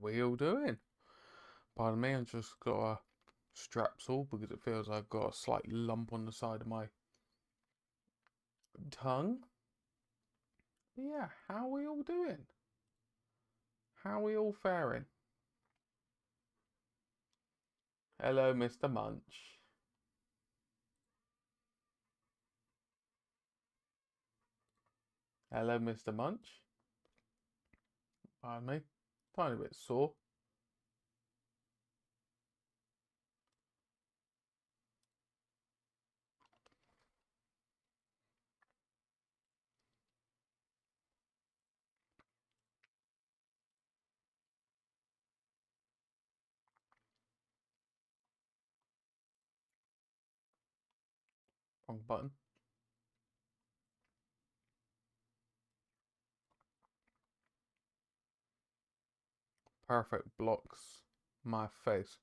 We all doing? Pardon me, I've just got a strepsil because it feels like I've got a slight lump on the side of my tongue. But yeah, how are we all doing? How are we all faring? Hello, Mr. Munch. Hello, Mr. Munch. Pardon me. Tiny bit sore. Wrong button. Perfect blocks my face.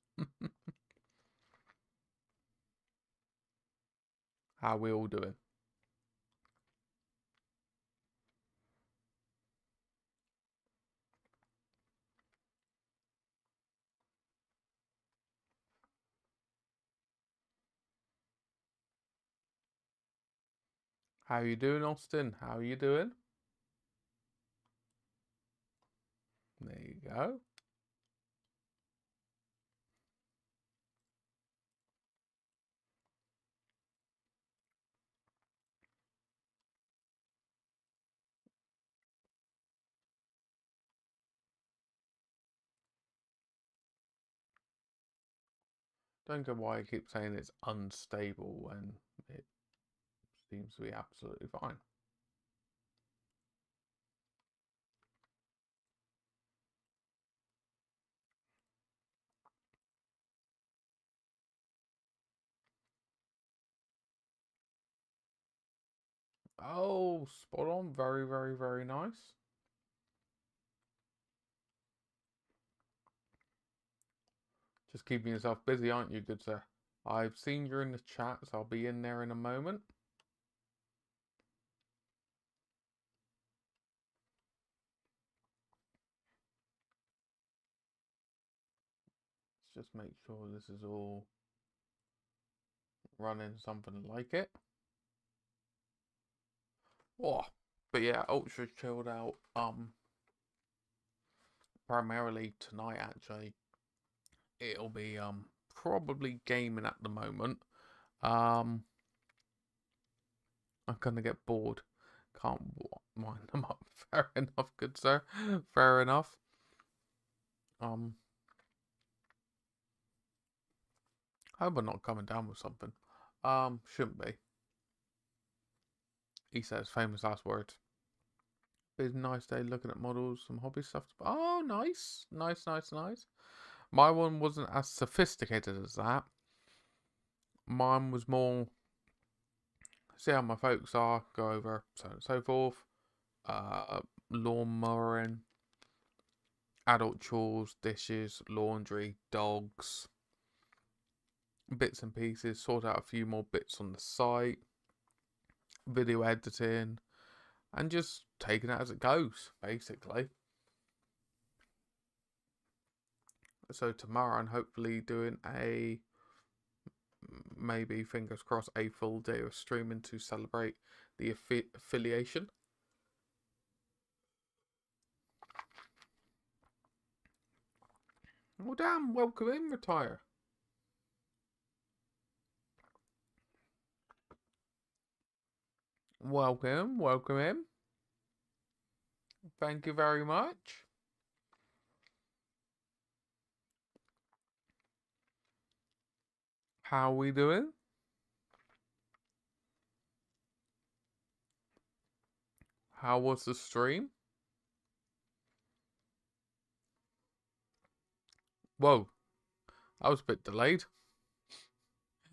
How we all doing? How you doing, Austin? How you doing? There you go. Don't get why I keep saying it's unstable when it seems to be absolutely fine. Oh, spot on. Very, very, very nice. Just keeping yourself busy, aren't you, good sir? I've seen you're in the chat, so I'll be in there in a moment. Let's just make sure this is all running something like it. Oh, but yeah, ultra chilled out. Primarily tonight, actually. It'll be probably gaming at the moment. I'm gonna get bored. Can't wind them up. Fair enough, good sir. Fair enough. I hope I'm not coming down with something. Shouldn't be. He says famous last words. It's a nice day looking at models, some hobby stuff. Oh, nice. Nice, nice, nice. My one wasn't as sophisticated as that. Mine was more see how my folks are, go over so on and so forth. Lawn mowing, adult chores, dishes, laundry, dogs, bits and pieces, sort out a few more bits on the site, video editing, and just taking it as it goes, basically. So tomorrow I'm hopefully doing a, maybe fingers crossed, a full day of streaming to celebrate the affiliation. Well, damn, welcome in, Retire. Welcome, welcome in. Thank you very much. How are we doing? How was the stream? Whoa, that was a bit delayed.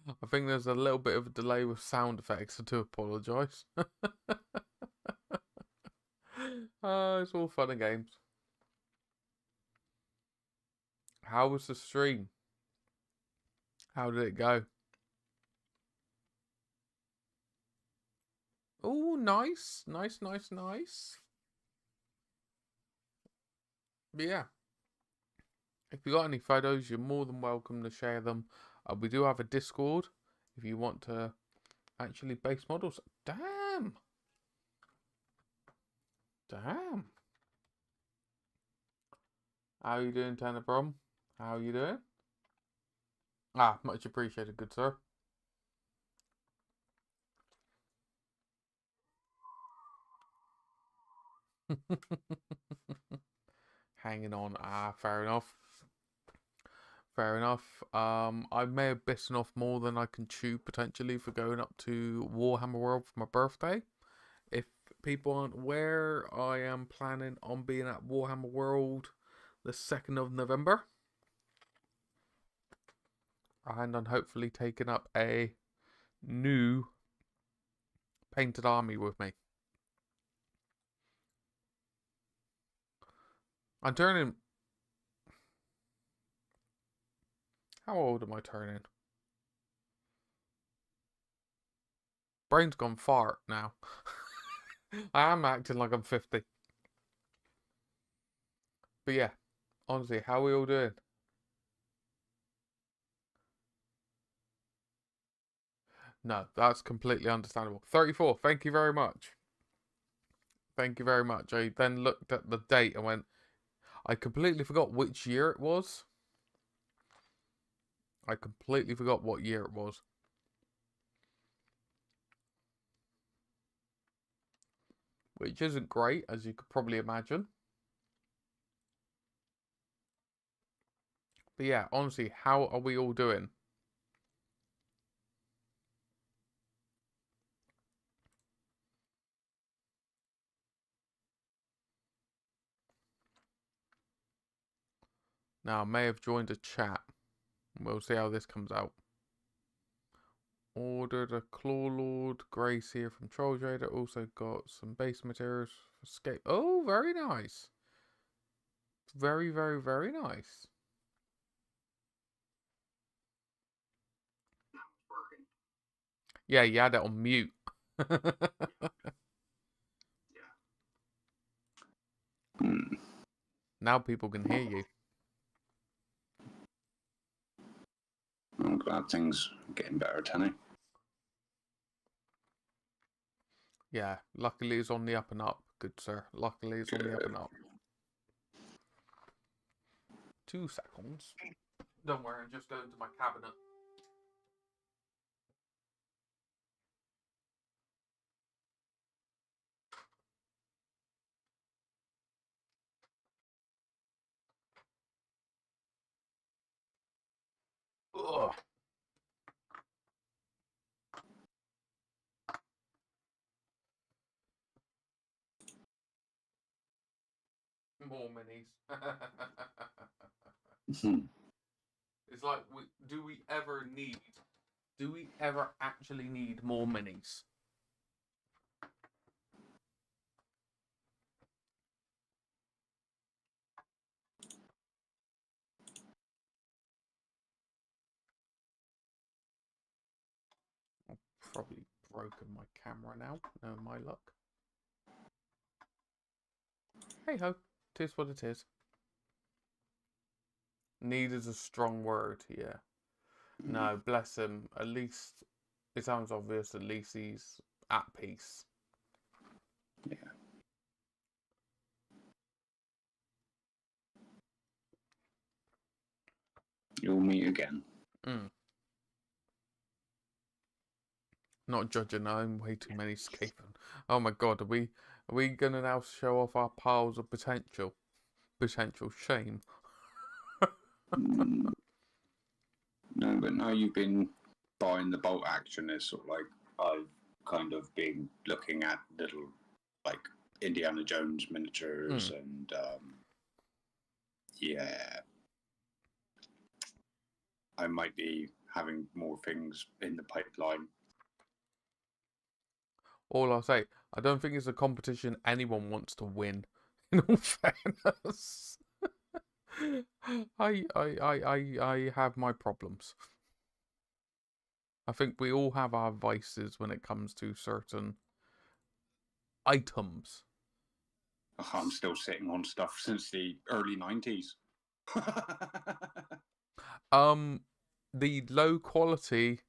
I think there's a little bit of a delay with sound effects. I do apologise. It's all fun and games. How was the stream? How did it go? Oh, nice. Nice, nice, nice. But yeah. If you got any photos, you're more than welcome to share them. We do have a Discord if you want to actually base models. Damn. How you doing, Tanner Brom? How you doing? Ah, much appreciated, good sir. Hanging on. Ah, fair enough. Fair enough. I may have bitten off more than I can chew potentially for going up to Warhammer World for my birthday. If people aren't aware, I am planning on being at Warhammer World the 2nd of November. And I'm hopefully taking up a new painted army with me. I'm turning... How old am I turning? Brain's gone far now. I am acting like I'm 50. But yeah, honestly, how are we all doing? No, that's completely understandable. 34, thank you very much. Thank you very much. I then looked at the date and went, I completely forgot which year it was. I completely forgot what year it was. Which isn't great, as you could probably imagine. But yeah, honestly, how are we all doing? Now, I may have joined a chat. We'll see how this comes out. Ordered a Claw Lord Grace here from Troll Trader. Also got some base materials for Escape. Oh, very nice. Very, very, very nice. Yeah, you had it on mute. Now people can hear you. I'm glad things are getting better, Tanny. Yeah, luckily it's on the up and up, good sir. Luckily it's on the up and up. 2 seconds. Don't worry, I'm just going to my cabinet. Ugh. More minis. It's like, do we ever actually need more minis? I've probably broken my camera now. No, my luck. Hey ho, tis what it is. Need is a strong word, yeah. No, bless him. At least, it sounds obvious, at least he's at peace. Yeah. You'll meet again. Not judging, I'm way too many escaping. Oh my god, are we gonna now show off our piles of potential shame? No, but now you've been buying the bolt action, it's sort of like I've kind of been looking at little like Indiana Jones miniatures and yeah, I might be having more things in the pipeline. All I'll say, I don't think it's a competition anyone wants to win. In all fairness, I have my problems. I think we all have our vices when it comes to certain items. I'm still sitting on stuff since the early 90s. The low quality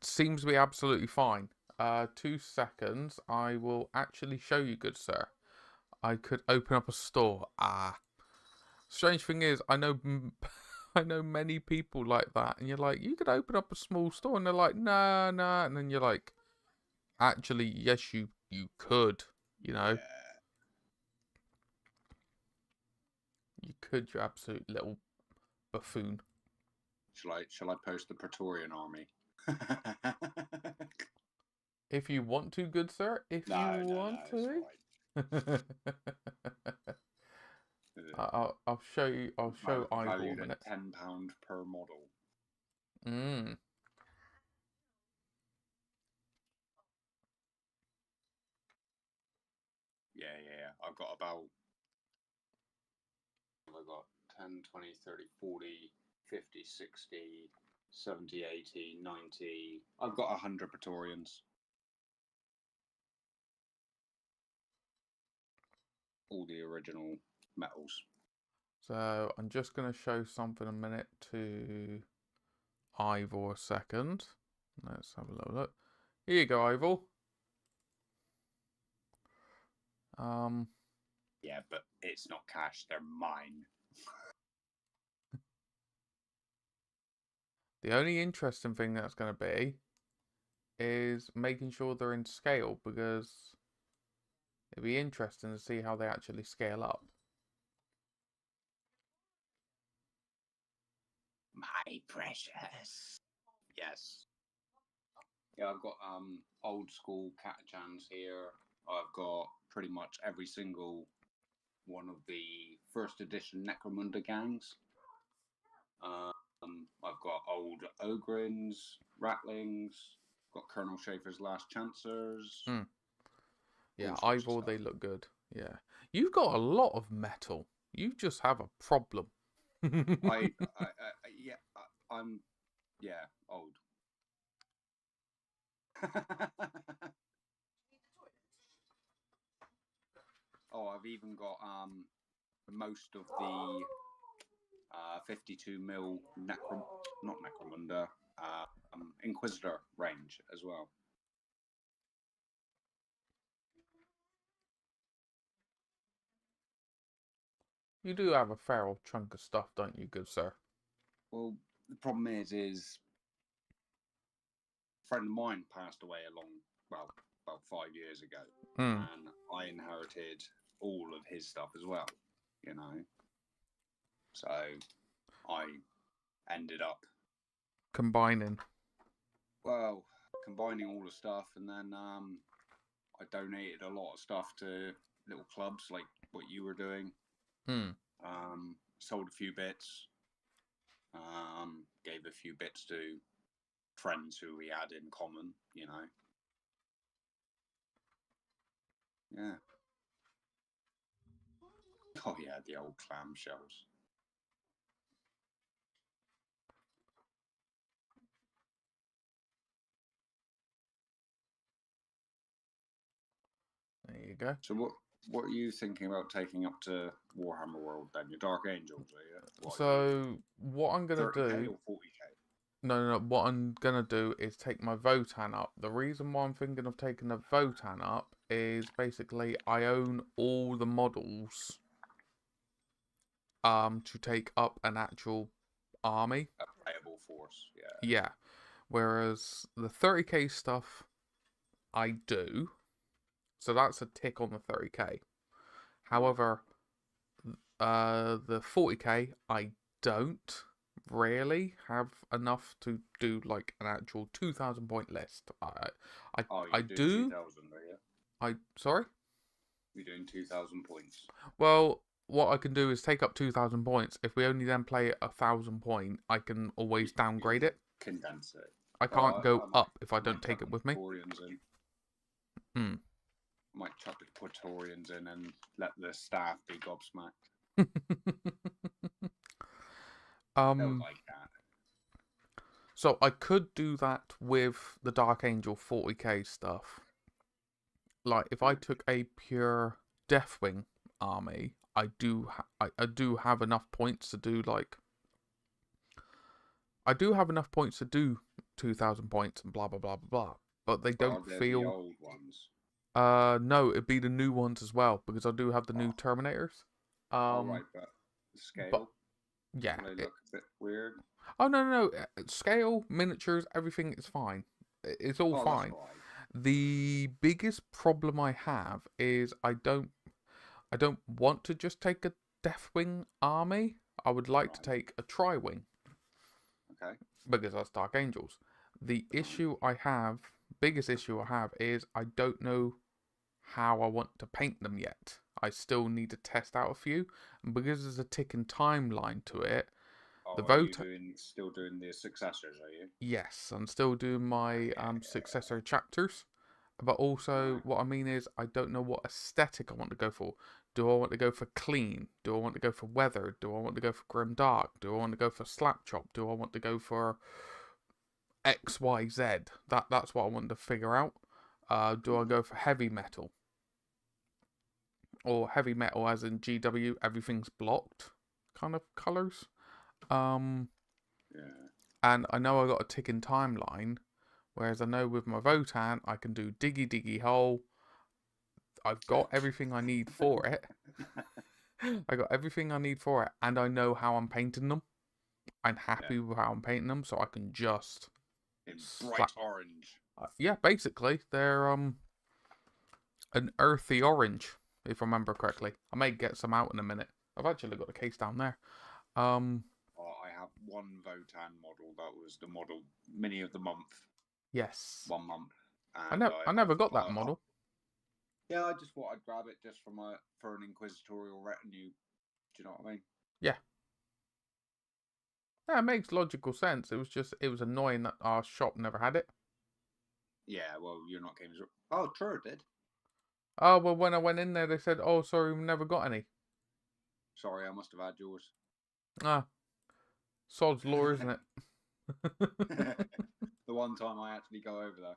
seems to be absolutely fine. 2 seconds. I will actually show you, good sir. I could open up a store. Strange thing is, I know I know many people like that, and you're like, you could open up a small store, and they're like, nah, nah, and then you're like, actually, yes, you could, you know, Yeah. you could, you absolute little buffoon. Shall I post the Praetorian army? If you want to, good sir, if you want it's to. alright. I'll show you. I'll show Ivor a Valued minute. at £10 per model. Mm. Yeah. I've got about, I've got 10, 20, 30, 40, 50, 60, 70, 80, 90. I've got 100 Praetorians. All the original metals. So I'm just going to show something a minute to Ivor a second. Let's have a little look. Here you go, Ivor. Yeah, but it's not cash, they're mine. The only interesting thing that's going to be is making sure they're in scale, because it'd be interesting to see how they actually scale up. My precious. Yes. Yeah, I've got old school Catachans here. I've got pretty much every single one of the first edition Necromunda gangs. I've got old Ogrins, Ratlings, got Colonel Schaefer's Last Chancers. Yeah, all sorts of Ivor, stuff. they look good. Yeah. You've got a lot of metal. You just have a problem. I'm old. Oh, I've even got most of the 52 mil not Necromunda, Inquisitor range as well. You do have a fair old chunk of stuff, don't you, good sir? Well, the problem is a friend of mine passed away about 5 years ago, and I inherited all of his stuff as well, you know. So I ended up combining all the stuff, and then I donated a lot of stuff to little clubs like what you were doing. Sold a few bits, gave a few bits to friends who we had in common, you know. Yeah. Oh yeah, the old clamshells. There you go. So what are you thinking about taking up to Warhammer World then? Your Dark Angels, are you? What I'm gonna 30K do? or 40K? No. What I'm gonna do is take my Votann up. The reason why I'm thinking of taking the Votann up is basically I own all the models to take up an actual army. A playable force, yeah. Yeah. Whereas the 30k stuff I do. So that's a tick on the 30k. However, the 40k I don't really have enough to do like an actual 2,000 point list. I do. 2,000, are you? Sorry? You're doing 2,000 points. Well, what I can do is take up 2,000 points. If we only then play 1,000 point, I can always downgrade it. Condense it. I can't go up if I don't take it with me. Might chuck the Praetorians in and let the staff be gobsmacked. They'll like that. So I could do that with the Dark Angel 40k stuff. Like if I took a pure Deathwing army, I do have enough points to do like. I do have enough points to do 2,000 points and blah blah blah blah blah. But they don't Are feel. the old ones? No, it'd be the new ones as well because I do have the new Terminators. Right, but the scale. But yeah, do they look a bit weird? Oh no. Scale, miniatures, everything is fine. It's all That's fine. all right. The biggest problem I have is I don't want to just take a Deathwing army. I would like to take a Tri-Wing. Okay. Because that's Dark Angels. The biggest issue I have is I don't know how I want to paint them yet. I still need to test out a few, and because there's a ticking timeline to it, Are you still doing the successors, are you? Yes, I'm still doing my successor chapters, but also what I mean is I don't know what aesthetic I want to go for. Do I want to go for clean? Do I want to go for weathered? Do I want to go for grim dark? Do I want to go for slap chop? Do I want to go for XYZ? That's what I want to figure out. Do I go for heavy metal? Or heavy metal as in GW, everything's blocked kind of colours. Yeah. And I know I got a ticking timeline, whereas I know with my Votann I can do diggy hole. I've got everything I need for it. I got everything I need for it, and I know how I'm painting them. I'm happy with how I'm painting them, so I can just in bright orange. Yeah, basically they're an earthy orange, if I remember correctly. I may get some out in a minute. I've actually got a case down there. I have one Votann model that was the model mini of the month. Yes. 1 month. I never got that model. Yeah, I just thought I'd grab it just for an inquisitorial retinue. Do you know what I mean? Yeah. Yeah, it makes logical sense. It was annoying that our shop never had it. Yeah, well, you're not games. Oh, true, it did. Oh, well, when I went in there, they said, "Oh, sorry, we never got any." Sorry, I must have had yours. Ah, sod's law, isn't it? The one time I actually go over there.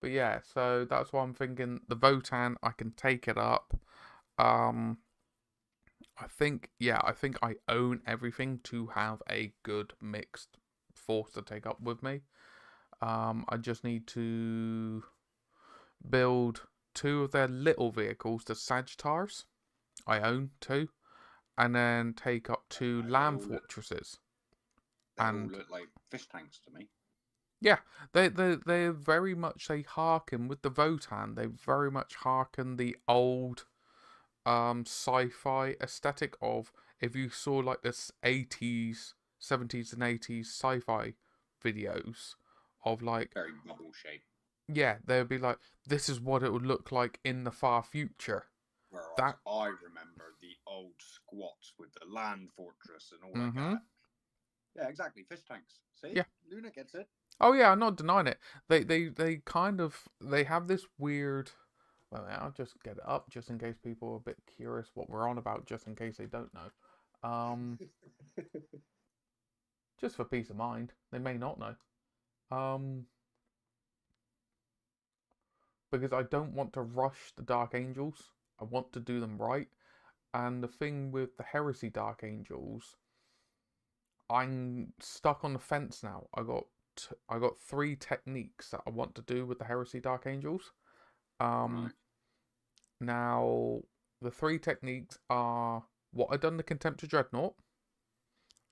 But yeah, so that's why I'm thinking the Votann, I can take it up. I think I own everything to have a good mixed force to take up with me. I just need to build 2 of their little vehicles, the Sagittars. I own 2. And then take up 2 land fortresses. They all look like fish tanks to me. Yeah, they very much, they hearken with the Votann. They very much hearken the old sci-fi aesthetic of, if you saw like this 80s, 70s and 80s sci-fi videos of like very bubble shape. Yeah, they would be like, this is what it would look like in the far future. Whereas I remember the old squats with the land fortress and all like that. Yeah, exactly. Fish tanks. See? Yeah. Luna gets it. Oh yeah, I'm not denying it. They kind of, they have this weird. Well, I'll just get it up just in case people are a bit curious what we're on about, just in case they don't know. Just for peace of mind, they may not know. Because I don't want to rush the Dark Angels. I want to do them right. And the thing with the Heresy Dark Angels, I'm stuck on the fence now. I got 3 techniques that I want to do with the Heresy Dark Angels. Now the 3 techniques are what I done the Contempt of Dreadnought.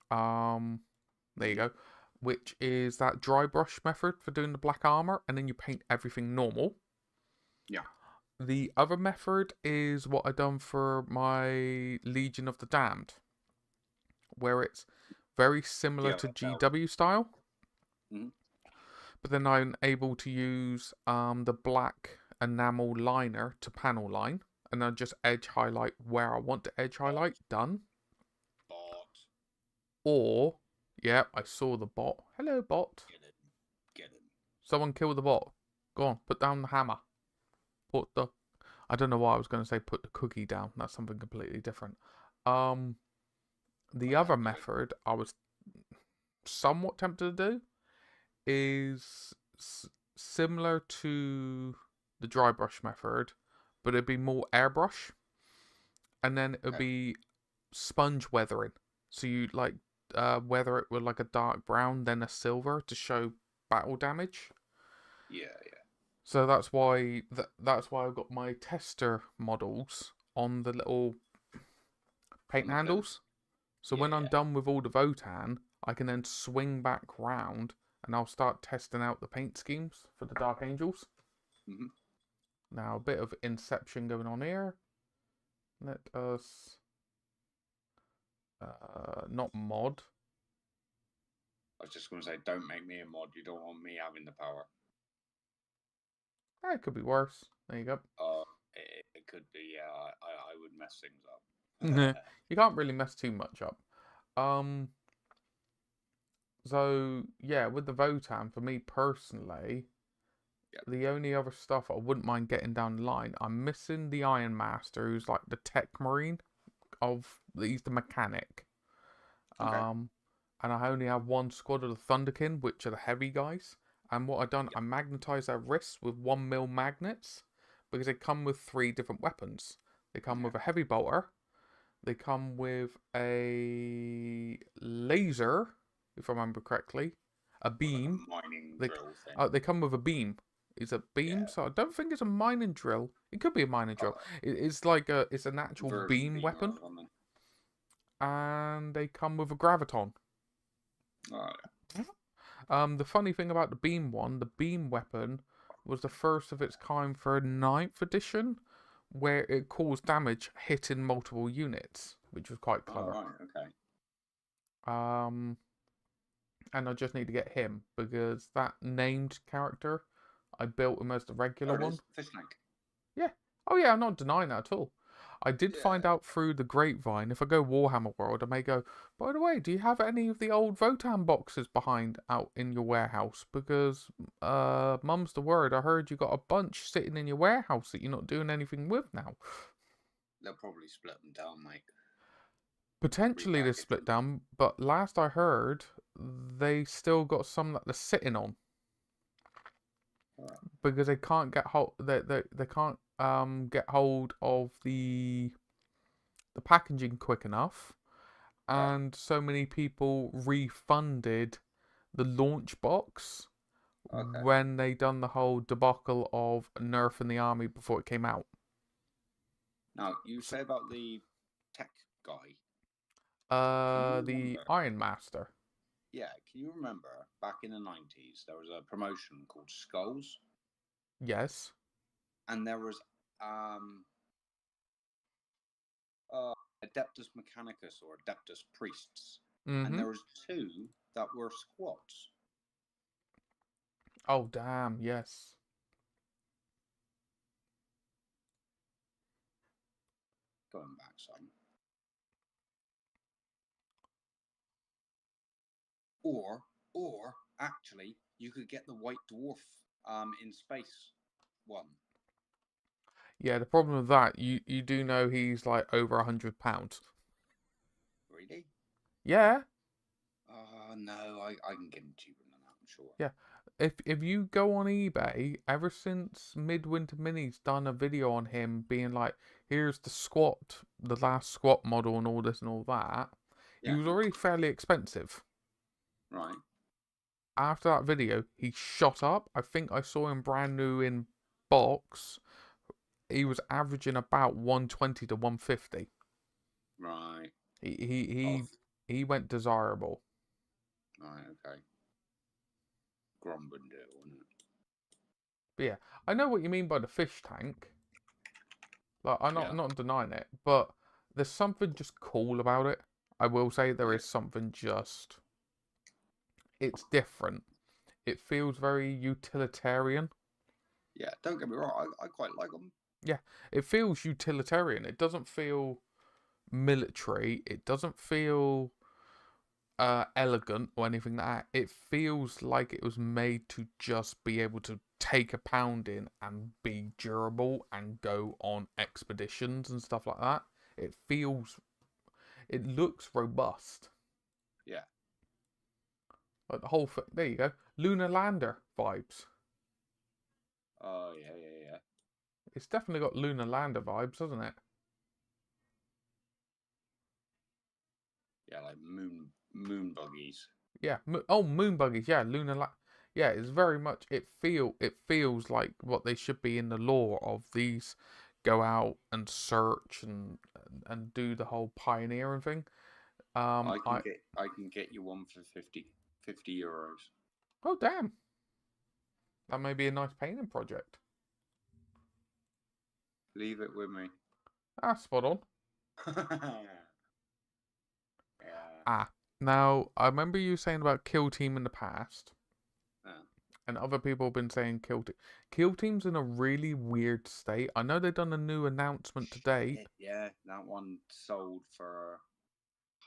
There you go. Which is that dry brush method for doing the black armor, and then you paint everything normal. Yeah. The other method is what I done for my Legion of the Damned, where it's very similar to GW style. But then I'm able to use the black enamel liner to panel line, and I just edge highlight where I want to edge highlight. Done. Bot. Or, yeah, I saw the bot. Hello, bot. Get him. Someone kill the bot. Go on, put down the hammer. I don't know why I was going to say put the cookie down. That's something completely different. The other method I was somewhat tempted to do is similar to the dry brush method, but it'd be more airbrush, and then it'd Okay. be sponge weathering. So you like weather it with like a dark brown, then a silver to show battle damage. Yeah, yeah. So that's why I've got my tester models on the little paint On the handles. fins. So Yeah, when I'm yeah. done with all the Votann, I can then swing back round and I'll start testing out the paint schemes for the Dark Angels. Mm-hmm. Now, a bit of inception going on here. Let us not mod. I was just going to say, don't make me a mod. You don't want me having the power. It could be worse. There you go. It could be. Yeah, I would mess things up. You can't really mess too much up. So yeah, with the Votann, for me personally, Yep. the only other stuff I wouldn't mind getting down the line, I'm missing the Iron Master, who's like the tech marine he's the mechanic. Okay. And I only have one squad of the Thunderkin, which are the heavy guys. And what I've done, Yep. I magnetized their wrists with 1mm magnets because they come with 3 different weapons. They come with a heavy bolter. They come with a laser, if I remember correctly, a beam. Like a mining drill thing. They come with a beam. It's a beam, Yeah. so I don't think it's a mining drill. It could be a mining drill. It's like it's an actual Version beam weapon, or something. and they come with a graviton. Oh, The funny thing about the beam weapon, was the first of its kind for 9th edition, where it caused damage hitting multiple units, which was quite clever. right, okay. And I just need to get him because that named character, I built him as the regular one. Fish tank. Yeah. Oh yeah, I'm not denying that at all. I did find out through the grapevine, if I go Warhammer World, I may go, by the way, do you have any of the old Votann boxes behind out in your warehouse? Because, mum's the word, I heard you got a bunch sitting in your warehouse that you're not doing anything with now. They'll probably split them down, mate. Potentially they Repackage split them. down, but last I heard, they still got some that they're sitting on. Because they can't get hold, they can't get hold of the packaging quick enough, and so many people refunded the launch box when they done the whole debacle of nerfing the army before it came out. Now, you say about the tech guy. The Iron Master. Yeah, can you remember back in the 90s there was a promotion called Skulls? Yes. And there was Adeptus Mechanicus or Adeptus Priests. And there was 2 that were squats. Oh damn, yes. Going back some. Or actually you could get the White Dwarf in space one. Yeah, the problem with that, you do know he's like over £100. Really? Yeah. No, I can get him cheaper than that, I'm sure. Yeah. If you go on eBay, ever since Midwinter Mini's done a video on him being like, here's the last squat model and all this and all that, he was already fairly expensive. Right. After that video, he shot up. I think I saw him brand new in box. He was averaging about 120 to 150. Right. He went desirable. Right, okay. Grumbundale, wasn't it? But yeah, I know what you mean by the fish tank. Like, I'm not denying it, but there's something just cool about it. I will say there is something just... It's different. It feels very utilitarian. Yeah, don't get me wrong, I quite like them. Yeah, it feels utilitarian. It doesn't feel military. It doesn't feel elegant or anything like that. It feels like it was made to just be able to take a pounding and be durable and go on expeditions and stuff like that. It looks robust. Yeah. Like the whole thing. There you go. Lunar lander vibes. Oh, yeah. It's definitely got Lunar Lander vibes, hasn't it? Yeah, like moon buggies. Yeah. Moon buggies. Yeah, Yeah, it's very much. It feels like what they should be in the lore of these. Go out and search and do the whole pioneering thing. I can get you one for 50 euros. Oh damn, that may be a nice painting project. Leave it with me. Ah, spot on. Yeah. Ah, now I remember you saying about Kill Team in the past. Yeah. And other people have been saying Kill Team. Kill Team's in a really weird state. I know they've done a new announcement today. Yeah, that one sold for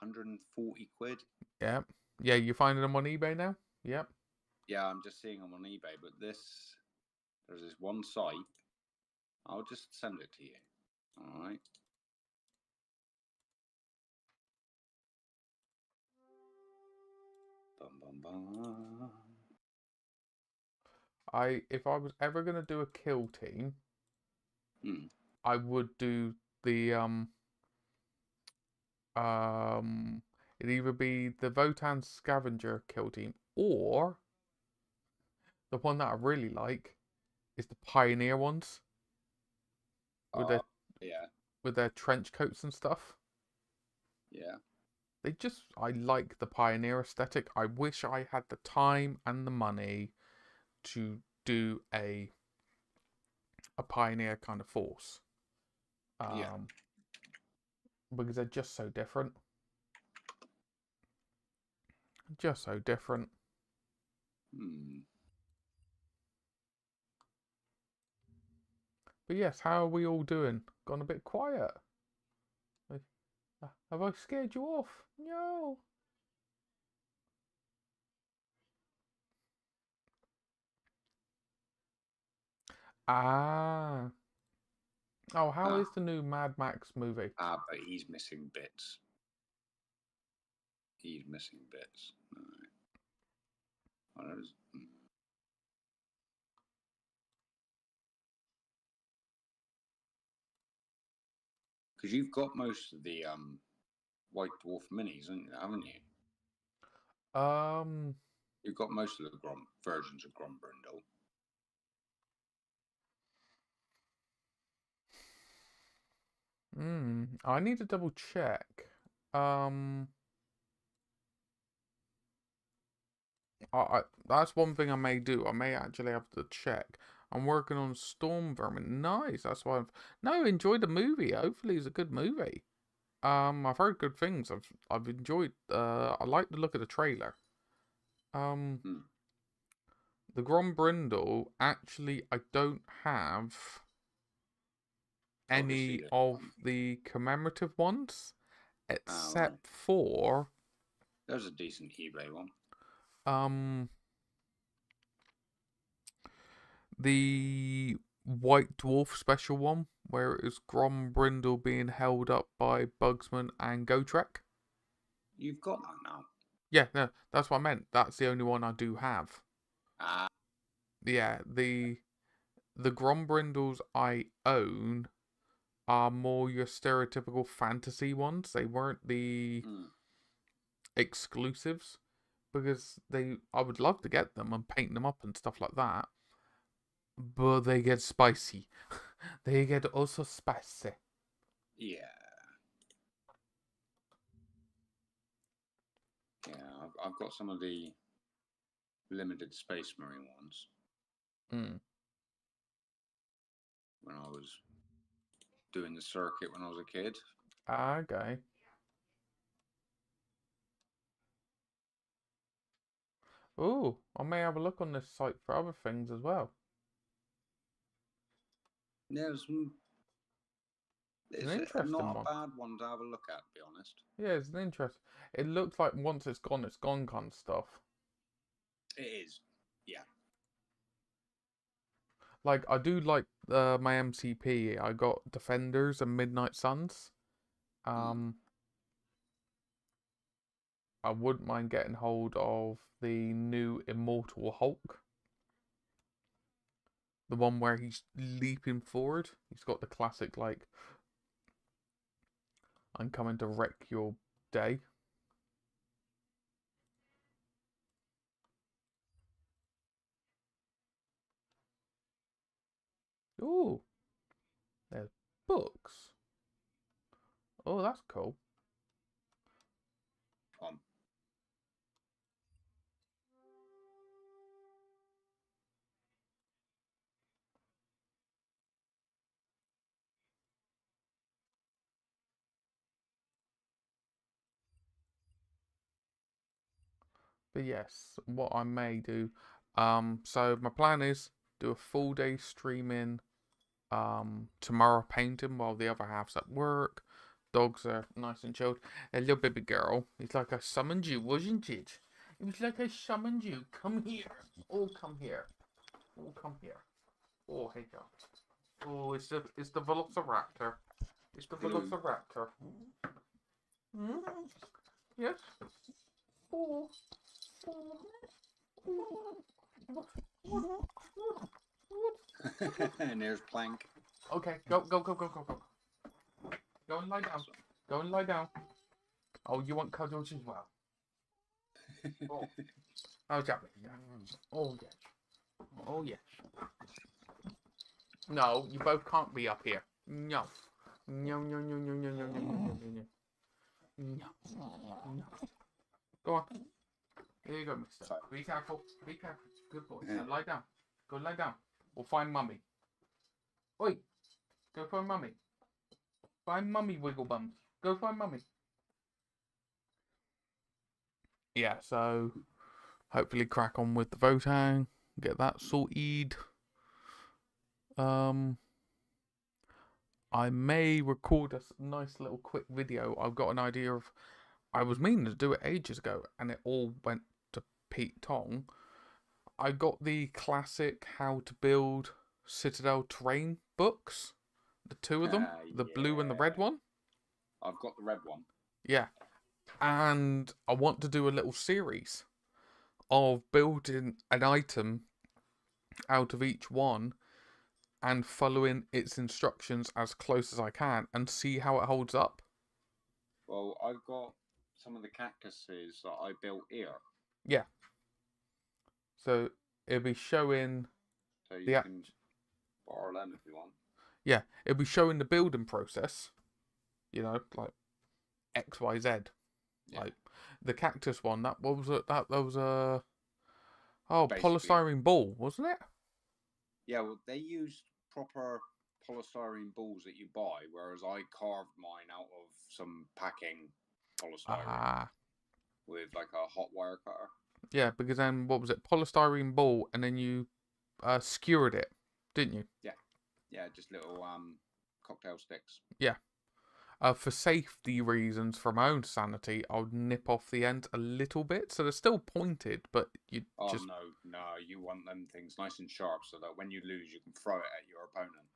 140 quid. Yep. Yeah, you're finding them on eBay now? Yep. Yeah, I'm just seeing them on eBay, but there's this one site. I'll just send it to you. All right. Bum, bum, bum. If I was ever gonna do a Kill Team, Hmm. I would do the it'd either be the Votann Scavenger Kill Team, or the one that I really like is the Pioneer ones with their Yeah, trench coats and stuff. yeah, I like the Pioneer aesthetic. I wish I had the time and the money to do a Pioneer kind of force. yeah. Because they're just so different. Just so different. Hmm. But yes, how are we all doing? Gone a bit quiet. Have I scared you off? No. Ah. Oh, how is the new Mad Max movie? But he's missing bits. He's missing bits. All right. Because you've got most of the White Dwarf minis, haven't you? Um. You've got most of the versions of Grombrindle. I need to double check. Um. That's one thing I may do. I may actually have to check. I'm working on Storm Vermin. Nice. That's why enjoy the movie. Hopefully it's a good movie. I've heard good things. I've enjoyed I like the look of the trailer. The Grombrindle, actually I don't have any of the commemorative ones. Except for there's a decent eBay one. The White Dwarf special one, where it is Grombrindle being held up by Bugsman and Gotrek. You've got that now. Yeah, no, that's what I meant. That's the only one I do have. Yeah, the Grombrindles I own are more your stereotypical fantasy ones. They weren't the exclusives, because I would love to get them and paint them up and stuff like that. But they get spicy. They get also spicy. Yeah. Yeah, I've got some of the limited Space Marine ones. When I was doing the circuit when I was a kid. Okay. Oh, I may have a look on this site for other things as well. Yeah, It's an interesting not one. a bad one to have a look at, to be honest. Yeah, it's an interest. It looks like once it's gone kind of stuff. It is. Yeah. Like, I do like my MCP. I got Defenders and Midnight Suns. I wouldn't mind getting hold of the new Immortal Hulk. The one where he's leaping forward. He's got the classic, like, I'm coming to wreck your day. Ooh, there's books. Oh, that's cool. But yes, what I may do. So my plan is do a full day streaming. Tomorrow painting while the other half's at work. Dogs are nice and chilled. A little baby girl. It's like I summoned you, wasn't it? It was like I summoned you. Come here. Oh, come here. Oh, come here. Oh, hey, go. Oh, it's the Velociraptor. It's the Velociraptor. Mm? Yes. Oh. And there's Plank. Okay, go. Go and lie down. Go and lie down. Oh, you want cuddles as well? Oh, oh, oh yes. Oh yes. No, you both can't be up here. No. No. Go on. Here you go, mister. Sorry. Be careful. Be careful. Good boy. Now lie down. Go lie down. We'll find mummy. Oi. Go find mummy. Find mummy, wiggle bums. Go find mummy. Yeah, so hopefully crack on with the Votann. Get that sorted. I may record a nice little quick video. I've got an idea of. I was meaning to do it ages ago, and it all went to Pete Tong. I got the classic How to Build Citadel Terrain books, the two of them, the blue and the red one. I've got the red one. Yeah, and I want to do a little series of building an item out of each one and following its instructions as close as I can and see how it holds up. Well, I've got some of the cactuses that I built here. Yeah. So it'll be showing. So you can borrow them if you want. Yeah, it'll be showing the building process. You know, like X, Y, Z. Yeah. Like the cactus one. That was a polystyrene ball, wasn't it? Yeah, well, they used proper polystyrene balls that you buy, whereas I carved mine out of some packing polystyrene with like a hot wire cutter. Yeah, because then what was it? Polystyrene ball, and then you skewered it, didn't you? Yeah, just little cocktail sticks. Yeah. For safety reasons, for my own sanity, I'll nip off the end a little bit, so they're still pointed, but you just. Oh no, you want them things nice and sharp, so that when you lose, you can throw it at your opponent.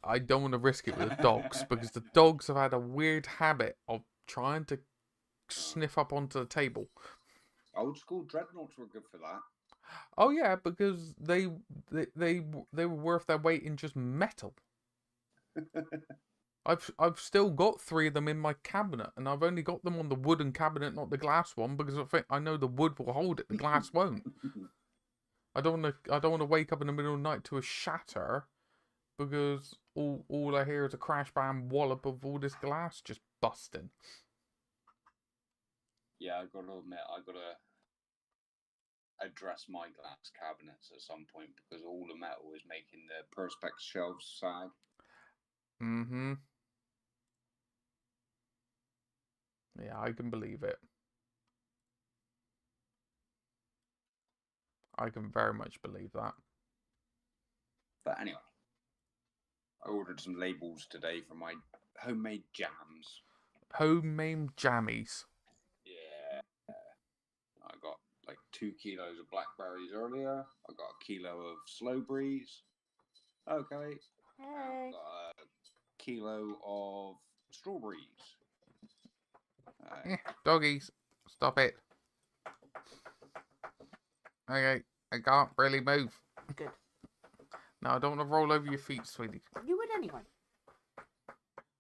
I don't want to risk it with the dogs because the dogs have had a weird habit of trying to sniff up onto the table. Old school dreadnoughts were good for that. Oh yeah, because they were worth their weight in just metal. I've still got 3 of them in my cabinet, and I've only got them on the wooden cabinet, not the glass one, because I know the wood will hold it, the glass won't. I don't want to wake up in the middle of the night to a shatter, because all I hear is a crash bam wallop of all this glass just busting. Yeah, I gotta admit, I gotta address my glass cabinets at some point because all the metal is making the perspex shelves sag. Mm-hmm. Yeah, I can believe it. I can very much believe that. But anyway, I ordered some labels today for my homemade jams. Homemade jammies. Yeah. I got like 2 kilos of blackberries earlier. I got a kilo of slow breeze. Okay. Hey. I got a kilo of strawberries. Doggies, stop it. Okay, I can't really move. Good. No, I don't want to roll over your feet, sweetie. You would anyway.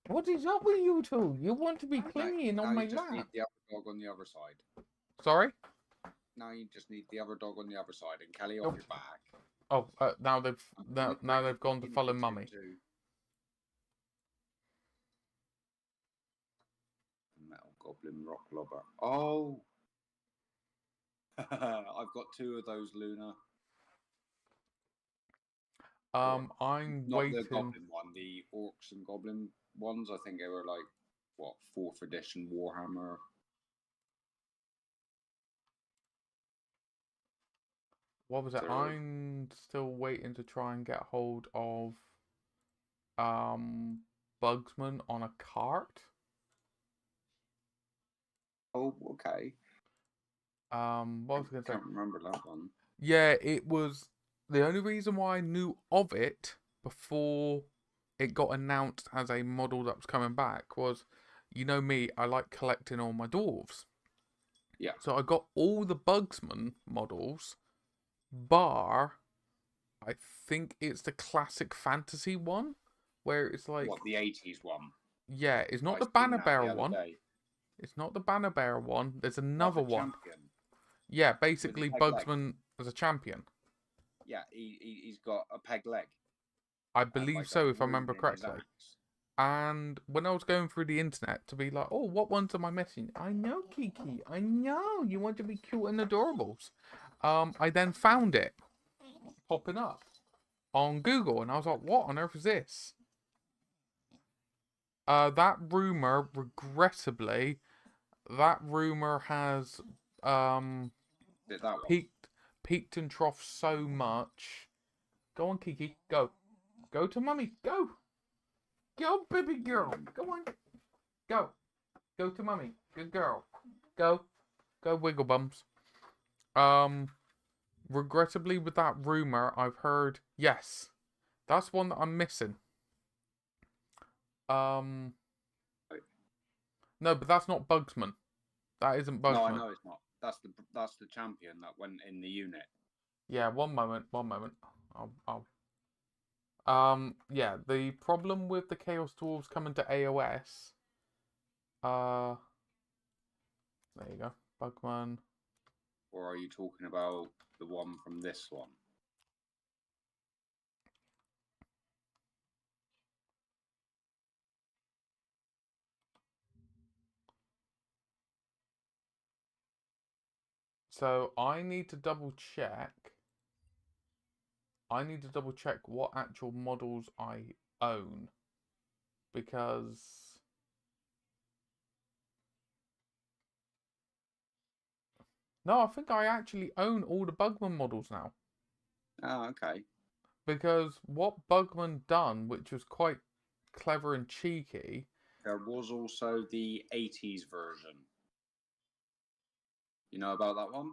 What is up with you two? You want to be clinging on my you just need lap? the other dog on the other side. Sorry? Now you just need the other dog on the other side and Kelly Nope. off your back. Oh, now they've gone to follow mummy. Metal Goblin Rock Lobber. Oh! I've got 2 of those, Luna. I'm Not waiting. the Goblin one, the Orcs and Goblin ones. I think they were like, what, 4th edition Warhammer. What was it? So- I'm still waiting to try and get hold of Bugsman on a cart. Oh, okay. What was I going to say? I can't remember that one. Yeah, it was the only reason why I knew of it before it got announced as a model that was coming back was, you know me, I like collecting all my dwarves. Yeah. So I got all the Bugsman models, bar, I think it's the classic fantasy one, where it's like... What, the 80s one? Yeah, it's not I the seen Banner that Bearer the other one. day. It's not the Banner Bearer one. There's Oh, another the one. Champion. Yeah, basically peg leg. Bugsman as a champion. Yeah, he's got a peg leg. I and, believe like, so, a if I remember rune in his correctly. axe. And when I was going through the internet to be like, oh, what ones am I missing? I know, Kiki. I know. You want to be cute and adorables. I then found it popping up on Google, and I was like, what on earth is this? That rumor, regrettably, has That one. peaked and troughed so much. Go on, Kiki. Go. Go to mummy. Go. Go, baby girl. Go on. Go. Go to mummy. Good girl. Go. Go, wiggle bums. Regrettably, with that rumor, I've heard, yes, that's one that I'm missing. No, but that's not Bugsman. That isn't Bugsman. No, I know it's not. That's the champion that went in the unit. Yeah, one moment. Yeah, the problem with the Chaos Dwarves coming to AOS, there you go, Bugman. Or are you talking about the one from this one? So I need to double check. What actual models I own, because no, I think I actually own all the Bugman models now. Oh, okay. Because what Bugman done, which was quite clever and cheeky. There was also the 80s version. You know about that one?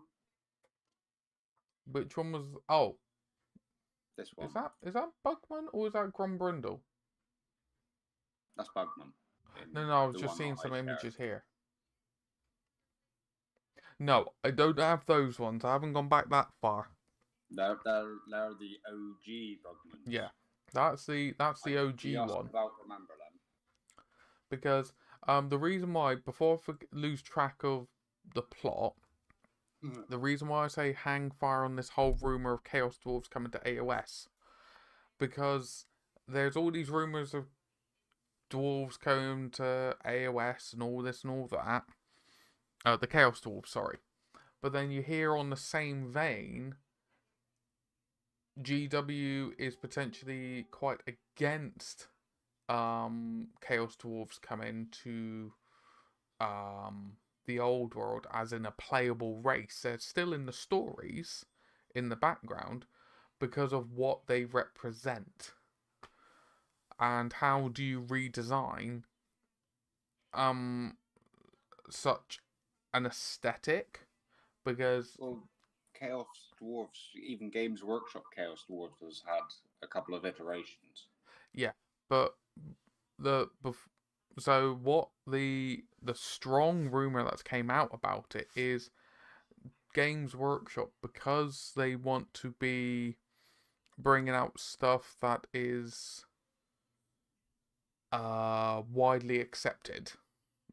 Which one was? Oh, This one. is that Bugman or is that Grombrindle? That's Bugman. No, I was just seeing some images here. No, I don't have those ones. I haven't gone back that far. They're the OG Bugmans. Yeah, that's the OG one. About remember them. Because the reason why, before I lose track of the plot, the reason why I say hang fire on this whole rumor of Chaos Dwarves coming to AOS, because there's all these rumors of dwarves coming to AOS and all this and all that. The Chaos Dwarves, sorry. But then you hear on the same vein, GW is potentially quite against Chaos Dwarves coming to the old world as in a playable race. They're still in the stories in the background because of what they represent. And how do you redesign such an aesthetic? Because Chaos Dwarves, even Games Workshop Chaos Dwarves has had a couple of iterations. Yeah, but so what the strong rumor that's came out about it is Games Workshop, because they want to be bringing out stuff that is widely accepted.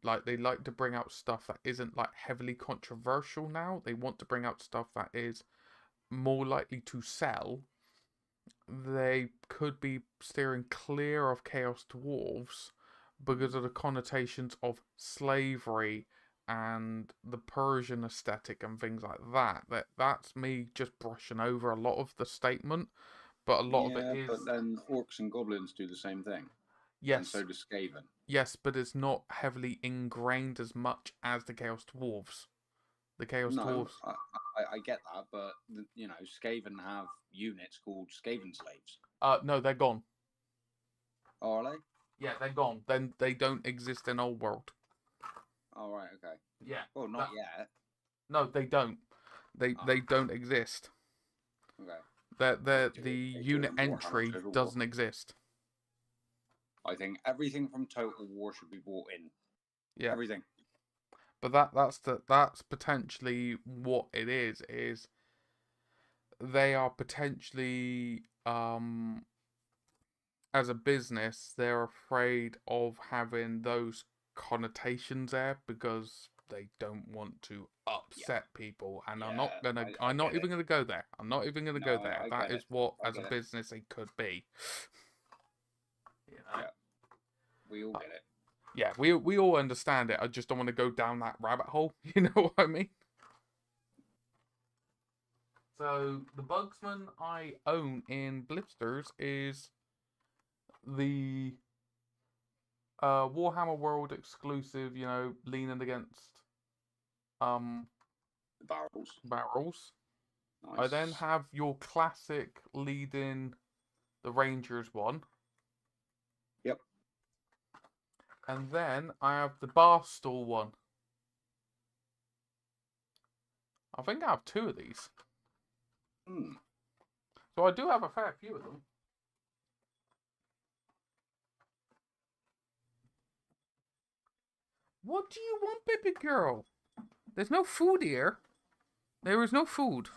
Like, they like to bring out stuff that isn't like heavily controversial now. They want to bring out stuff that is more likely to sell. They could be steering clear of Chaos Dwarves because of the connotations of slavery and the Persian aesthetic and things like that. That's me just brushing over a lot of the statement, but a lot of it is. But then orcs and goblins do the same thing. Yes. And so does Skaven. Yes, but it's not heavily ingrained as much as the Chaos Dwarves. The Chaos Dwarves. I get that, but you know, Skaven have units called Skaven slaves. No, they're gone. Oh, are they? Yeah, they're gone. Then they don't exist in Old World. Oh, right, okay. Yeah. Well, not yet. No, they don't. They don't exist. Okay. The unit entry doesn't exist. I think everything from Total War should be brought in. Yeah. Everything. But that's potentially what it is they are potentially as a business, they're afraid of having those connotations there because they don't want to upset people, and I'm not even gonna go there. I'm not even gonna go there. That is what, as a business, it could be. You know? Yeah. We all get it. Yeah, we all understand it. I just don't want to go down that rabbit hole. You know what I mean? So the Bugsman I own in blisters is the Warhammer World exclusive. You know, leaning against the barrels. Nice. I then have your classic leading the Rangers one. Yep. And then I have the Barstool one. I think I have 2 of these. So I do have a fair few of them. What do you want, baby girl? There's no food here. There is no food.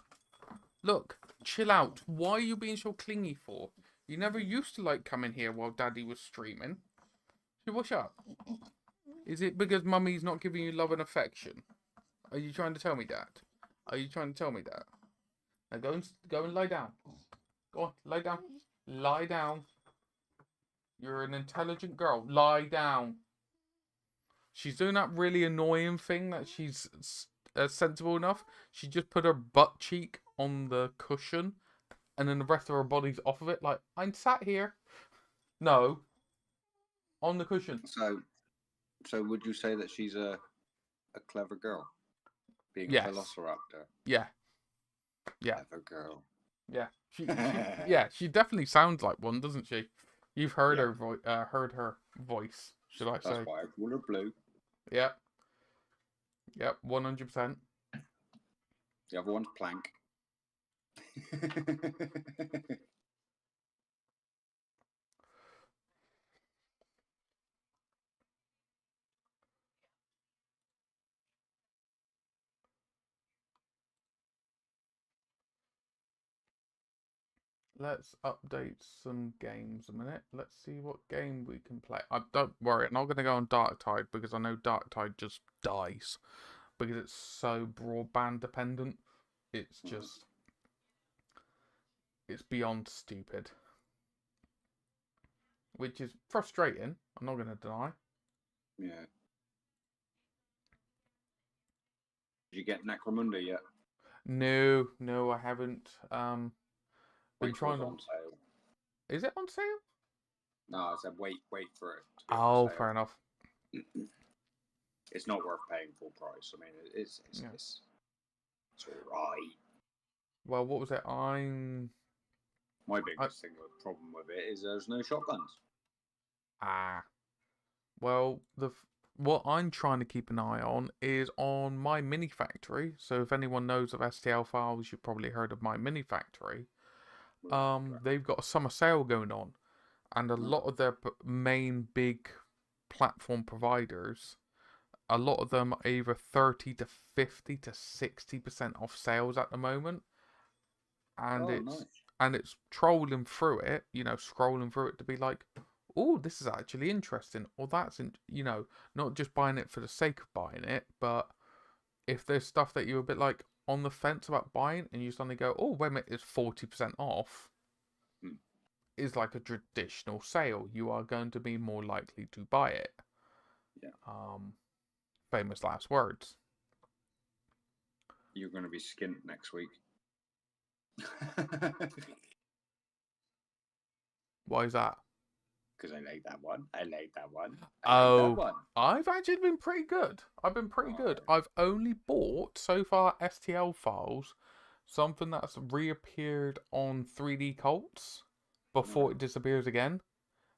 Look, chill out. Why are you being so clingy for? You never used to like coming here while Daddy was streaming. So what's up? Is it because Mummy's not giving you love and affection? Are you trying to tell me that? Are you trying to tell me that? Now go and lie down. Go on, lie down. Lie down. You're an intelligent girl. Lie down. She's doing that really annoying thing that she's sensible enough. She just put her butt cheek on the cushion, and then the rest of her body's off of it. Like, I'm sat here. No. On the cushion. So would you say that she's a clever girl? Being yes. a velociraptor? Yeah. Yeah. Clever girl. Yeah. She definitely sounds like one, doesn't she? You've heard her voice, should I say? That's why I call her Blue. Yep. Yep, 100%. The other one's Plank. Let's update some games a minute. Let's see what game we can play. Don't worry, I'm not going to go on Darktide because I know Darktide just dies because it's so broadband dependent. It's just... It's beyond stupid. Which is frustrating, I'm not going to deny. Yeah. Did you get Necromunda yet? No, I haven't. Been trying to... on sale. Is it on sale? No, I said wait for it. Oh, fair enough. It's not worth paying full price. I mean, it's alright. Well, what was it? My biggest problem with it is there's no shotguns. Well, what I'm trying to keep an eye on is on My Mini Factory. So if anyone knows of STL Files, you've probably heard of My Mini Factory. They've got a summer sale going on, and a lot of their main big platform providers, a lot of them are either 30 to 50 to 60% off sales at the moment, and and it's trolling through it, you know, scrolling through it to be like, oh, this is actually interesting, or that's, you know, not just buying it for the sake of buying it, but if there's stuff that you're a bit like on the fence about buying, and you suddenly go, oh, wait a minute, it's 40% off, is like a traditional sale, you are going to be more likely to buy it. Yeah. Famous last words. You're going to be skint next week. Why is that? Because I like that one. I like that one. I've actually been pretty good. I've been pretty good. I've only bought, so far, STL files, something that's reappeared on 3D Cults before it disappears again.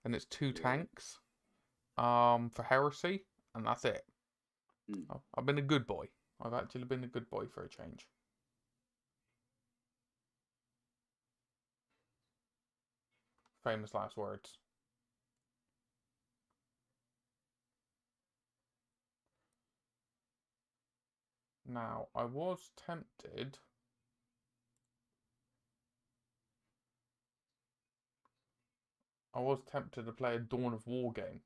And it's 2 tanks for Heresy, and that's it. I've been a good boy. I've actually been a good boy for a change. Famous last words. Now, I was tempted. I was tempted to play a Dawn of War game.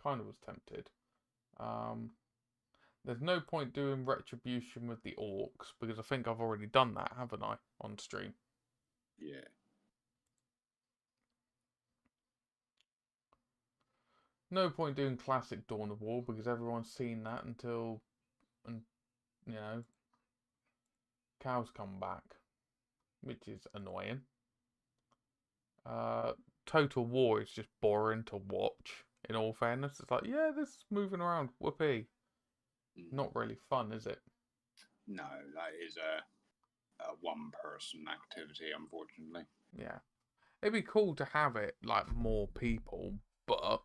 Kind of was tempted. There's no point doing Retribution with the orks, because I think I've already done that, haven't I, on stream? Yeah. No point doing classic Dawn of War, because everyone's seen that until, you know, cows come back, which is annoying. Total War is just boring to watch, in all fairness. It's like, yeah, this is moving around, whoopee. Not really fun, is it? No, that is a one-person activity, unfortunately. Yeah. It'd be cool to have it, like, more people, but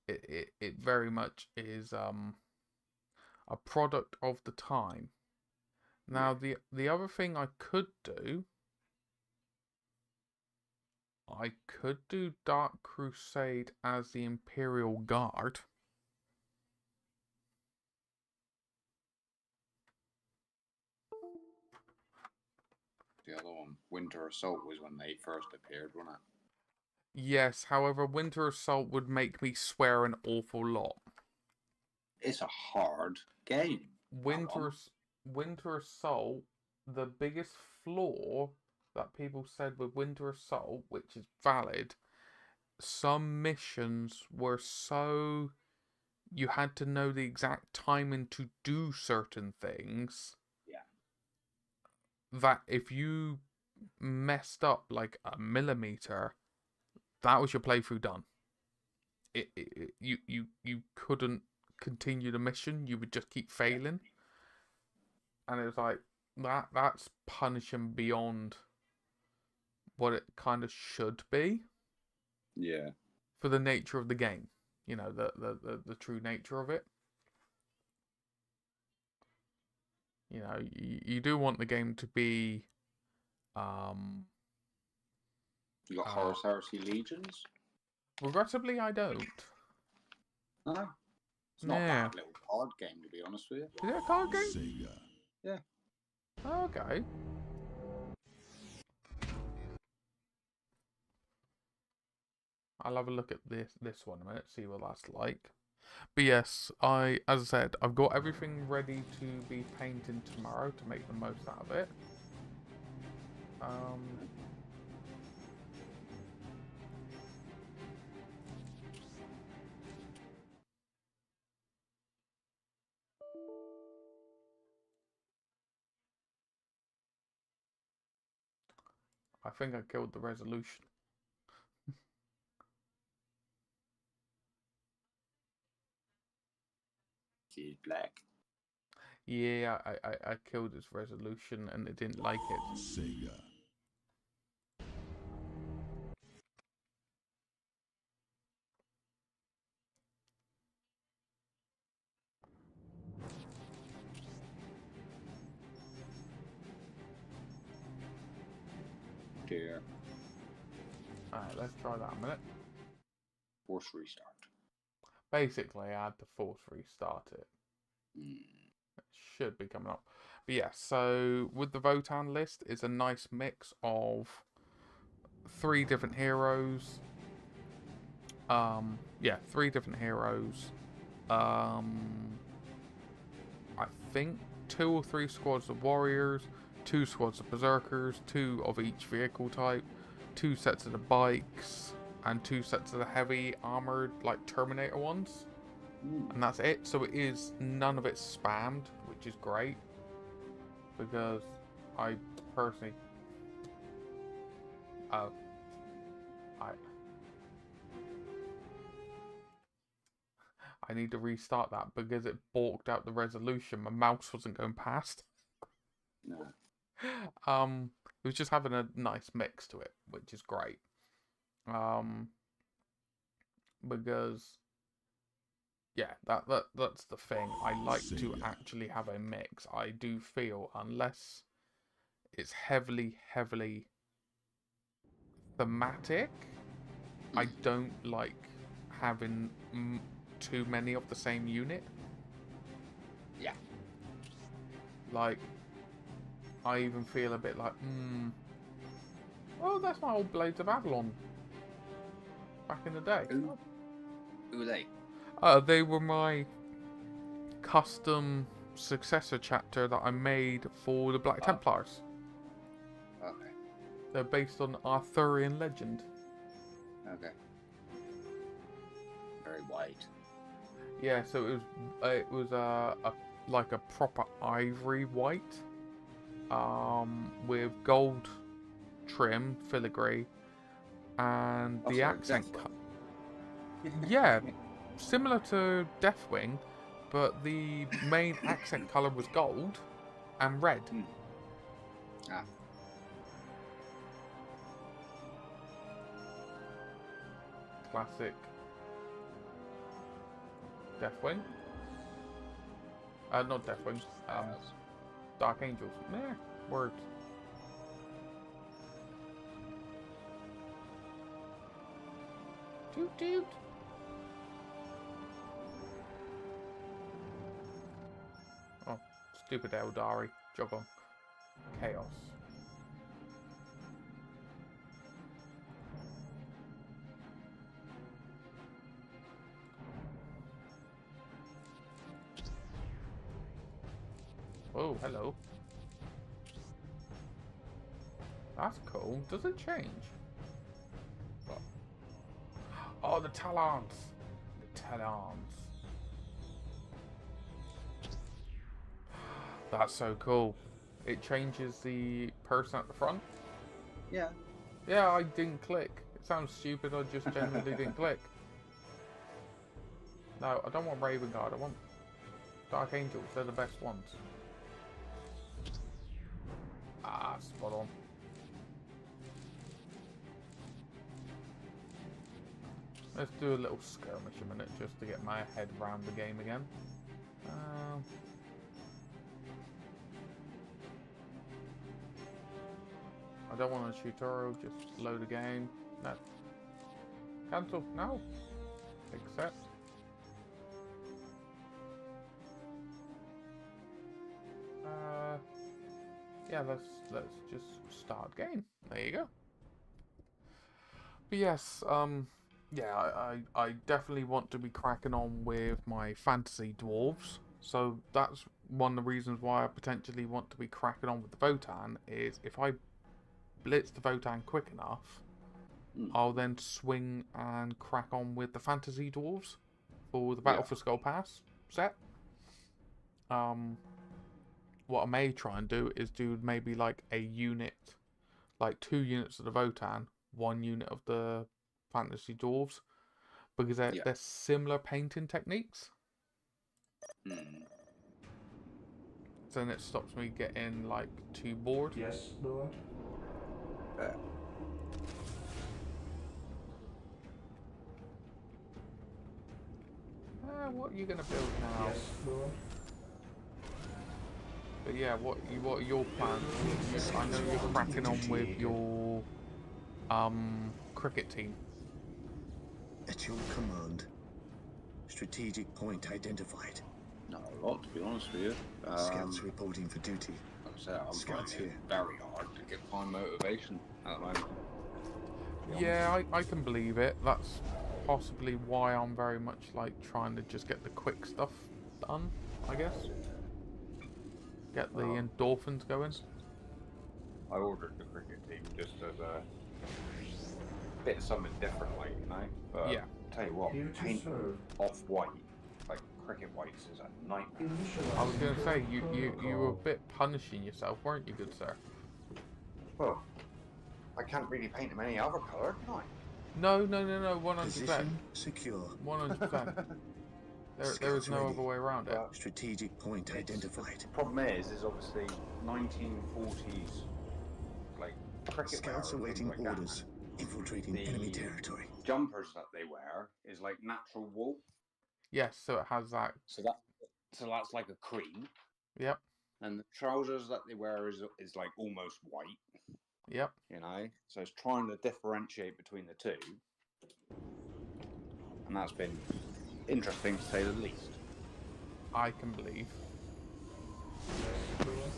it very much is a product of the time. Now, the other thing I could do Dark Crusade as the Imperial Guard. The other one, Winter Assault, was when they first appeared, wasn't it? Yes, however, Winter Assault would make me swear an awful lot. It's a hard game. Winter Assault, the biggest flaw that people said with Winter Assault, which is valid, some missions were so... you had to know the exact timing to do certain things. Yeah. That if you messed up like a millimeter, that was your playthrough done. You couldn't continue the mission. You would just keep failing, and it was like that's punishing beyond what it kind of should be. Yeah. For the nature of the game, you know, the true nature of it. You know, you do want the game to be You got Horus Heresy Legions? Regrettably, I don't. No. It's not a bad little card game, to be honest with you. Is it a card game? Yeah. Oh, okay. I'll have a look at this one a minute, see what that's like. But yes, as I said, I've got everything ready to be painting tomorrow to make the most out of it. I think I killed the resolution. He's black. Yeah, I killed its resolution and it didn't like it. Sega. Dear. Alright, let's try that a minute. Force restart. Basically, I had to force restart it. It should be coming up. But yeah, so with the Votann list, it's a nice mix of 3 different heroes. Yeah, 3 different heroes. I think 2 or 3 squads of warriors, 2 squads of berserkers, 2 of each vehicle type, 2 sets of the bikes, and 2 sets of the heavy armored, like Terminator ones. And that's it. So it is, none of it's spammed, which is great. Because I personally, I need to restart that because it balked out the resolution. My mouse wasn't going past. No. It was just having a nice mix to it, which is great. Because yeah, that's the thing. I like to actually have a mix. I do feel, unless it's heavily thematic, I don't like having too many of the same unit. Yeah. Like, I even feel a bit like, oh, that's my old Blades of Avalon back in the day. Who are they? They were my custom successor chapter that I made for the Black Templars. Okay. They're based on Arthurian legend. Okay. Very white. Yeah, so it was like a proper ivory white, with gold trim, filigree, and the accent cut. Yeah, similar to Deathwing, but the main accent color was gold and red. Ah. Classic Deathwing. Not Deathwing. Dark Angels. Meh. Words. Toot toot. Oh, stupid Eldari. Jog on. Chaos. Oh, hello. That's cool. Does it change? Oh, the talons. The talons. That's so cool. It changes the person at the front. Yeah. Yeah, I didn't click. It sounds stupid. I just genuinely didn't click. No, I don't want Raven Guard. I want Dark Angels. They're the best ones. Ah, spot on. Let's do a little skirmish a minute just to get my head around the game again. I don't want a tutorial, just load a game. No. Cancel. No. Accept. Yeah, let's just start game. There you go. But yes, yeah, I definitely want to be cracking on with my fantasy dwarves. So that's one of the reasons why I potentially want to be cracking on with the Votann, is if I blitz the Votann quick enough, I'll then swing and crack on with the fantasy dwarves for the Battle for Skull Pass set. What I may try and do is do maybe like a unit, like 2 units of the Votann, 1 unit of the fantasy dwarves, because they're similar painting techniques. So then it stops me getting like too bored. Yes, Lord. What are you gonna build now? Yes, Lord. But yeah, what are your plans? I know you're cracking on with your cricket team. At your command. Strategic point identified. Not a lot, to be honest with you. Scouts reporting for duty. Like I said, I'm Scouts finding it here. very hard to find motivation at the moment. to be honest. Yeah, I can believe it. That's possibly why I'm very much like trying to just get the quick stuff done, I guess. Get the endorphins going. I ordered the cricket team just as a bit of something different, like, you know. But Yeah. tell you what, painting off white, like cricket whites, is a nightmare. I was going to say, you were a bit punishing yourself, weren't you, good sir? Well, I can't really paint them any other colour, can I? No, 100%. Position secure. 100%. There is no other way around it. Strategic point identified. The problem is obviously 1940s, like cricket Scouts wear and awaiting things like orders. Infiltrating The- enemy territory. that. Jumpers that they wear is like natural wool, Yes, so it has that. so that's like a cream, Yep, and the trousers that they wear is like almost white. yep. You know, so it's trying to differentiate between the two, and that's been interesting to say the least. I can believe.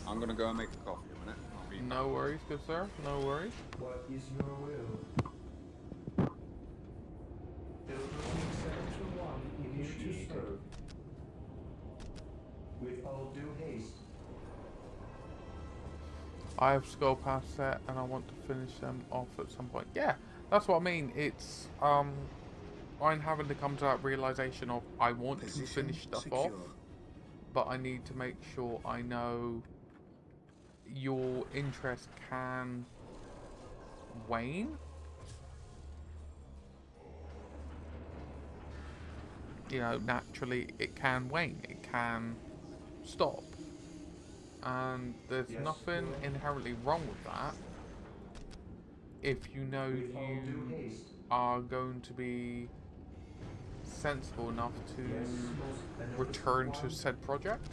I'm gonna go and make a coffee in a minute. I'll be No worries, good sir. No worries. What is your will? Pilgrim 721 initiated. To serve. With all due haste. I have skull pass set and I want to finish them off at some point. Yeah, that's what I mean. It's I'm having to come to that realization of I want to finish stuff off, but I need to make sure I know your interest can wane. You know, naturally it can wane. It can stop. And there's nothing inherently wrong with that if you know you are going to be sensible enough to return to said project.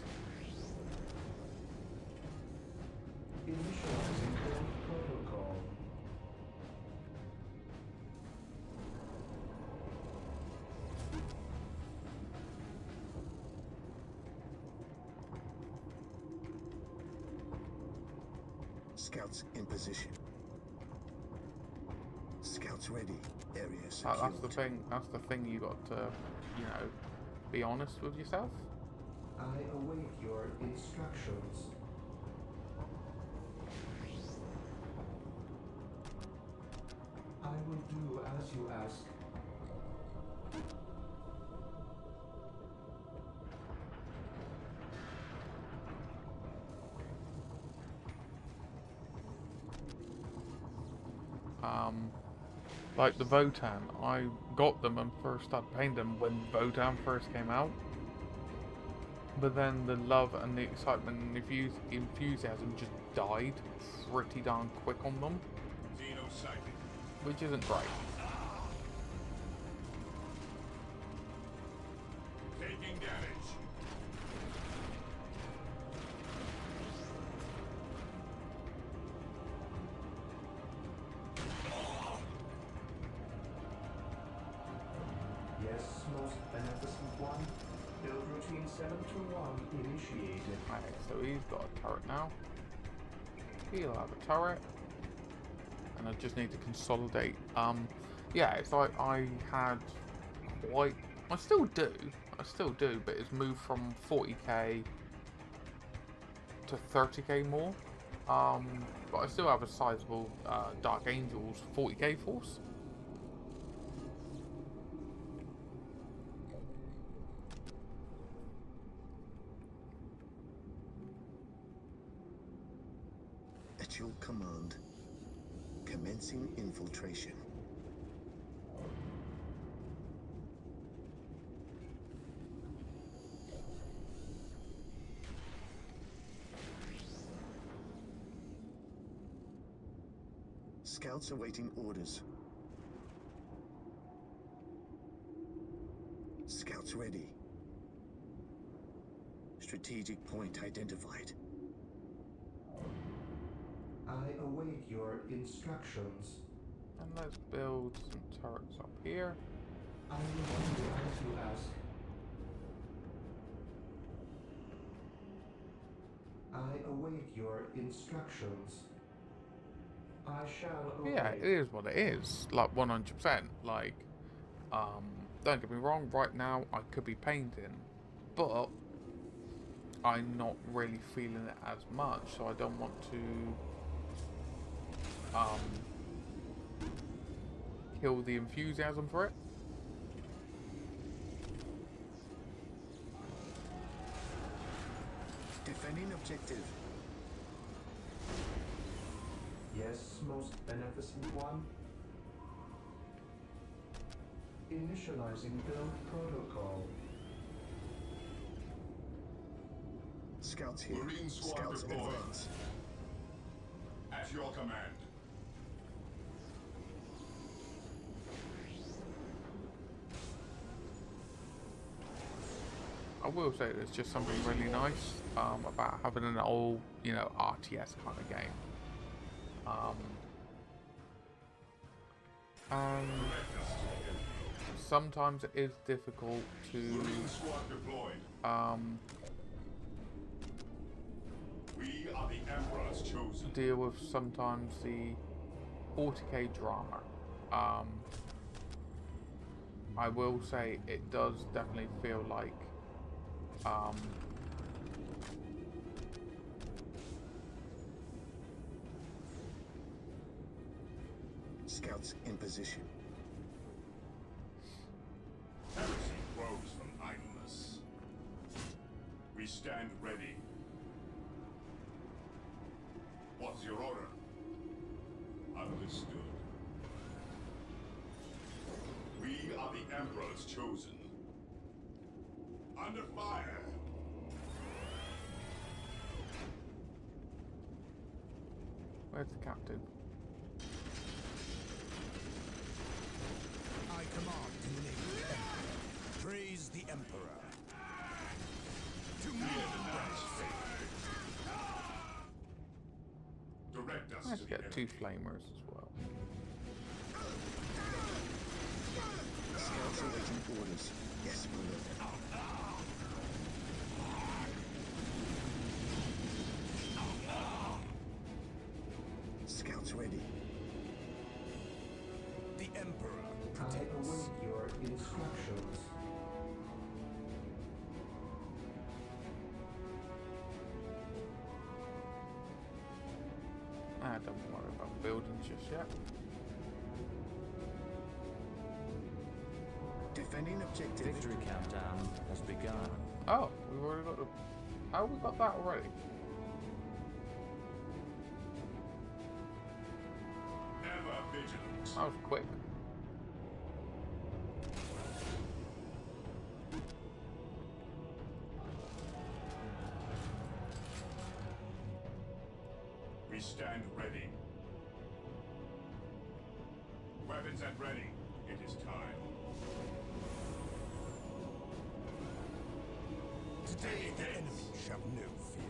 Initializing protocol. Scouts in position. Scouts ready. Area secured. That's the thing. That's the thing you got to, you know, be honest with yourself. I await your instructions. I will do as you ask. Like the Votann, I got them and first started painting them when Votann first came out. But then the love and the excitement and enthusiasm just died pretty darn quick on them. Which isn't great. Taking damage. Yes, most beneficent one. Build routine 721 initiated. Okay, so he's got a turret now. He'll have a turret. And I just need to consolidate. Yeah, it's like I had quite... I still do, but it's moved from 40k to 30k more. But I still have a sizable Dark Angels 40k force. At your command. Commencing infiltration. Scouts awaiting orders. Scouts ready. Strategic point identified. I await your instructions. And let's build some turrets up here. I will do as you ask. I await your instructions. I shall obey. Yeah, it is what it is. Like 100%. Like, don't get me wrong. Right now, I could be painting, but I'm not really feeling it as much. So I don't want to kill the enthusiasm for it. Defending objective. Yes, most beneficent one. Initializing build protocol. Scouts here. Marine squad Scouts deployed. advance. At your command. I will say there's just something really nice about having an old, you know, RTS kind of game. And sometimes it is difficult to Marine squad deployed. We are the Emperor's chosen. deal with sometimes the 40k drama. I will say it does definitely feel like Scouts in position. Heresy grows from idleness. We stand ready. What's your order? Understood. We are the Emperor's chosen. Under fire. where's the captain? I command in the name of the Emperor. Praise the Emperor. To me Direct us Let's to the get two enemy. flamers as well. Scouts awaiting orders. Yes, my lord. Scouts ready. the Emperor I protects. await your instructions. Don't worry about buildings just yet. Defending objective. Victory countdown has begun. Oh, we've already got the... Oh, we got that already. Ever vigilant. That was quick. We stand ready. Weapons at ready. It is time. Today the enemy shall know fear.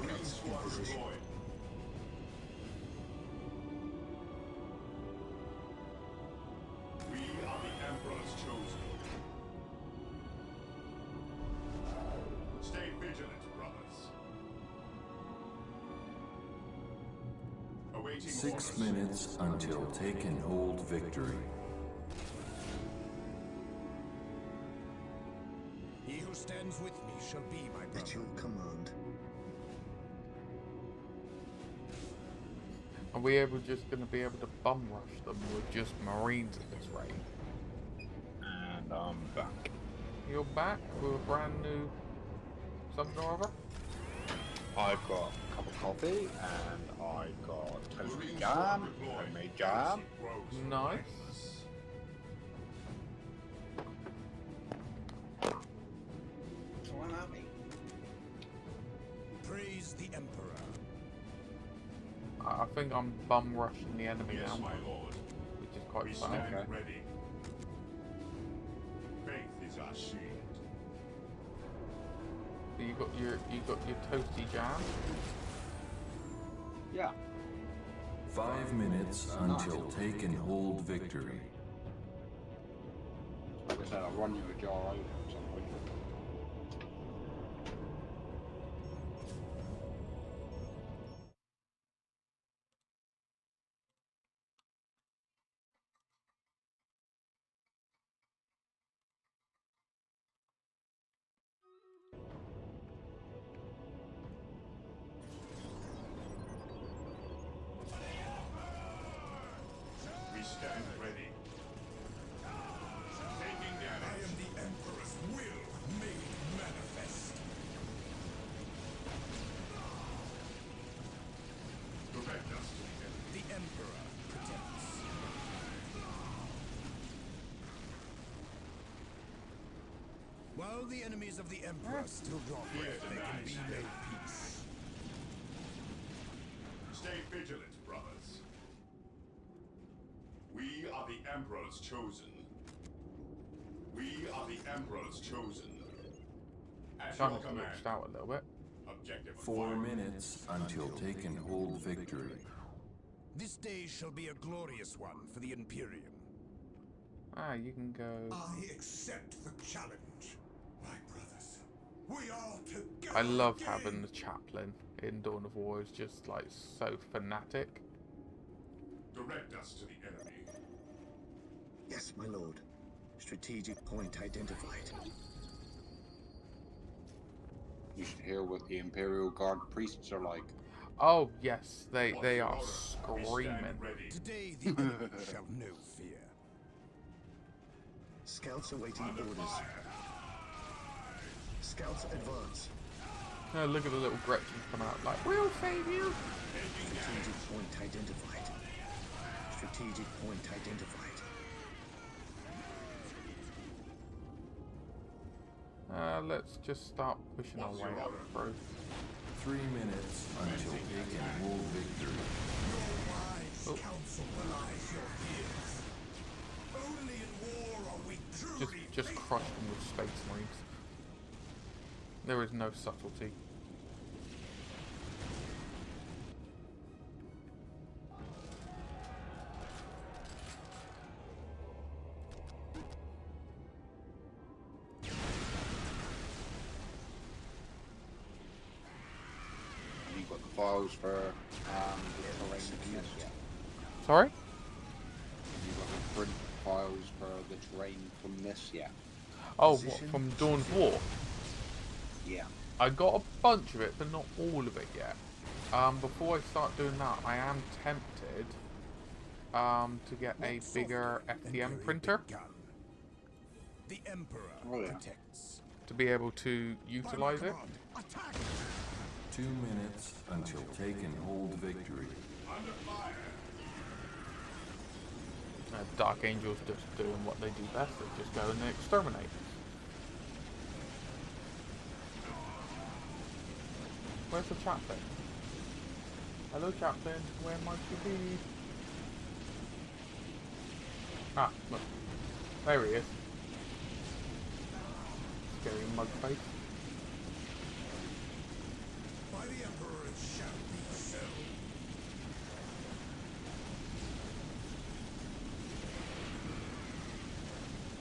Marine Scouts in squad position. deployed. We are the Emperor's chosen. Stay vigilant, brothers. Awaiting 6 orders. minutes until take and hold victory. He who stands with me shall be my At brother. your command. Are we just going to be able to bum rush them with just marines at this rate? And I'm back. You're back with a brand new something or other? I've got a cup of coffee and I got toasted jam, homemade jam. Nice. Praise the Emperor. I think I'm bum rushing the enemy Yes, now, my lord. which is quite We fun. stand Okay. ready. Faith is our shield. So you got your toasty jam. Yeah. 5 minutes until take and hold victory. Like I said, I'll run you a jar over at some point. Emperor protects. While the enemies of the Emperor still draw breath, there can be no peace. Stay vigilant, brothers. We are the Emperor's chosen. We are the Emperor's chosen. At your Kind of command. glitched out a little bit. Objective 4 acquired. minutes until take and hold victory. This day shall be a glorious one for the Imperium. Ah, you can go. I accept the challenge, my brothers. We are together. I love again. having the chaplain in Dawn of War. Is just like so fanatic. Direct us to the enemy. Yes, my lord. Strategic point identified. You should hear what the Imperial Guard priests are like. Oh yes, they What's they your are order? We stand screaming. ready. Today the enemy shall know fear. Scouts awaiting Under orders. fire. Scouts advance. Oh, look at the little Gretchens coming out like, we'll save you. Strategic point identified. Strategic point identified. Let's just start pushing our What's way your up order? through. 3 minutes until take and hold victory. Wise counsel belies your fears. Only in war are we truly Just crush them with Space Marines. There is no subtlety. Have you got the files for the terrain from this yet? Sorry? Have you got the print files for the terrain from this yet? Oh, what, from Dawn of War? Yeah. I got a bunch of it, but not all of it yet. Before I start doing that, I am tempted to get a bigger FDM printer The Emperor Oh, yeah. protects. to be able to utilize it. Attack! 2 minutes until take and hold victory. Under fire. Dark Angels just doing what they do best, they just go and they exterminate. Where's the chaplain? Hello chaplain, where might you be? Ah, look. There he is. Scary mug face. By the Emperor it shall be so.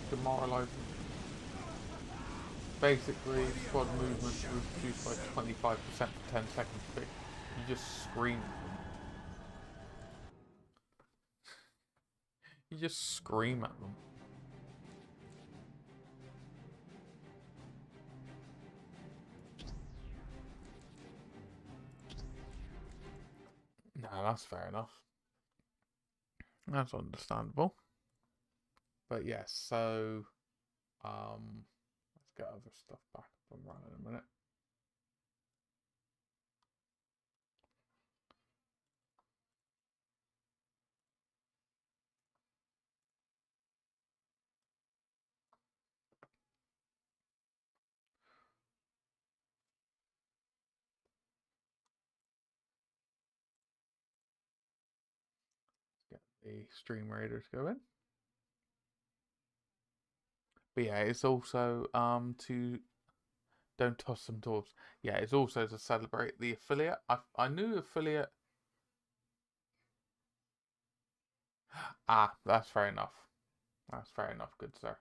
Demoralizing. Basically, squad movements reduced by 25% for 10 seconds. But you just scream at them. You just scream at them. No, that's fair enough. That's understandable. But yes, so let's get other stuff back up and running in a minute. Let's get the stream raiders going. But yeah, it's also to don't toss some dwarves. Yeah, it's also to celebrate the affiliate. I knew affiliate. Ah, that's fair enough. That's fair enough, good sir.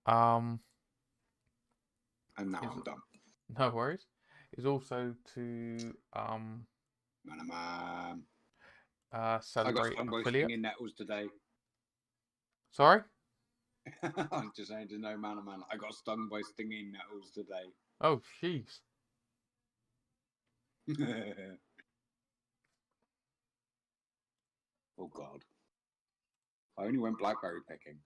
And now Is I'm it- done. No worries. It's also to Man, I got celebrate stung by affiliate. stinging nettles today. Sorry? I'm just saying to no man, I got stung by stinging nettles today. Oh, jeez. Oh God. I only went blackberry picking.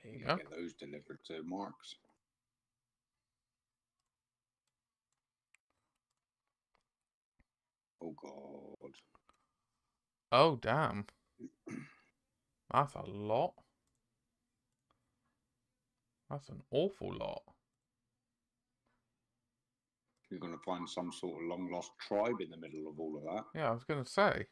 There you You go. get those delivered to Marks. Oh God. Oh, damn. That's a lot. That's an awful lot. You're going to find some sort of long lost tribe in the middle of all of that. Yeah, I was going to say.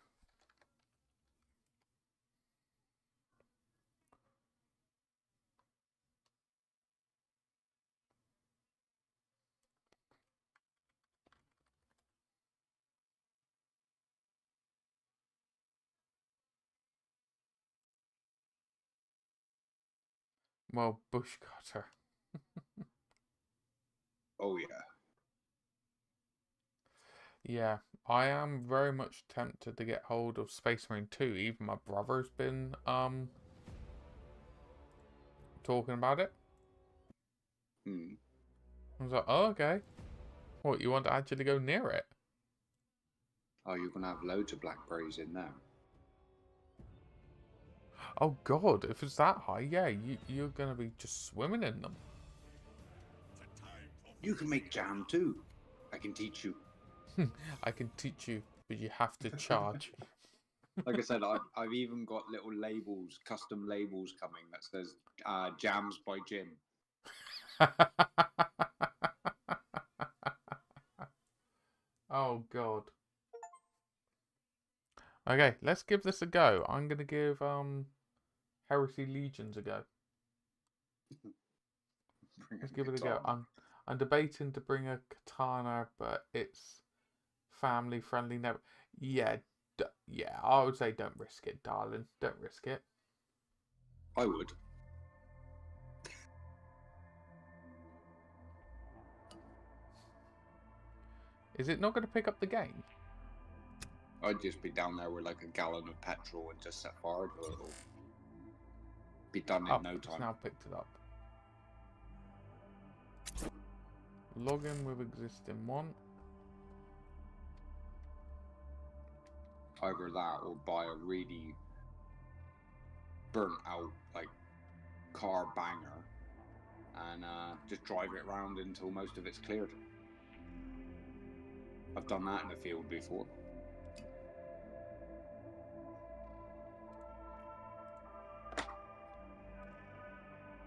Well, bushcutter. Oh yeah. Yeah, I am very much tempted to get hold of Space Marine 2. Even my brother's been talking about it. Hmm. I was like, oh, okay. What, you want to actually go near it? Oh, you're going to have loads of blackberries in there. Oh god, if it's that high, yeah, you're gonna be just swimming in them. You can make jam too. I can teach you. I can teach you, but you have to charge. Like I said, I've even got little labels, custom labels coming that says jams by Jim. Oh god. Okay, let's give this a go. I'm gonna give Heresy Legions a go. Let's give it a go. I'm debating to bring a katana, but it's family friendly. No, yeah, yeah. I would say don't risk it, darling. Don't risk it. I would. Is it not going to pick up the game? I'd just be down there with like a gallon of petrol and just set fire to it. It'll be done in no It's time. now picked it up. Log in with existing one. Either that or buy a really burnt out like car banger and just drive it around until most of it's cleared. I've done that in the field before.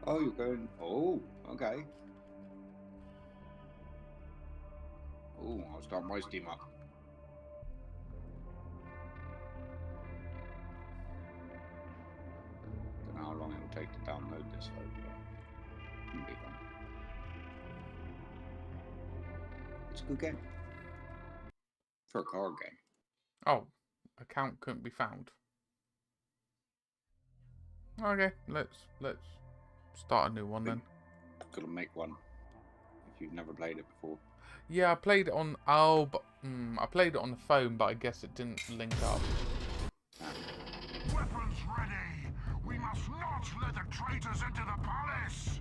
Oh, you're going. Oh, okay. Oh, I'll start my steam up. Don't know how long it will take to download this though. But it's a good game for a card game. Oh, account couldn't be found. Okay, let's start a new one then. Gotta make one if you've never played it before. Yeah, I played it on I played it on the phone, but I guess it didn't link up. Weapons ready! We must not let the traitors into the palace!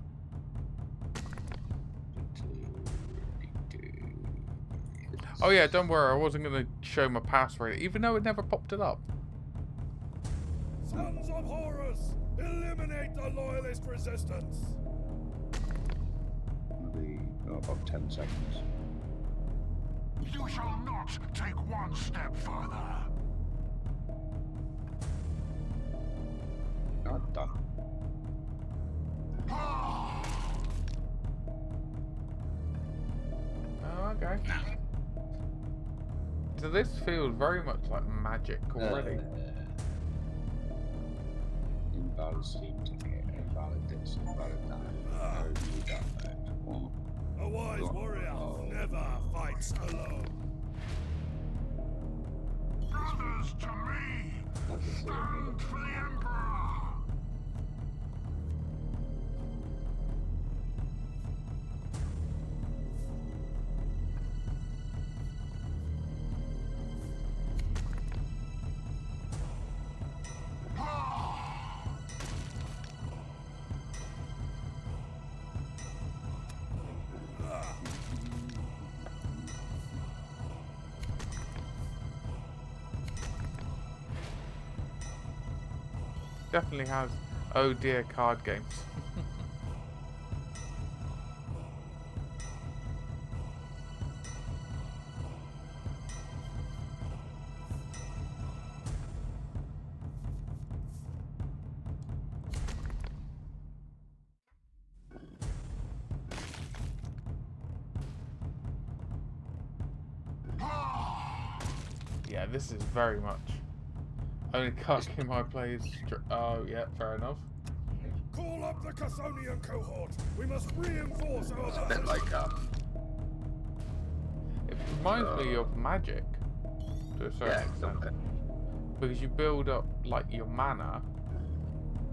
Oh yeah, don't worry, I wasn't gonna show my password, even though it never popped it up. Sons of horrors! Eliminate the loyalist resistance! Maybe about 10 seconds. You shall not take one step further. Not done. Oh, okay. So this feels very much like magic already. Invalid steam ticket, invalid this, invalid that. You done that. What? A wise warrior never fights alone. Brothers to me! Stand for the Emperor! Definitely has oh dear card games. Yeah, this is very much. Only cuck in my plays. Oh, yeah, fair enough. Call up the Chthonian cohort. We must reinforce our It's a position. bit like It reminds me of Magic to a certain yeah, a extent. little bit. Because you build up, like, your mana.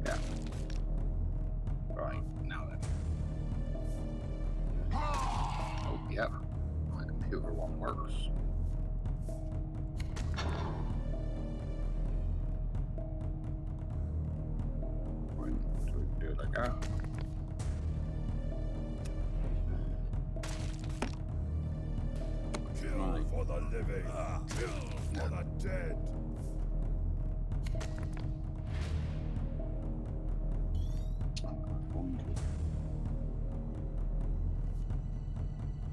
Yeah. Right, now then. Oh, yep. My computer one works. Right, so we can do it like that. Kill Right. for the living. Kill for the dead. I'm going to find it.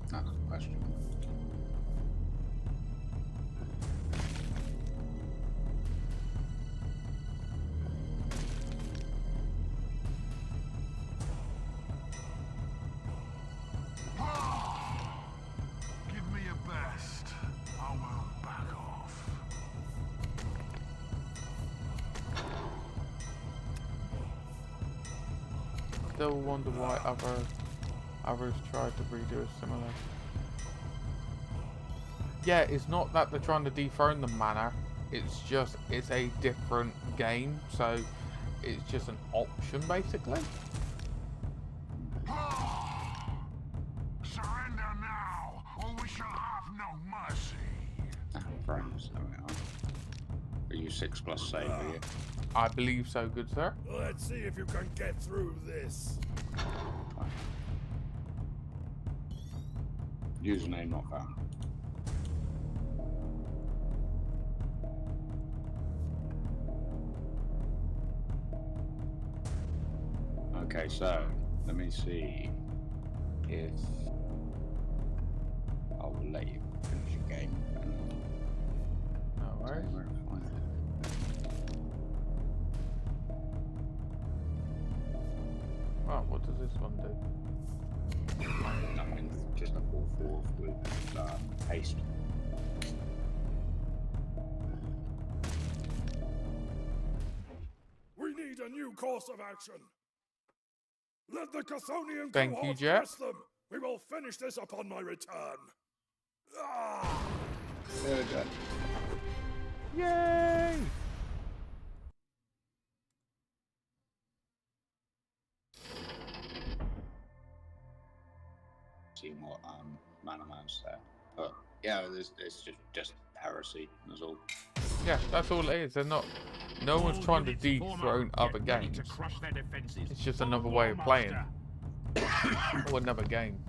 That's the question. Give me your best. I won't back off. Still wonder why others tried to redo a similar. Yeah, it's not that they're trying to dethrone the mana. It's just it's a different game, so it's just an option basically. Surrender now, or we shall have no mercy. Frames, there we are. Are you 6+ save, are you? I believe so, good sir. Let's see if you can get through this. Username not found. Okay, so let me see if I will let you finish your game. No Tell worries. you where to find it. Oh, what does this one do? Nothing, just a 4/4 with haste. We need a new course of action. Let the Chthonian Thank you, cohort Jeff. press them. We will finish this upon my return. Ah! There we go. Yay! Seeing what Mana Man's there. But yeah, it's just heresy, that's all. Yeah, that's all it is. They're not. No one's trying to dethrone other games. It's just another way of playing. Or another game.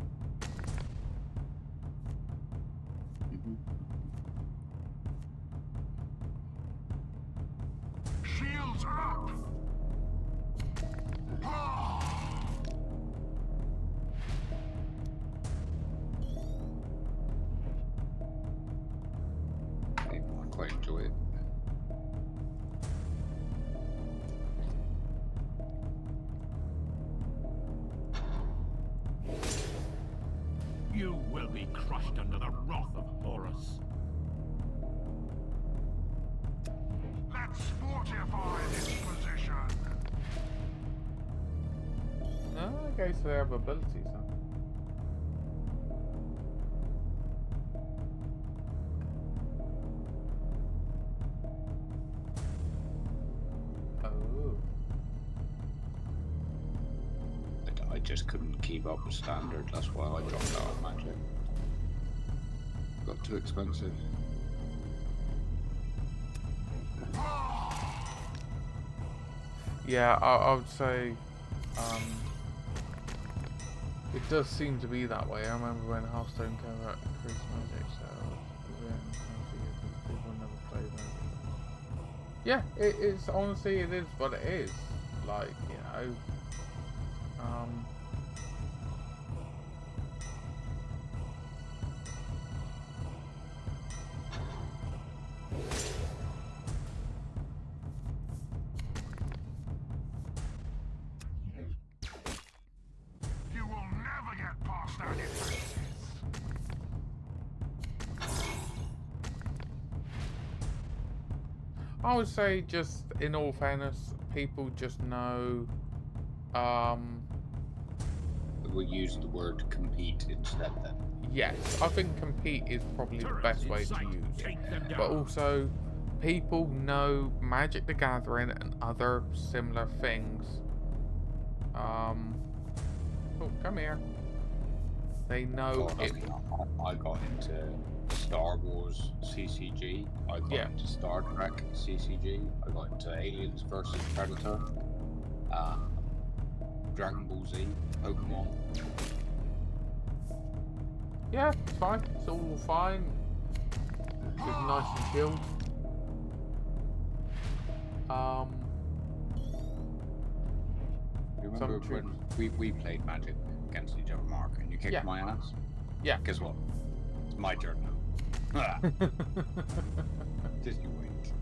Shields up! I quite enjoy it. You will be crushed under the wrath of Horus. Let's fortify this position. Okay, so they have abilities, huh? Oh. I just couldn't keep up with standard, that's why I dropped out of Magic. Got too expensive. Yeah, I would say it does seem to be that way. I remember when Hearthstone came out, increased Magic sales within people never played Magic. Yeah, it's honestly it is what it is. Like, you know, You will never get past our defenses. I would say, just in all fairness, people just know. We'll use the word compete instead then. Yes, I think compete is probably the Turrets best in way to sight. use it. Take them down. But also, people know Magic the Gathering and other similar things. Oh, come here. They know it. I got into Star Wars CCG. I got into Star Trek CCG. I got into Aliens versus Predator. Dragon Ball Z, Pokemon. Yeah, it's fine. It's all fine. It's nice and chilled. You remember when we played Magic against each other, Mark, and you kicked my ass? Yeah. Guess what? It's my turn now. Just you wait.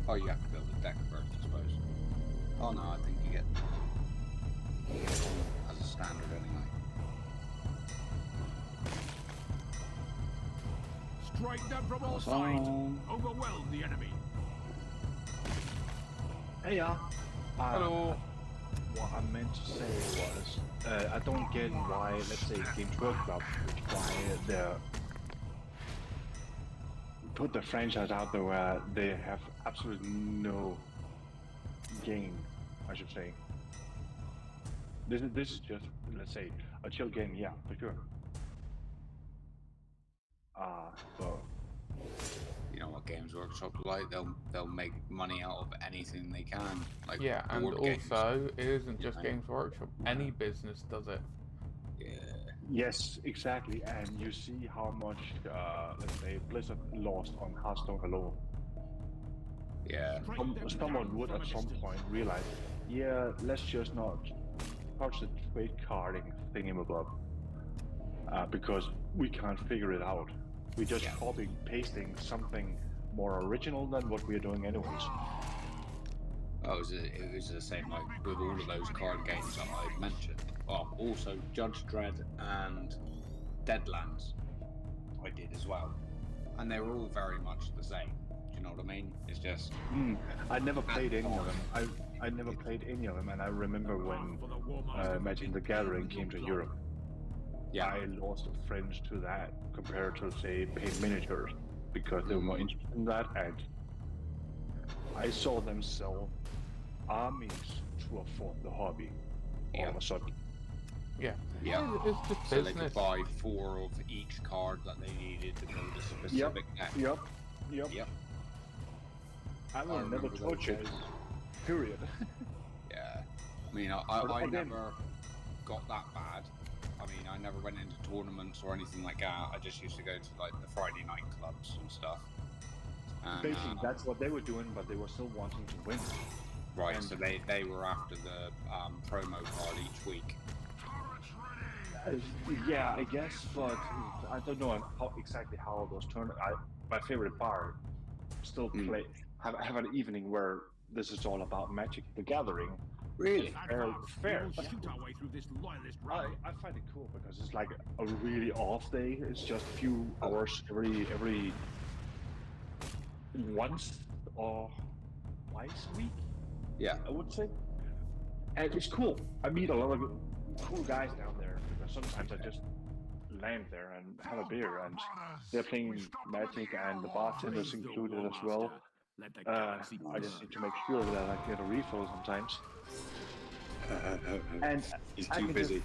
Oh, you have to build a deck first, I suppose. Oh no, I think you get one as a standard anyway. Strike them from all sides. Overwhelm the enemy. Hey, Hello. What I meant to say was, I don't get why, let's say, Games Workshop require put the franchise out there where they have absolutely no game, I should say. This is just, let's say, a chill game, yeah, for sure. So you know what Games Workshop are like? They'll make money out of anything they can. Like yeah, and board games. also it isn't just Games Workshop. Any business does it. Yeah. yes, exactly, and you see how much, let's say, Blizzard lost on Hearthstone alone. Yeah. Someone would at some point realize, yeah, let's just not touch the trade carding thingamabob, because we can't figure it out. We're just copying, pasting something more original than what we're doing anyways. Oh, it was the same like with all of those card games that I mentioned. Well, also Judge Dredd and Deadlands I did as well. And they were all very much the same. Do you know what I mean? It's just... I never played any of them. I never played any of them, and I remember when Magic the Gathering came to Europe. Yeah. I lost friends to that compared to, say, paint miniatures, because they were more interested in that, and I saw them sell armies to afford the hobby all of a sudden. Yeah. Yeah. It's just so business. they could buy 4 of each card that they needed to build a specific deck. Yep. I will never touch it. Period. Yeah. I mean, I never got that bad. I mean, I never went into tournaments or anything like that. I just used to go to like the Friday night clubs and stuff. And, basically, that's what they were doing, but they were still wanting to win. Right, and so they were after the promo card each week. Yeah, I guess, but I don't know exactly how those tournaments. My favorite bar still play have an evening where this is all about Magic the Gathering. Really? Fair. We'll shoot our way through this loyalist round. I find it cool because it's like a really off day. It's just a few hours every once or twice a week. Yeah, I would say. And it's cool. I meet a lot of cool guys down there because sometimes I just land there and have a beer, and they're playing Magic and the bartender's included as well. I just need to make sure that I get a refill sometimes. And he's too busy.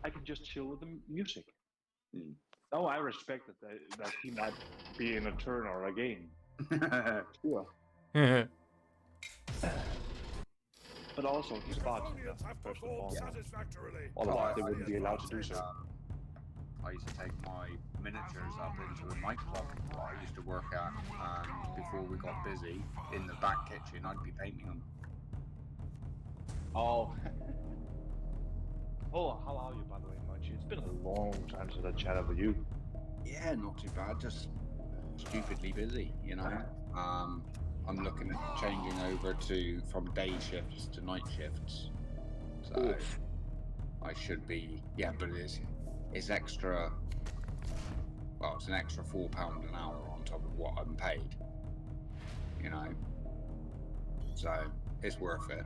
I can just chill with the music. Oh, I respect that he might be in a turn or a game. Sure. But also his bartender, first of all. Otherwise, they wouldn't be allowed to do so. I used to take my miniatures up into a nightclub that I used to work at, and before we got busy, in the back kitchen, I'd be painting them. Oh. Oh, how are you, by the way, Munchie? It's been a long time since I chatted with you. Yeah, not too bad, just stupidly busy, you know. I'm looking at changing over from day shifts to night shifts. So I should be, but it's extra, well, it's an extra £4 an hour on top of what I'm paid, you know. So it's worth it.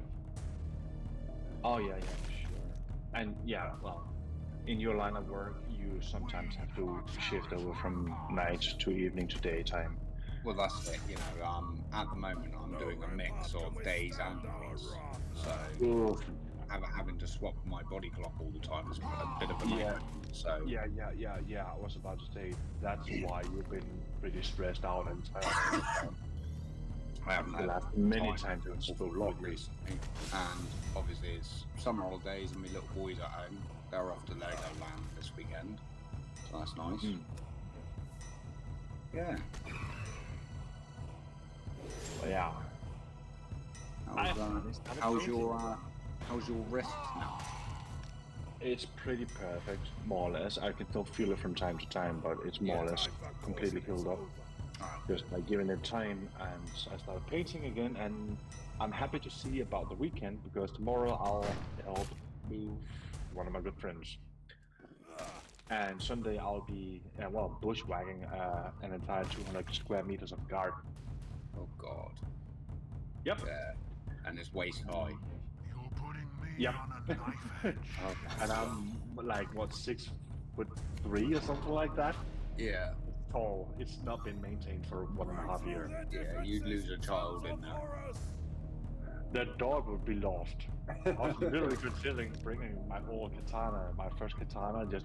Oh yeah, sure. And yeah, well, in your line of work, you sometimes have to shift over from night to evening to daytime. Well, that's it. At the moment, I'm doing a mix of days and nights. So having to swap my body clock all the time is a bit of a nightmare. So Yeah. I was about to say that's why you've been pretty stressed out and tired. I haven't had many times in school recently, and obviously it's summer holidays and my little boys at home. They're off to Legoland this weekend, so that's nice. Yeah. Well, yeah. How's your wrist now? It's pretty perfect, more or less. I can still feel it from time to time, but it's more or less completely healed up. Just like giving it time, and I started painting again, and I'm happy to see about the weekend because tomorrow I'll help move one of my good friends, and Sunday I'll be bushwhacking an entire 200 square meters of garden. Oh God. Yep. Yeah. And it's waist high. You're putting me Yep. on a knife edge. And I'm like 6'3" or something like that. Yeah. Tall. It's not been maintained for 1.5 years. Yeah, you'd lose a child in there. That dog would be lost. I was literally considering bringing my old katana, my first katana. The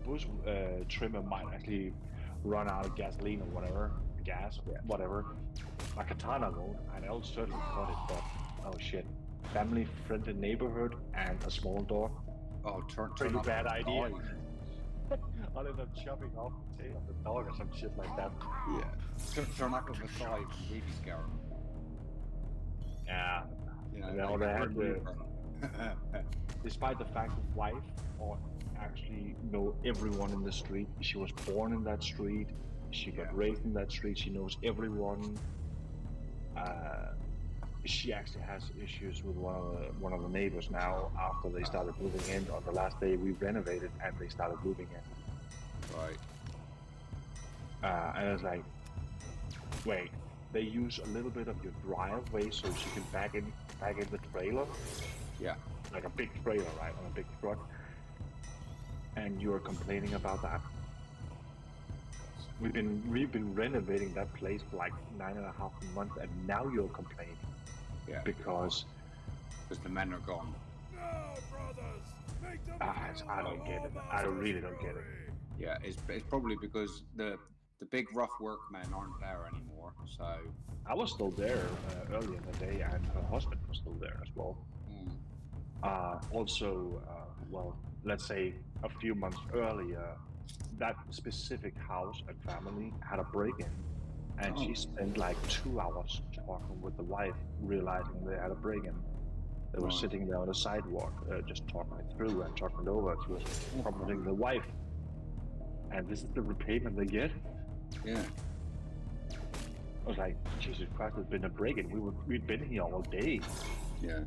bush trimmer might actually run out of gasoline or whatever, whatever. My katana won't, and I'll certainly cut it. But oh shit, family-friendly neighborhood and a small dog. Oh, pretty bad idea. I'll end up chopping off the tail of the dog or some shit like that. Yeah. Turn up with a side and really scare him. Yeah. Despite the fact that wife or actually know everyone in the street, she was born in that street, she got raised in that street, she knows everyone. She actually has issues with one of the neighbors now after they started moving in. On the last day we renovated and they started moving in. Right. And I was like, wait, they use a little bit of your driveway so she can back in the trailer? Yeah. Like a big trailer, right, on a big truck. And you're complaining about that? We've been renovating that place for like 9.5 months, and now you're complaining. Yeah. Because the men are gone. No, brothers, make them I don't get it. I really don't get it. Yeah, it's probably because the big rough workmen aren't there anymore. So I was still there early in the day, and her husband was still there as well. Also, let's say a few months earlier, that specific house and family had a break-in, and she spent like 2 hours talking with the wife, realizing they had a break-in. They were sitting there on the sidewalk, just talking it through and talking it over. She was comforting the wife, and this is the repayment they get. Yeah. I was like, Jesus Christ, there's been a break-in. We'd been here all day. Yeah.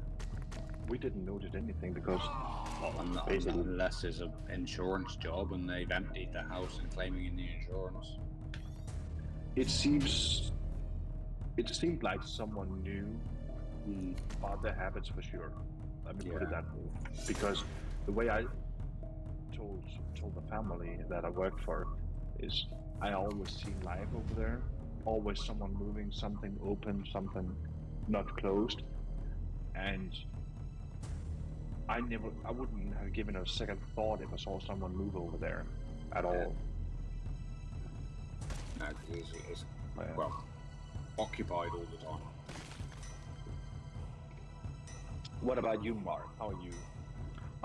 We didn't notice anything because unless it's an insurance job and they've emptied the house and claiming in the insurance. It seemed like someone knew about their habits for sure. Let me put it that way. Because the way I told the family that I worked for is I always see life over there. Always someone moving, something open, something not closed. And I wouldn't have given a second thought if I saw someone move over there at all. No, it's occupied all the time. What about you, Mark? How are you?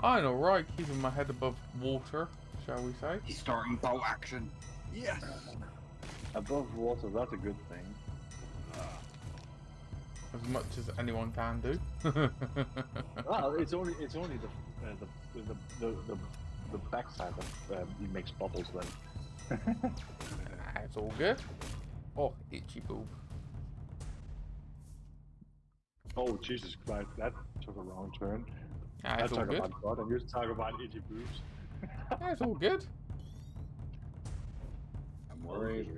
I'm alright, keeping my head above water, shall we say. He's starting bolt action. Yes. Above water, that's a good thing. As much as anyone can do. Well, it's only the backside that he makes bubbles then. It's all good. Oh, itchy boob. Oh Jesus Christ, that took a wrong turn. Yeah, it's all good. About God, and you talk about itchy boobs. Yeah, it's all good. I'm worried.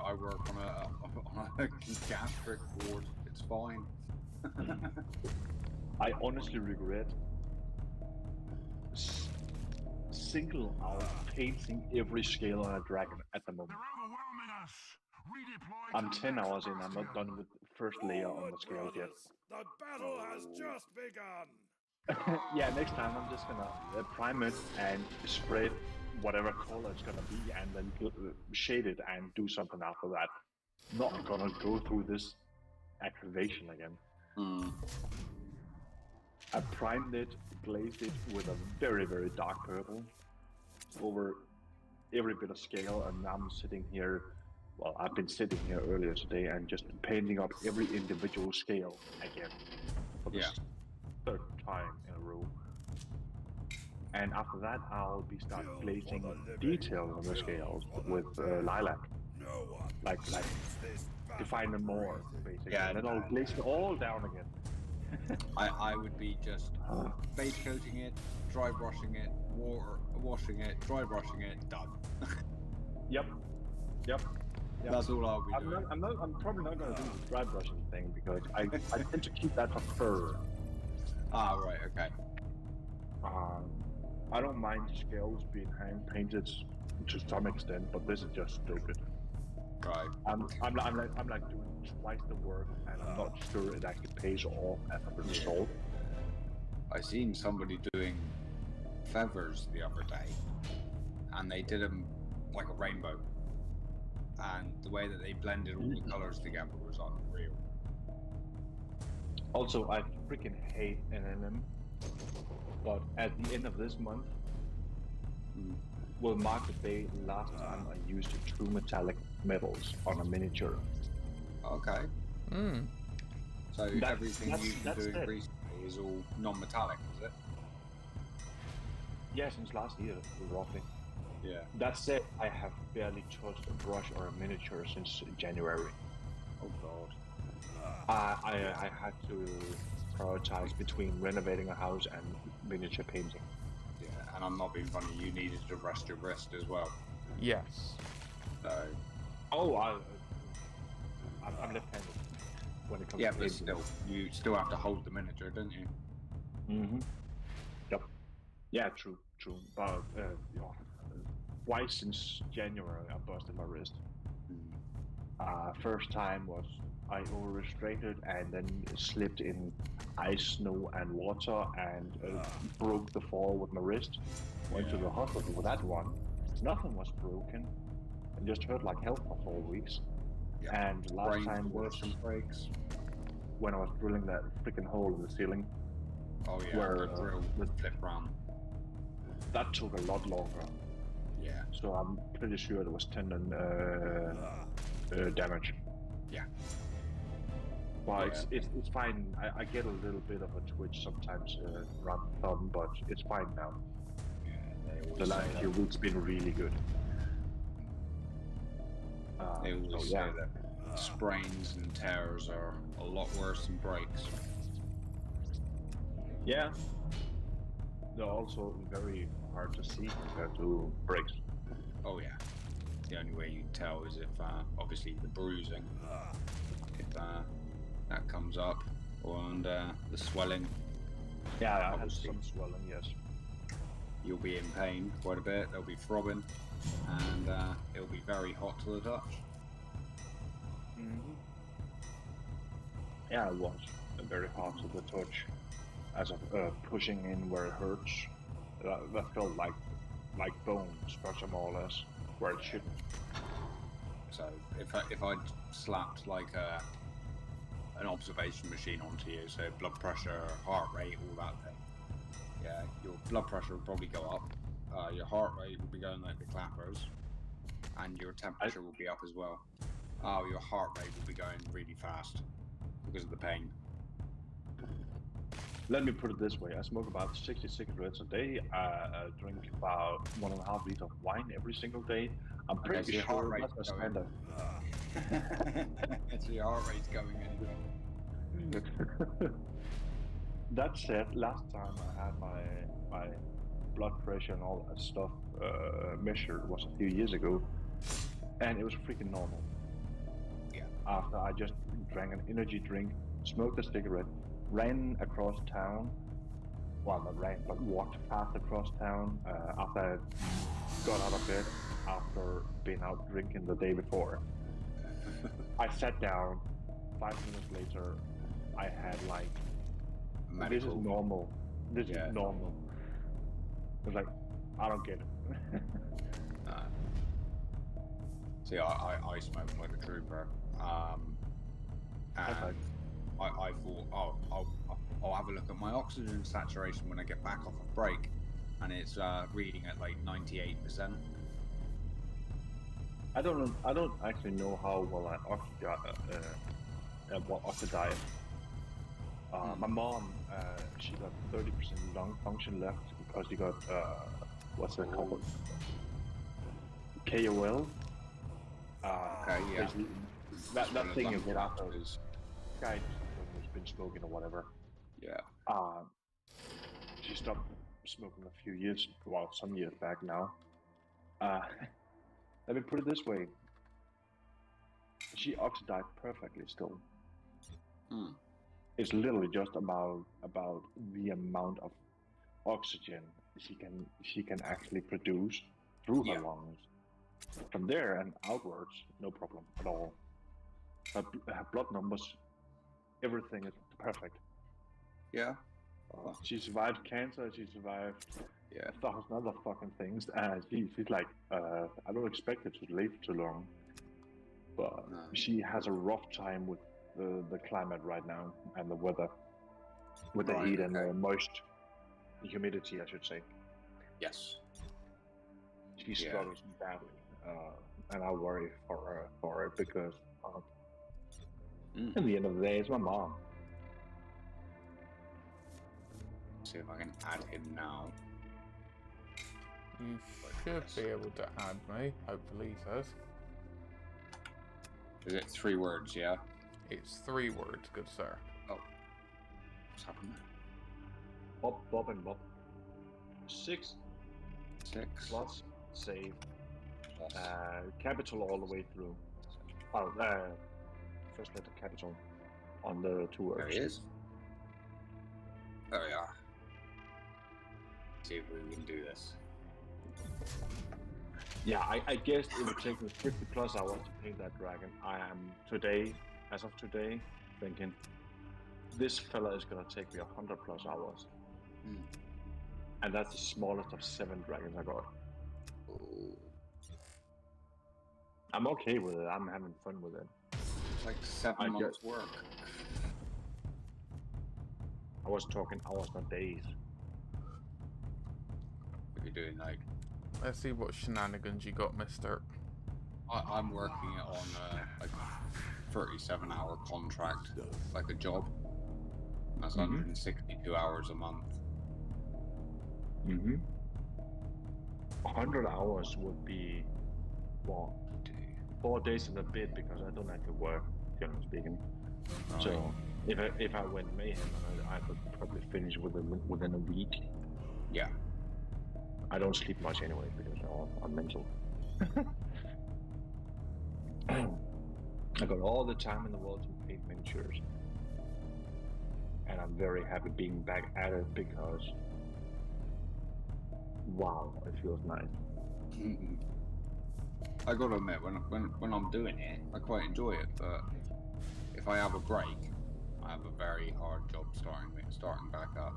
I work on a gastric ward. It's fine. I honestly regret single out painting every scale on a dragon at the moment. They're overwhelming us. Redeploy I'm to 10 the next hours in, I'm not done with the first layer on the scales yet. The battle has just begun. Yeah, next time I'm just gonna prime it and spray whatever color it's gonna be and then shade it and do something after that. Not gonna go through this activation again. I primed it, glazed it with a very, very dark purple over every bit of scale, and now I'm sitting here. Well, I've been sitting here earlier today and just painting up every individual scale again for the third time in a row. And after that, I'll be starting glazing details on the scales with lilac, like define them more, basically. Yeah, and then I'll glaze it all down again. I would be just base coating it, dry brushing it, washing it, dry brushing it, done. Yep. That's all I'll be doing. I'm probably not going to do the dry brushing thing because I tend to keep that for fur. Ah, right, okay. I don't mind scales being hand painted to some extent, but this is just stupid. Right. I'm like doing twice the work, and I'm not sure it actually pays off as a result. I seen somebody doing feathers the other day, and they did them like a rainbow, and the way that they blended all the colors together was unreal. Also, I freaking hate NNM, but at the end of this month will mark the day last time I used true metallic metals on a miniature. Okay. So everything you've been doing it. recently is all non-metallic, is it? Yeah, since last year, roughly. Yeah. That said, I have barely touched a brush or a miniature since January. Oh god. I had to prioritize between renovating a house and miniature painting. Yeah, and I'm not being funny, you needed to rest your wrist as well. Yes. So... Oh, I'm left-handed when it comes to but painting. still, you still have to hold the miniature, don't you? Yep. Yeah, true. But twice since January, I busted my wrist. First time was I over-restrained and then slipped in ice, snow, and water and broke the fall with my wrist. Went to the hospital with that one. Nothing was broken. It just hurt like hell for 4 weeks. Yeah. And last time was some breaks. when I was drilling that freaking hole in the ceiling. Oh yeah, where the drill flip round. That took a lot longer. Yeah. So I'm pretty sure there was tendon damage. Yeah. Well, it's fine. I get a little bit of a twitch sometimes around the thumb, but it's fine now. Yeah, the last few weeks been really good. They always say that sprains and tears are a lot worse than breaks. Yeah. They're also very hard to see compared to breaks. Oh yeah. The only way you can tell is if, obviously, the bruising, if that comes up, and the swelling. Yeah, I have some swelling, yes. You'll be in pain quite a bit, there'll be throbbing, and it'll be very hot to the touch. Yeah, it was very hot to the touch. As of pushing in where it hurts, that felt like bone structure more or less, where it shouldn't. So if I'd slapped like an observation machine onto you, so blood pressure, heart rate, all that thing, yeah, your blood pressure will probably go up, your heart rate will be going like the clappers, and your temperature will be up as well. Your heart rate will be going really fast because of the pain. Let me put it this way, I smoke about 60 cigarettes a day, I drink about 1.5 liters of wine every single day. I'm pretty sure that's a standard. So your heart rate's going anyway. That said, last time I had my blood pressure and all that stuff measured was a few years ago, and it was freaking normal. after I just drank an energy drink, smoked a cigarette, ran across town. Well, not ran, but walked fast across town after I got out of bed after being out drinking the day before. I sat down. 5 minutes later, I had like, this is normal. This is normal. It's like, I don't get it. See, I smoke like a trooper. And I thought, I'll have a look at my oxygen saturation when I get back off of break, and it's reading at like 98%. I don't actually know how well I oxidize. My mom, she got 30% lung function left because she got what's it called? KOL. Okay, yeah. That thing is what after this guy who's been smoking or whatever. Yeah. She stopped smoking a few years, well, some years back now. Let me put it this way. She oxidized perfectly still. It's literally just about the amount of oxygen she can actually produce through her lungs. From there and outwards, no problem at all. Her blood numbers, everything is perfect. Yeah. She survived cancer. She survived 1,000 other fucking things. She's like, I don't expect her to live too long, but she has a rough time with the climate right now and the weather, with the heat and the moist humidity, I should say. Yes. She struggles badly, and I worry for her because at the end of the day, it's my mom. See if I can add him now. You should be able to add me, hopefully, he says. Is it 3 words, yeah? It's 3 words, good sir. Oh. What's happened? Bob and Bob. 6 plus save. Capital all the way through. First letter capital on the 2 words. There he is. There we are. See if we can do this. Yeah, I guess it would take me 50 plus hours to paint that dragon. I am today, as of today, thinking this fella is gonna take me 100 plus hours. And that's the smallest of 7 dragons I got. I'm okay with it. I'm having fun with it. It's like 7 months work. I was talking hours, not days. If you're doing like... Let's see what shenanigans you got, mister. I'm working on like a 37-hour contract, like a job. That's 162 hours a month. 100 hours would be, what, 4 days and a bit, because I don't actually work, generally speaking. So if I went mayhem, I could probably finish within a week. Yeah. I don't sleep much anyway because I'm mental. I got all the time in the world to paint miniatures, and I'm very happy being back at it because, wow, it feels nice. I gotta admit, when I'm doing it, I quite enjoy it. But if I have a break, I have a very hard job starting back up.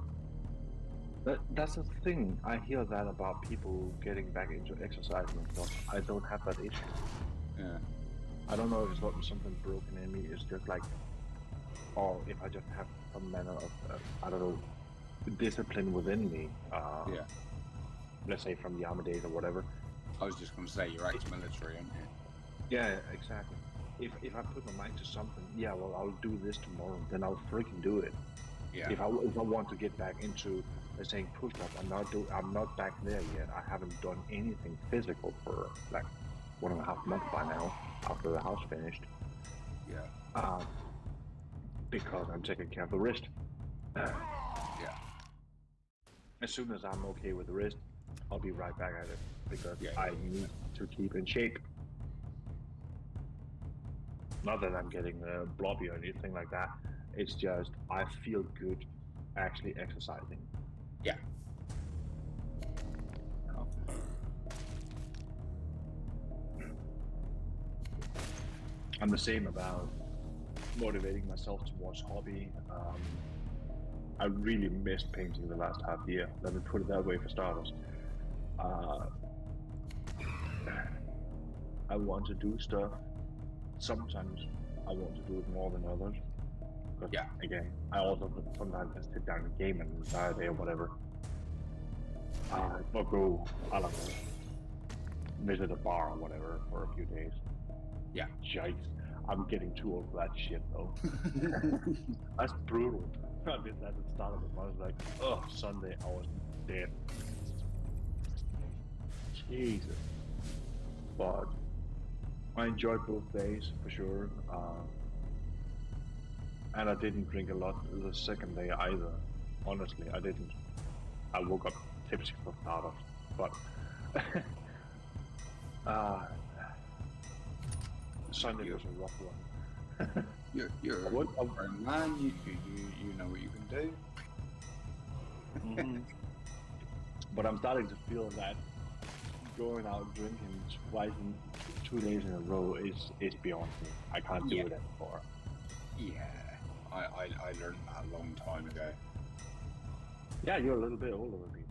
That's the thing. I hear that about people getting back into exercise and stuff. I don't have that issue. Yeah. I don't know if it's something broken in me. It's just like, or if I just have some manner of, I don't know, discipline within me. Yeah. Let's say from the army days or whatever. I was just going to say, you're ex-military, aren't you? Yeah, exactly. If I put my mind to something, yeah, well, I'll do this tomorrow, then I'll freaking do it. Yeah. If I want to get back into, let's say, push-ups, I'm not back there yet. I haven't done anything physical for like 1.5 months by now, after the house finished. Yeah. Because I'm taking care of the wrist. Yeah. As soon as I'm okay with the wrist, I'll be right back at it because I need to keep in shape. Not that I'm getting blobby or anything like that. It's just I feel good actually exercising. Yeah. I'm the same about motivating myself towards hobby. I really missed painting the last half year. Let me put it that way for starters. I want to do stuff. Sometimes I want to do it more than others. But Yeah. again, I also sometimes just sit down and game an entire day or whatever. Or go, I don't know, visit a bar or whatever for a few days. Yeah. Yikes. I'm getting too old for that shit though. That's brutal. I did that at the start of the month. Like, oh, Sunday I was dead. Jesus. But I enjoyed both days for sure. And I didn't drink a lot the second day either. Honestly, I didn't. I woke up tipsy for starters. But Sunday was a rough one. You're a grown man. You know what you can do. Mm-hmm. But I'm starting to feel that going out drinking twice in 2 days in a row is beyond me. I can't do it anymore. Yeah, I learned that a long time ago. Yeah, you're a little bit older than me.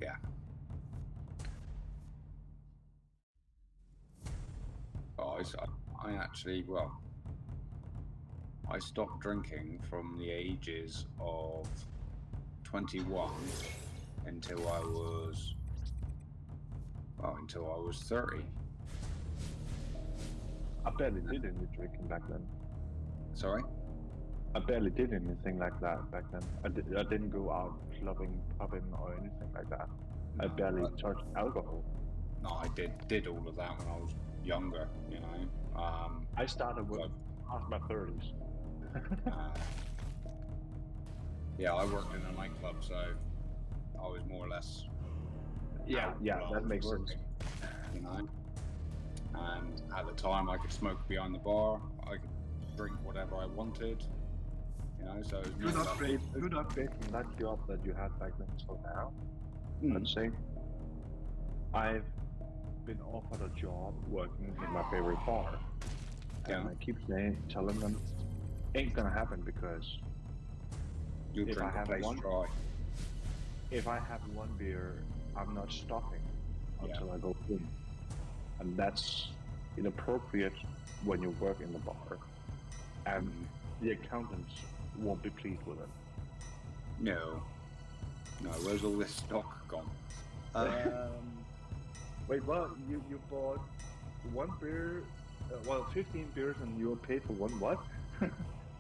Yeah. Oh, I actually, well, I stopped drinking from the ages of 21 until I was 30. I barely did any drinking back then. Sorry? I barely did anything like that back then. I didn't go out clubbing, pubbing, or anything like that. I barely touched alcohol. No, I did all of that when I was younger, you know. I started when past my 30s. Yeah, I worked in a nightclub, so I was more or less. Yeah, that makes sense. You know, and at the time I could smoke behind the bar. I could drink whatever I wanted. You know, so it was good upgrade from that job that you had back then till now. I'd say I've been offered a job working in my favorite bar, and I keep telling them, ain't gonna happen because if I have one beer, I'm not stopping until I go in, and that's inappropriate when you work in the bar, and the accountants won't be pleased with it. No, where's all this stock gone? Wait, well, you bought one beer, 15 beers, and you were paid for one what?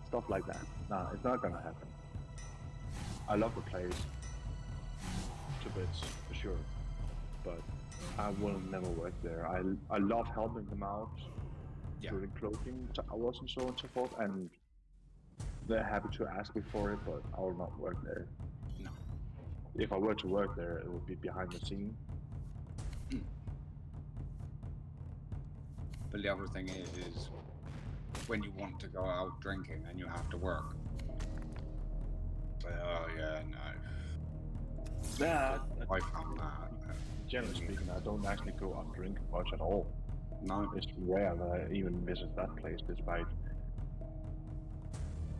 Stuff like that. Nah, it's not gonna happen. I love the place to bits, for sure, but I will never work there. I love helping them out during closing hours and so on and so forth, and they're happy to ask me for it, but I will not work there. No. If I were to work there, it would be behind the scene. But the other thing is when you want to go out drinking and you have to work. Oh yeah, no. I found that. Generally speaking, I don't actually go out drinking much at all. No. It's rare that I even visit that place, despite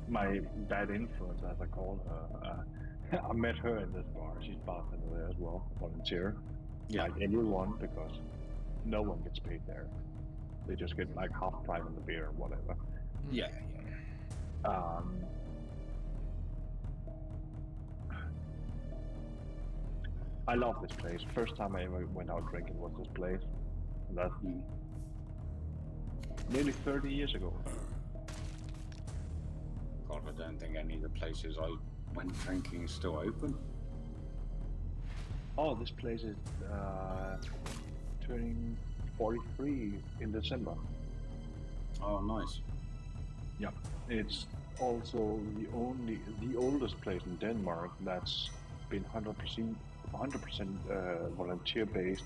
my bad influence, as I call her. I met her in this bar. She's bartender there as well, volunteer. Yeah. Like anyone, because no one gets paid there. They just get like half price on the beer or whatever. Yeah. I love this place. First time I ever went out drinking was this place. And that's nearly 30 years ago. God, I don't think any of the places I went drinking is still open. Oh, this place is turning 43 in December. Oh, nice. Yeah, it's also the oldest place in Denmark that's been 100% volunteer based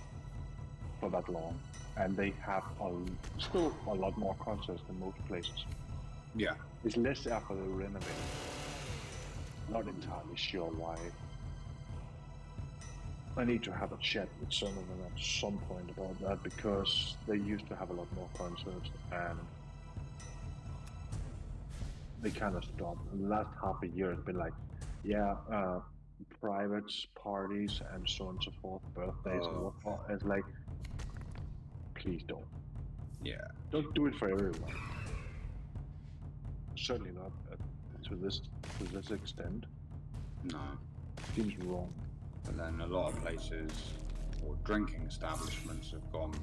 for that long. and they have still a lot more concerts than most places. Yeah. It's less after they renovate. Not entirely sure why. I need to have a chat with some of them at some point about that, because they used to have a lot more concerts and they kind of stopped. The last half a year it's been like, yeah, private parties and so on and so forth, birthdays and whatnot. It's like, please don't. Yeah. Don't do it for everyone. Certainly not to this extent. No. Seems wrong. But then a lot of places or drinking establishments have gone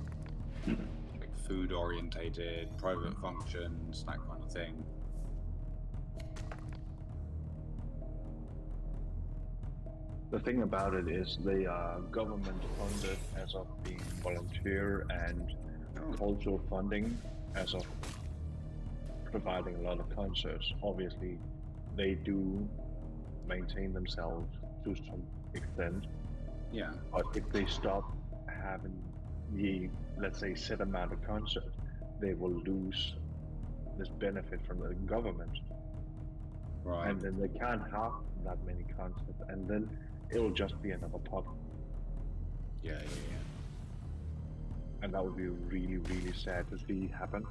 like food orientated, private functions, that kind of thing. The thing about it is they are government funded as of being volunteer and cultural funding as of providing a lot of concerts. Obviously, they do maintain themselves to some extent. Yeah. But if they stop having the, let's say, set amount of concerts, they will lose this benefit from the government. Right. And then they can't have that many concerts, and then it will just be another pub. Yeah. And that would be really, really sad to see happen.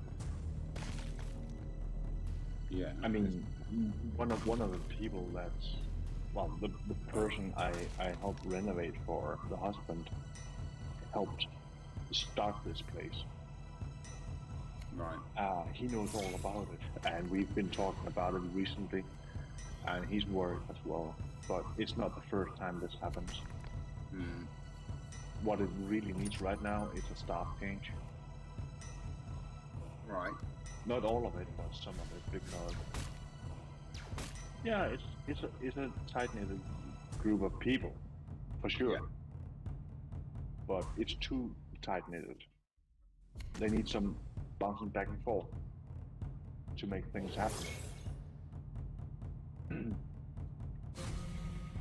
Yeah. I mean, one of the people that's, well, the person I helped renovate for, the husband, helped start this place. Right. He knows all about it, and we've been talking about it recently, and he's worried as well. But it's not the first time this happens. What it really needs right now is a staff change. Right. Not all of it, but some of it, because yeah, it's a tight-knit group of people, for sure. Yeah. But it's too tight-knitted. They need some bouncing back and forth to make things happen.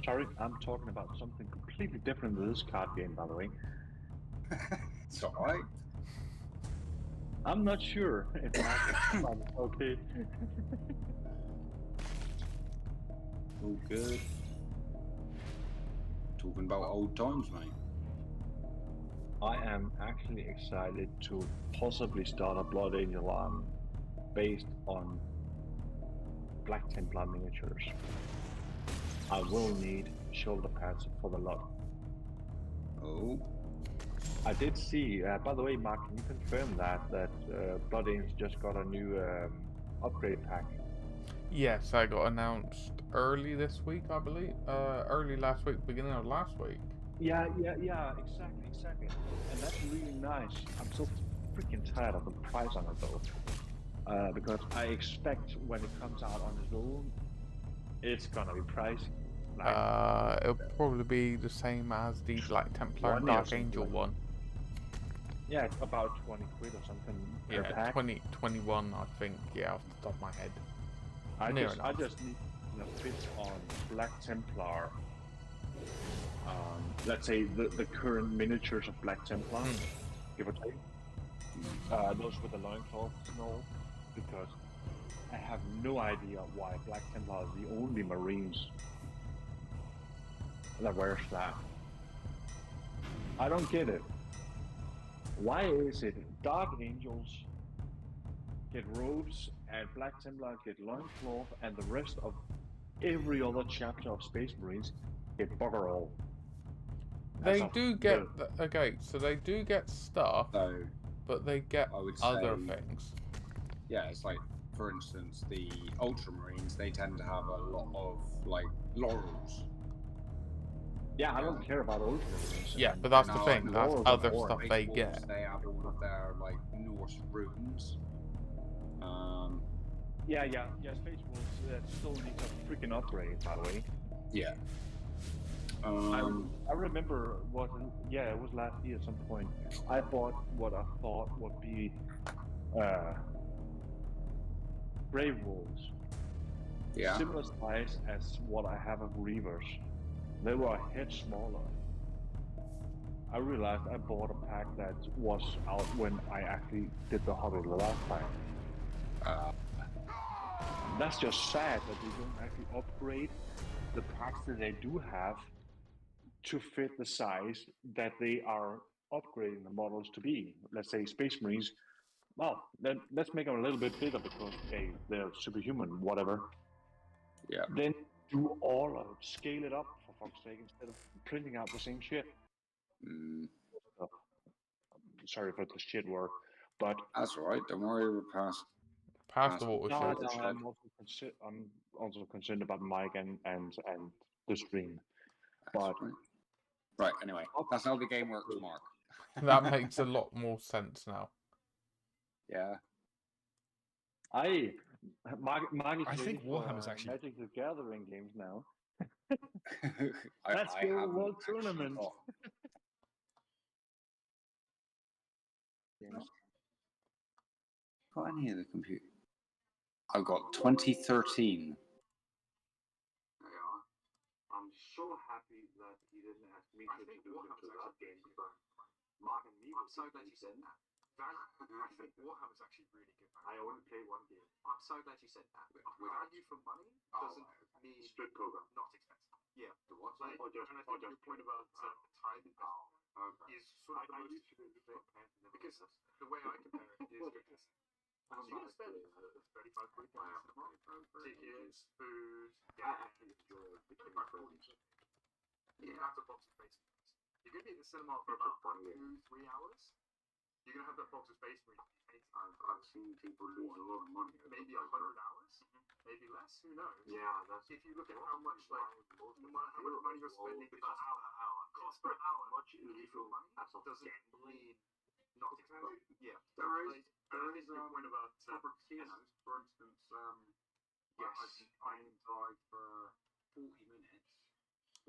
Sorry, I'm talking about something completely different than this card game, by the way. It's alright. I'm not sure if that's okay. All good. Talking about old times, mate. I am actually excited to possibly start a Blood Angel arm based on Black Templar miniatures. I will need shoulder pads for the lot. Oh. I did see, by the way, Mark, can you confirm that Blood Angels just got a new upgrade pack? Yes, I got announced early this week, I believe. Early last week, beginning of last week. Yeah, exactly. And that's really nice. I'm so freaking tired of the price on it though. Because I expect when it comes out on its own, it's gonna be pricey. Like, It'll probably be the same as the Black Templar and 20 or Dark something Angel like one. yeah, it's about 20 quid or something per Yeah, pack. 21, I think. Yeah, off the top of my head. I just need fit on Black Templar. Let's say the current miniatures of Black Templar, give or take. Those with the loincloths and all, because I have no idea why Black Templar are the only Marines that wears that. I don't get it. Why is it Dark Angels get robes and Black Templar get loincloth, and the rest of every other chapter of Space Marines get bugger all? They do get okay, so they do get stuff, but they get other things. Yeah, it's like, for instance, the Ultramarines, they tend to have a lot of like laurels. Yeah, I don't care about Ultramarines. Yeah, but that's the thing. That's other stuff they get. They have all of their like Norse runes. Yeah, Space Wolves still needs a freaking upgrade, by the way. Yeah. I remember it was last year at some point. I bought what I thought would be Brave Wolves. Yeah. Similar size as what I have of Reavers. They were a head smaller. I realized I bought a pack that was out when I actually did the huddle the last time. That's just sad that they don't actually upgrade the packs that they do have to fit the size that they are upgrading the models to be. Let's say Space Marines. Well, then let's make them a little bit bigger because they're superhuman, whatever. Yeah. Then do all of it, scale it up for fuck's sake, instead of printing out the same shit. Sorry for the shit word, but that's all right. Don't worry, we're past the watershed. No, I'm also concerned about Mike and the stream. But right. Anyway, that's how the game works, Mark. That makes a lot more sense now. Yeah. Mark I think Warhammer's actually Magic the Gathering games now. Let's go World Tournament. Got any of the computer? I've got 2013. I'm so happy that he didn't ask me to do that game. Mark and me. I'm so glad you said that. I think Warhammer's actually really good. I only played one game. I'm so glad you said that. Value for money doesn't mean strict program. Not expensive. Yeah. The what? And I think your point about time is sort of the most thing. Because the way I compare it is because you're going to spend 35 quid tickets, food, gas, you have a box of space. You're going to be in the cinema for about 2-3 hours. You're going to have that box of space marines. I've seen people lose a lot of money. Maybe 100 hours, maybe less. Who knows? Yeah, that's if you look at how much no matter how much money you're spending, the cost per hour, much illegal money doesn't mean not expensive. Yeah, there is a point about for instance. Yes, I can drive for 40 minutes,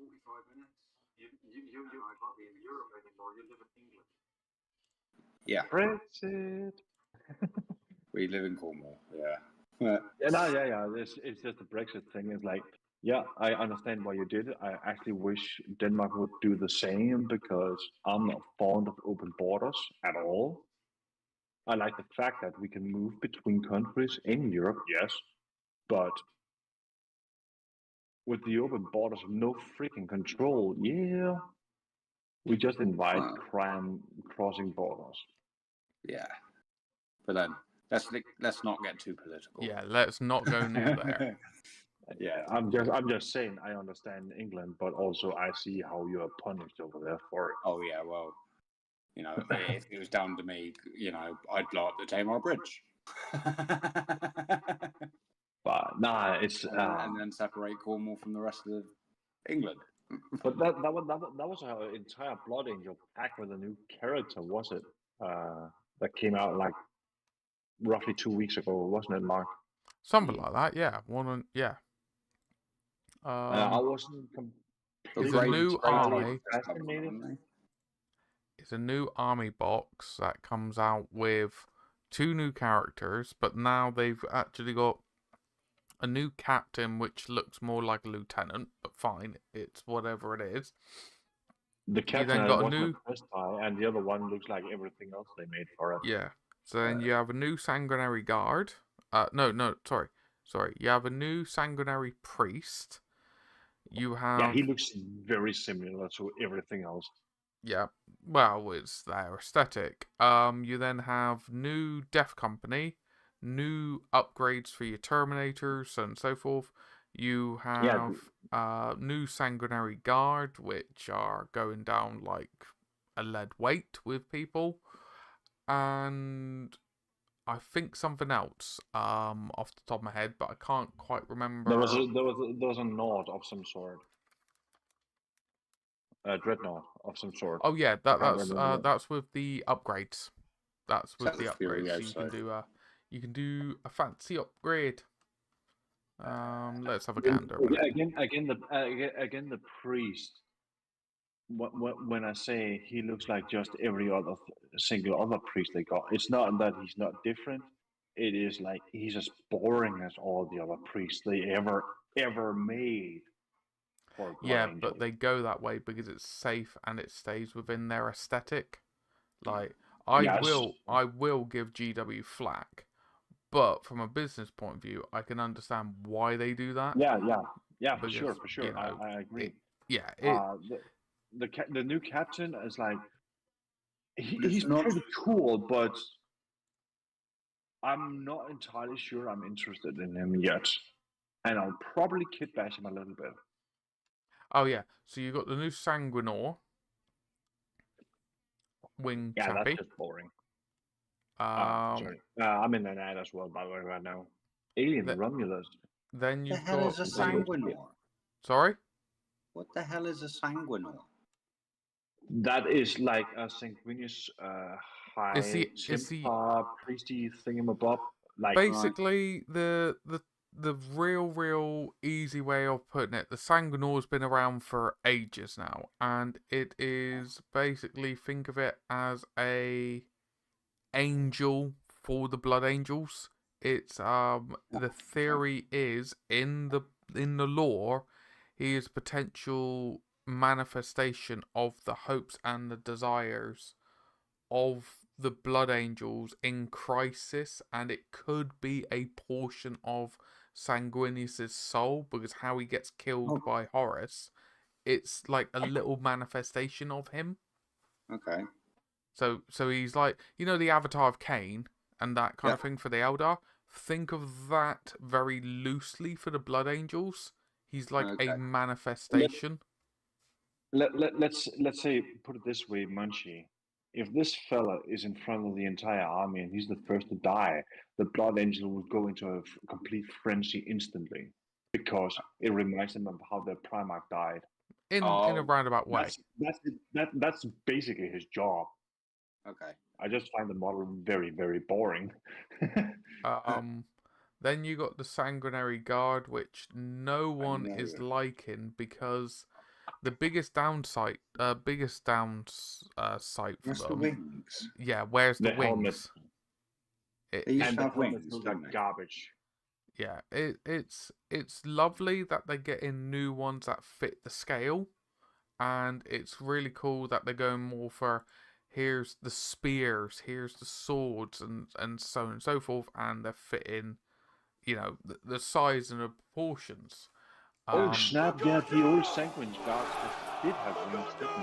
45 minutes. You're not in Europe anymore. You live in England. Yeah. Brexit. We live in Cornwall. Yeah. Yeah. It's just the Brexit thing. It's like, yeah, I understand why you did it. I actually wish Denmark would do the same because I'm not fond of open borders at all. I like the fact that we can move between countries in Europe, yes, but with the open borders, no freaking control. Yeah, we just invite crime crossing borders. Yeah, but then let's not get too political. Yeah, let's not go near there. Yeah, I'm just saying I understand England, but also I see how you are punished over there for it. Oh yeah, well, you know, if it was down to me, you know, I'd blow up the Tamar Bridge. But nah, it's and then separate Cornwall from the rest of England. But that was our entire Blood Angel pack with a new character, was it? That came out like roughly 2 weeks ago, wasn't it, Mark? Something like that, yeah. Yeah. I wasn't It's a new army. It's a new army box that comes out with 2 new characters, but now they've actually got a new captain, which looks more like a lieutenant, but fine, it's whatever it is. The captain then got a new, and the other one looks like everything else they made for it. Yeah. So then you have a new sanguinary guard. Sorry. You have a new sanguinary priest. You have. Yeah, he looks very similar to everything else. Yeah. Well, it's their aesthetic. You then have new Death Company, new upgrades for your Terminators and so forth. You have new Sanguinary Guard, which are going down like a lead weight with people. And I think something else off the top of my head, but I can't quite remember. There was a Nord of some sort. Dreadnought of some sort. Oh yeah, that's with the upgrades. That's with the upgrades. So you can do a fancy upgrade. Let's have a gander. Again, the priest. When I say he looks like just every other single other priest they got, it's not that he's not different. It is like he's as boring as all the other priests they ever made. for Blood Yeah, Angel. but they go that way because it's safe and it stays within their aesthetic. Like Yes. I will give GW flack, but from a business point of view, I can understand why they do that. Yeah, for Because, sure, for sure. you know, I agree. The The new captain is like It's he's not- pretty cool, but I'm not entirely sure I'm interested in him yet, and I'll probably kit bash him a little bit. Oh yeah, so you got the new Sanguinor wing Yeah, chappy. that's just boring. Um, I'm in an ad as well, by the way, right now. Alien Romulus. Then What you've the hell got is a the- Sanguinor? Sorry? What the hell is a Sanguinor? That is like a sanguineous high Is the priesty thingamabob. Like basically the real easy way of putting it, the Sanguinor's been around for ages now, and it is basically, think of it as a angel for the Blood Angels. It's the theory is in the lore, he is potential manifestation of the hopes and the desires of the Blood Angels in crisis, and it could be a portion of Sanguinius's soul, because how he gets killed by Horus, it's like a little manifestation of him. Okay. So he's like, you know, the avatar of Cain and that kind of thing for the Eldar. Think of that very loosely for the Blood Angels. He's like a manifestation. let's say, put it this way, Munchie. If this fella is in front of the entire army and he's the first to die, the Blood Angel would go into a complete frenzy instantly, because it reminds them of how their Primarch died. In a roundabout way. That's basically his job. Okay. I just find the model very, very boring. Then you got the Sanguinary Guard, which no one is liking, because the biggest downside for Where's them. the wings? Yeah, where's the wings? They used to have wings, look didn't like they? garbage. Yeah, it's lovely that they get in new ones that fit the scale, and it's really cool that they're going more for, here's the spears, here's the swords, and so on and so forth, and they're fitting, you know, the size and the proportions. Oh snap! Yeah, the old Sanguine guards did have wings, didn't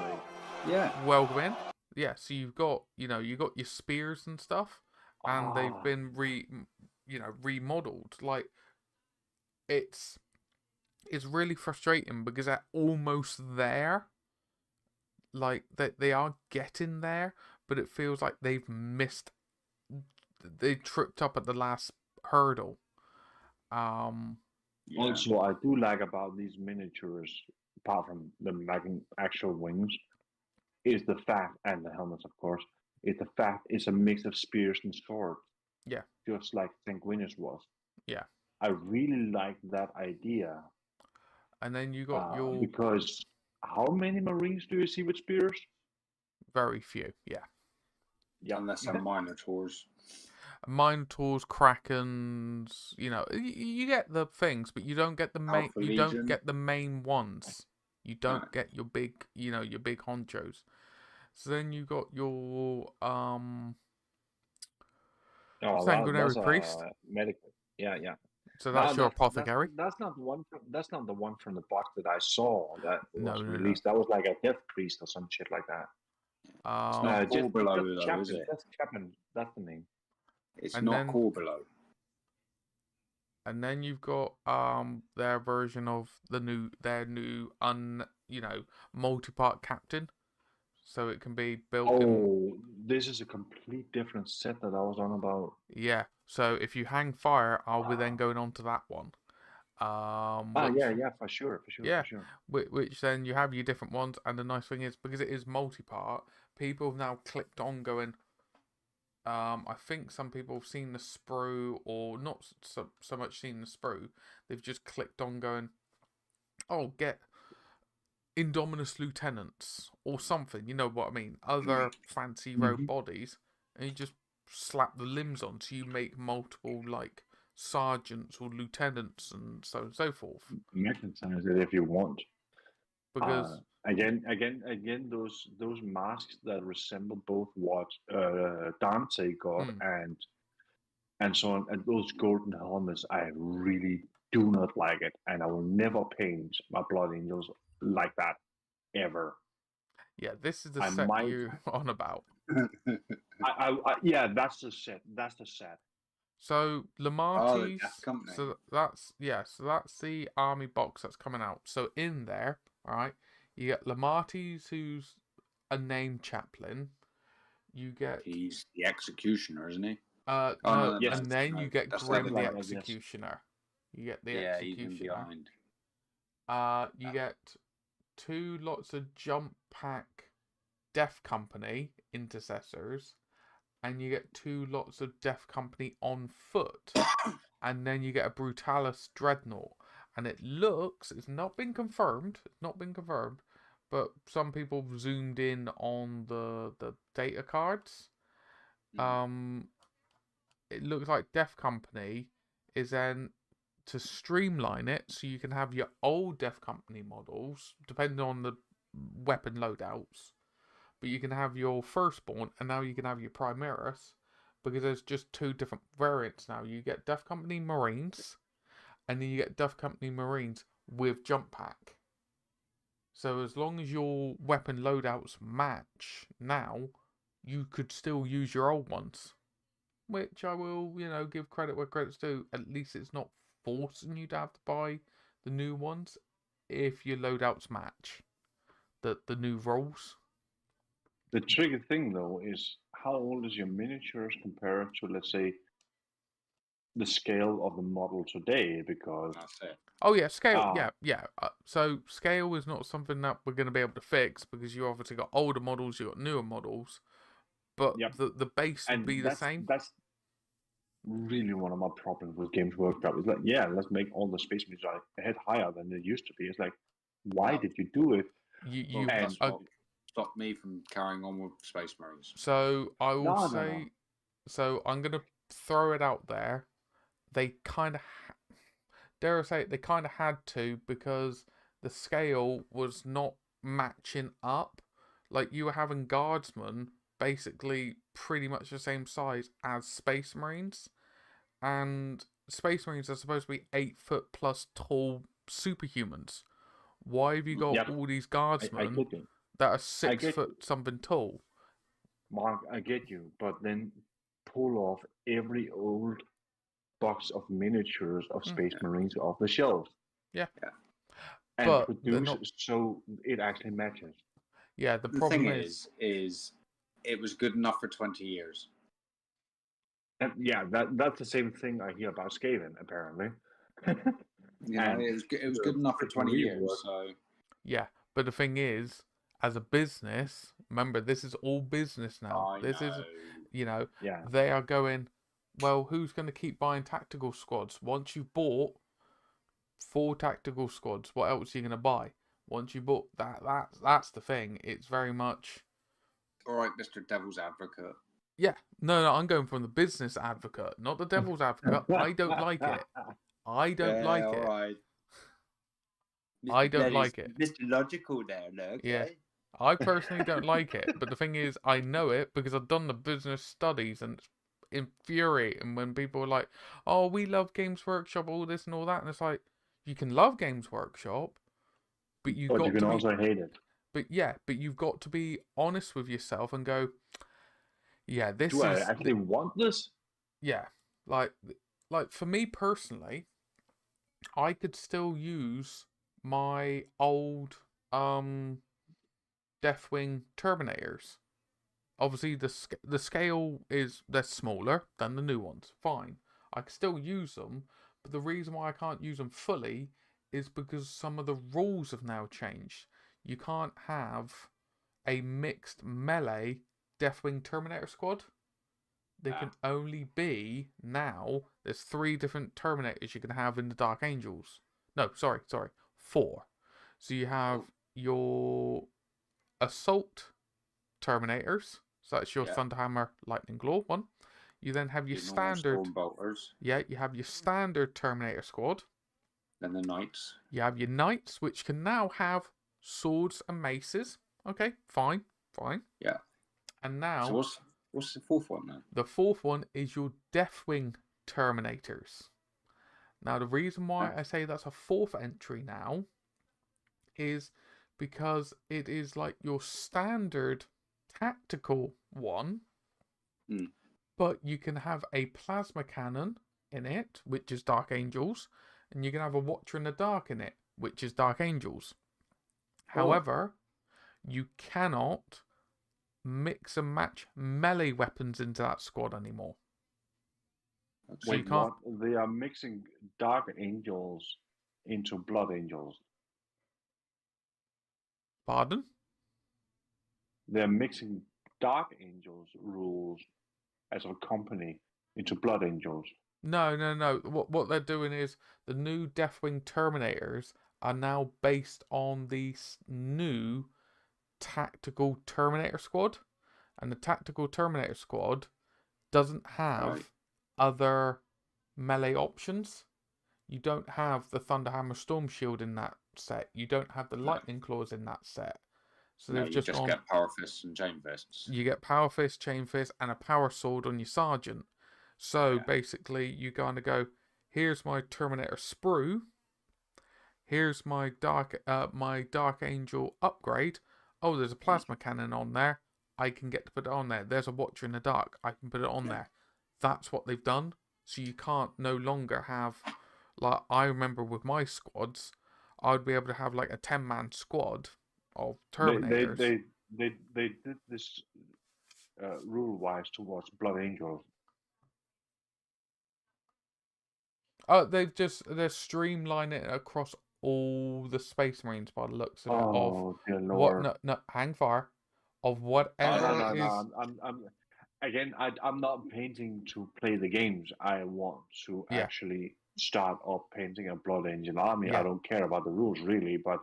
they? Yeah. Welcome in. Yeah, so you've got your spears and stuff, and they've been remodeled. Like, it's really frustrating because they're almost there. Like, they are getting there, but it feels like they've missed. They tripped up at the last hurdle. Also, what I do like about these miniatures, apart from them lacking actual wings, is the fact, and the helmets, of course, is the fact it's a mix of spears and swords. Yeah. Just like Sanguinius was. Yeah. I really like that idea. And then you got your... Because how many Marines do you see with spears? Very few, yeah. Yeah, unless they're Minotaurs. Minotaurs, Krakens, you get the things, but you don't get the main. You don't get the main ones. You don't get your big, your big honchos. So then you got your Sanguinary Priest. Medical. Yeah. So that's your apothecary. That's not the one. That's not the one from the box that I saw that was released. No. That was like a death priest or some shit like that. Just below, though, is it? That's Chapman. That's the name. It's not cool below. And then you've got their version of their new multi-part captain, so it can be built. This is a complete different set that I was on about. Yeah. So if you hang fire, I'll be then going on to that one. Yeah, for sure. Yeah, for sure. Which then you have your different ones, and the nice thing is, because it is multi-part, people have now clicked on going. I think some people have seen the sprue, or not so much seen the sprue. They've just clicked on going, oh, get Indominus Lieutenants or something. You know what I mean? Other fancy rogue bodies, and you just slap the limbs on, so you make multiple like sergeants or lieutenants and so on and so forth. Mechanise it if you want. because again, those masks that resemble both what Dante got and so on, and those golden helmets, I really do not like it, and I will never paint my blood angels like that ever. Yeah, this is the set you're on about. Yeah, that's the set. That's the set. So Lamarty's, so that's the army box that's coming out. So in there, all right, you get Lamarty's, who's a named chaplain. You get he's the executioner, isn't he? No, yes, and then you get Grim the executioner. You get the executioner. He's behind. You get 2 lots of jump pack Death Company intercessors, and you get 2 lots of Death Company on foot, and then you get a Brutalis Dreadnought. And it looks, it's not been confirmed, but some people zoomed in on the data cards. It looks like Death Company is then to streamline it, so you can have your old Death Company models, depending on the weapon loadouts. But you can have your Firstborn, and now you can have your Primaris, because there's just 2 different variants now. You get Death Company Marines, and then you get Death Company Marines with Jump Pack. So as long as your weapon loadouts match now, you could still use your old ones. Which I will, give credit where credit's due. At least it's not forcing you to have to buy the new ones if your loadouts match the new rolls. The tricky thing, though, is how old is your miniatures compared to, let's say, the scale of the model today? Because oh yeah, scale, yeah. So scale is not something that we're going to be able to fix, because you obviously got older models, you got newer models, but the base would be the same. That's really one of my problems with Games Workshop. It's like, let's make all the Space Marines a head higher than they used to be. It's like, why did you do it? That's what stopped me from carrying on with Space Marines. So I will say, so I'm going to throw it out there. They kind of, dare I say it, they kind of had to, because the scale was not matching up. Like, you were having Guardsmen basically pretty much the same size as Space Marines, and Space Marines are supposed to be 8 foot plus tall superhumans. Why have you got all these Guardsmen that are 6 foot something tall? Mark, I get you, but then pull off every old box of miniatures of Space Marines off the shelves. Yeah. And but produce it so it actually matches. Yeah, the problem is it was good enough for 20 years. And that's the same thing I hear about Skaven, apparently. It was good enough for 20 years. So yeah, but the thing is, as a business, remember, this is all business now. Is, they are going, well, who's going to keep buying tactical squads? Once you've bought 4 tactical squads, what else are you going to buy? Once you bought that's the thing. It's very much... All right, Mr. Devil's Advocate. Yeah. No, I'm going from the business advocate, not the devil's advocate. I don't like it. I don't like it. Right. I don't like it. Mr. Logical there, look. Yeah. I personally don't like it, but the thing is, I know it because I've done the business studies, and it's infuriating when people are like, oh, we love Games Workshop, all this and all that, and it's like, you can love Games Workshop, but you can also hate it. But you've got to be honest with yourself and go, yeah, this Do I actually want this? Yeah, like for me personally, I could still use my old Deathwing Terminators. Obviously, the scale they're smaller than the new ones. Fine, I can still use them, but the reason why I can't use them fully is because some of the rules have now changed. You can't have a mixed melee Deathwing Terminator squad. They can only be now. There's 3 different Terminators you can have in the Dark Angels. No, sorry, 4. So you have your Assault Terminators. So that's your Thunderhammer Lightning Claw one. You then have your standard Stormbolters. Yeah, you have your standard Terminator squad. Then the Knights. You have your Knights, which can now have swords and maces. Okay, fine. Yeah. And now, So what's the fourth one then? the fourth one is your Deathwing Terminators. Now, the reason why I say that's a fourth entry now is because it is like your standard tactical one, but you can have a plasma cannon in it, which is Dark Angels, and you can have a Watcher in the Dark in it, which is Dark Angels. However, you cannot mix and match melee weapons into that squad anymore. So Wait, you can't. what? They are mixing Dark Angels into Blood Angels. Pardon? They're mixing Dark Angels rules as a company into Blood Angels. No. What they're doing is the new Deathwing Terminators are now based on the new Tactical Terminator Squad, and the Tactical Terminator Squad doesn't have other melee options. You don't have the Thunderhammer Storm Shield in that set. You don't have the Lightning Claws in that set. So they've you just get Power Fists and Chain Fists. You get Power Fist, Chain Fist, and a Power Sword on your Sergeant. So basically, you kind of go, here's my Terminator Sprue. Here's my Dark Angel upgrade. Oh, there's a Plasma Cannon on there. I can get to put it on there. There's a Watcher in the Dark. I can put it on there. That's what they've done. So you can't no longer have, like, I remember with my squads, I'd be able to have like a 10-man squad of Terminators. They did this rule-wise towards Blood Angels. Oh, they're streamlining it across all the Space Marines by the looks of it. Dear Lord. No, hang fire. Of whatever is. I'm not painting to play the games. I want to actually start up painting a Blood Angel army. I don't care about the rules really, but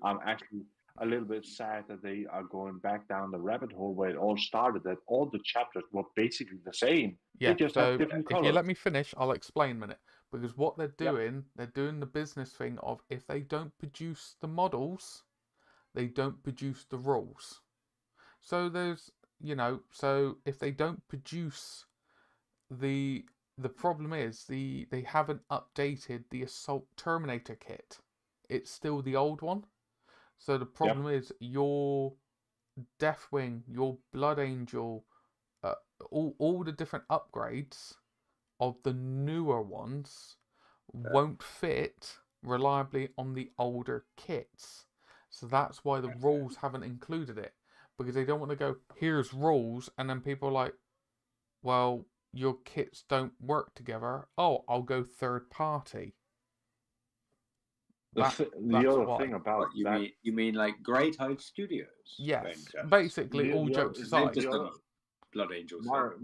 I'm actually a little bit sad that they are going back down the rabbit hole where it all started, that all the chapters were basically the same. Yeah, they just have different colors. If you let me finish, I'll explain in a minute. Because what they're doing, they're doing the business thing of, if they don't produce the models, they don't produce the rules. So there's, so if they don't produce the problem is they haven't updated the Assault Terminator kit. It's still the old one. So the problem is your Deathwing, your Blood Angel, all the different upgrades of the newer ones won't fit reliably on the older kits. So that's why the rules haven't included it. Because they don't want to go, here's rules, and then people are like, well, your kits don't work together. Oh, I'll go third party. The other thing about that... You mean like Great Hive Studios? Yes, basically, all jokes aside. Blood Angels. Mark,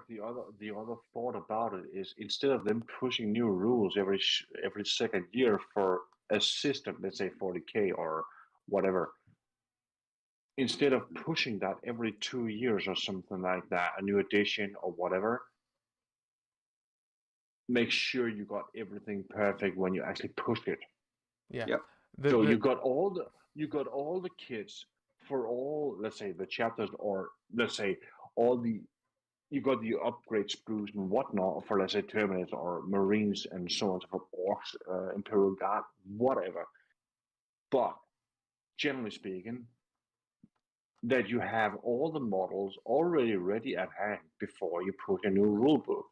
the other thought about it is, instead of them pushing new rules every second year for a system, let's say 40k or whatever, instead of pushing that every 2 years or something like that, a new edition or whatever, make sure you got everything perfect when you actually push it. Yeah. Yep. So you got all the kits for all, let's say, the chapters, or let's say you got the upgrade sprues and whatnot for, let's say, Terminators or Marines and so on, for Orks, Imperial Guard, whatever. But generally speaking, that you have all the models already ready at hand before you put a new rule book.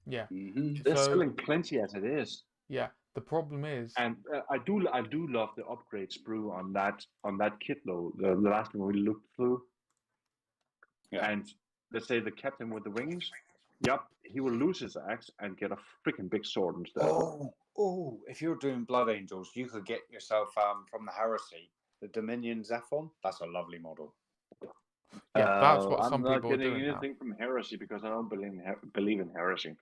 Yeah. They're selling plenty as it is. Yeah. The problem is, and I do love the upgrade sprue on that kit though. The last one we looked through, and let's say the captain with the wings, he will lose his axe and get a freaking big sword instead. Oh! If you're doing Blood Angels, you could get yourself from the Heresy, the Dominion Zephon. That's a lovely model. Yeah, that's what some people are doing. I'm not getting anything from Heresy because I don't believe in Heresy.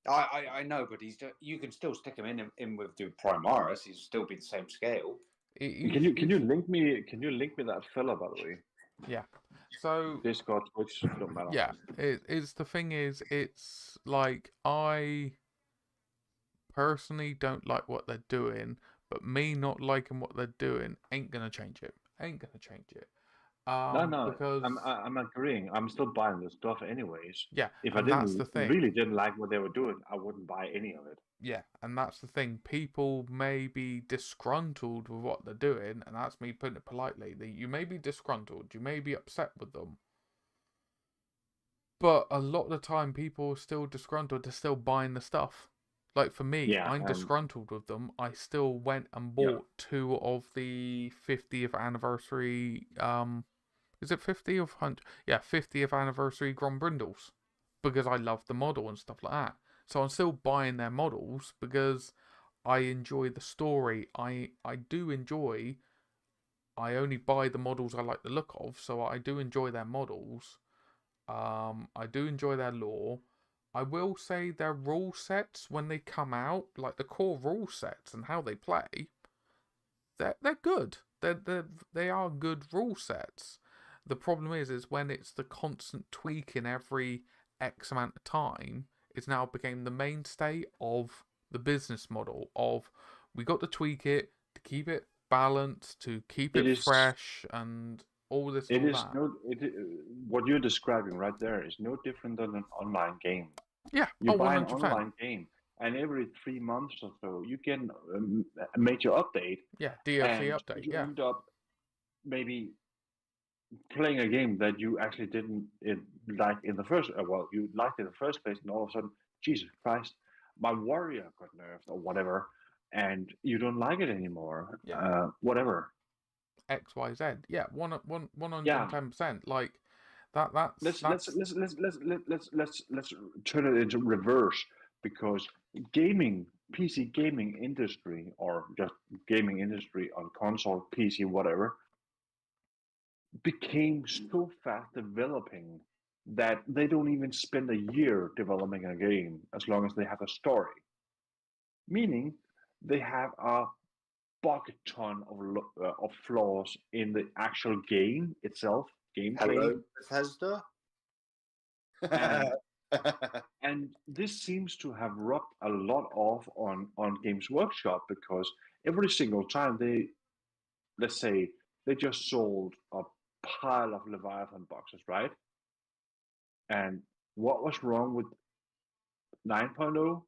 I know, but you can still stick him in with the Primaris. He's still be the same scale. Can you link me that fella, by the way? Yeah. So Discord, Twitch, don't matter. Yeah, it's like, I personally don't like what they're doing, but me not liking what they're doing ain't gonna change it. Ain't gonna change it. No, Because I'm agreeing. I'm still buying the stuff anyways. yeah, If I and that's the didn't thing. really didn't like what they were doing, I wouldn't buy any of it. Yeah, and that's the thing. People may be disgruntled with what they're doing, and that's me putting it politely. You may be disgruntled, you may be upset with them, but a lot of the time, people are still disgruntled. They're still buying the stuff. Like for me, Yeah, I'm disgruntled with them. I still went and Yeah. bought 2 of the 50th anniversary. Is it 50 or 100? Yeah, 50th anniversary Grombrindles, because I love the model and stuff like that. So I'm still buying their models because I enjoy the story. I do enjoy. I only buy the models I like the look of, so I do enjoy their models. I do enjoy their lore. I will say their rule sets when they come out, like the core rule sets and how they play, they're good. They are good rule sets. The problem is when it's the constant tweaking every X amount of time, it's now became the mainstay of the business model of we got to tweak it to keep it balanced, to keep it fresh, and all this and all that. What you're describing right there is no different than an online game. Yeah, you buy 100%. an online game, and every 3 months or so, you get a major update. Yeah, DLC and update. You Yeah. end up maybe playing a game that you actually didn't like in the first. Well, you liked in the first place, and all of a sudden, Jesus Christ, my warrior got nerfed or whatever, and you don't like it anymore. Yeah. Whatever. XYZ. Yeah, 110%. Like that's Let's turn it into reverse, because PC gaming industry, or just gaming industry on console, PC, whatever, became so fast developing that they don't even spend a year developing a game as long as they have a story. Meaning they have a bucket ton of flaws in the actual game itself, gameplay. Hello, Bethesda. And this seems to have rubbed a lot off on Games Workshop, because every single time let's say they just sold a pile of Leviathan boxes, right? And what was wrong with 9.0?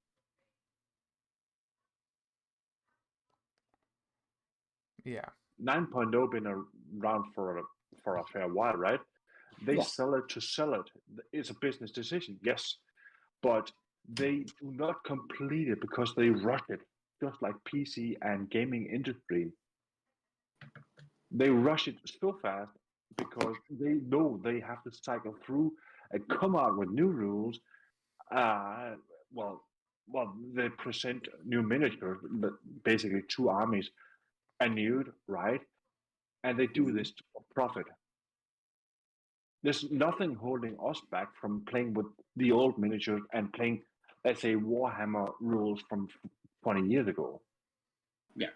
Yeah. 9.0 been around for a fair while, right? They sell it to sell it. It's a business decision, yes, but they do not complete it because they rush it, just like PC and gaming industry. They rush it so fast because they know they have to cycle through and come out with new rules. Well, they present new miniatures, but basically 2 armies renewed, right? And they do this for profit. There's nothing holding us back from playing with the old miniatures and playing, let's say, Warhammer rules from 20 years ago. Yeah.